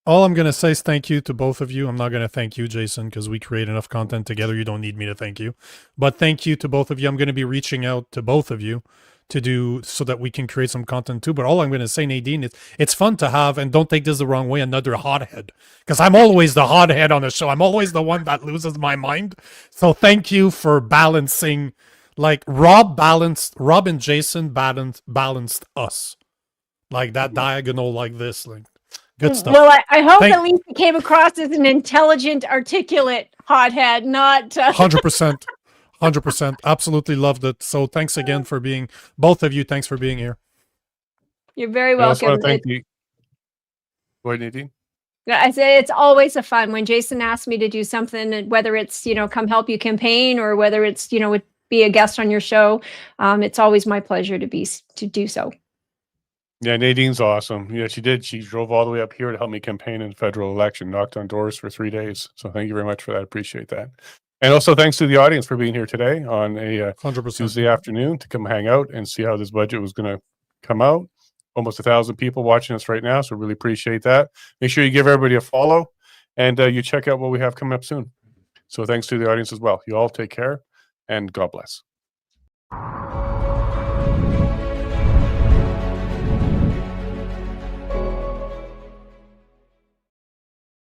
All I'm going to say is thank you to both of you. I'm not going to thank you, Jason, because we create enough content together. You don't need me to thank you. But thank you to both of you. I'm going to be reaching out to both of you to do so that we can create some content too. But all I'm going to say, Nadine, is it's fun to have, and don't take this the wrong way, another hothead. Because I'm always the hothead on the show. I'm always the one that loses my mind. So thank you for balancing. Like Rob and Jason balanced us. Like that diagonal like this. Like good stuff.
Well, I hope at least it came across as an intelligent, articulate hothead, not
100%. 100%. Absolutely loved it. So thanks again for being, both of you, thanks for being here.
You're very
I also
welcome.
want to thank you. Go ahead, Nadine.
I say it's always a fun when Jason asks me to do something, whether it's, come help you campaign or whether it's, be a guest on your show. It's always my pleasure to do so.
Yeah, Nadine's awesome. Yeah, she did. She drove all the way up here to help me campaign in the federal election, knocked on doors for 3 days. So thank you very much for that. Appreciate that. And also thanks to the audience for being here today on a
100%.
Tuesday afternoon to come hang out and see how this budget was going to come out. Almost 1,000 people watching us right now, so really appreciate that. Make sure you give everybody a follow and you check out what we have coming up soon. So thanks to the audience as well. You all take care and God bless.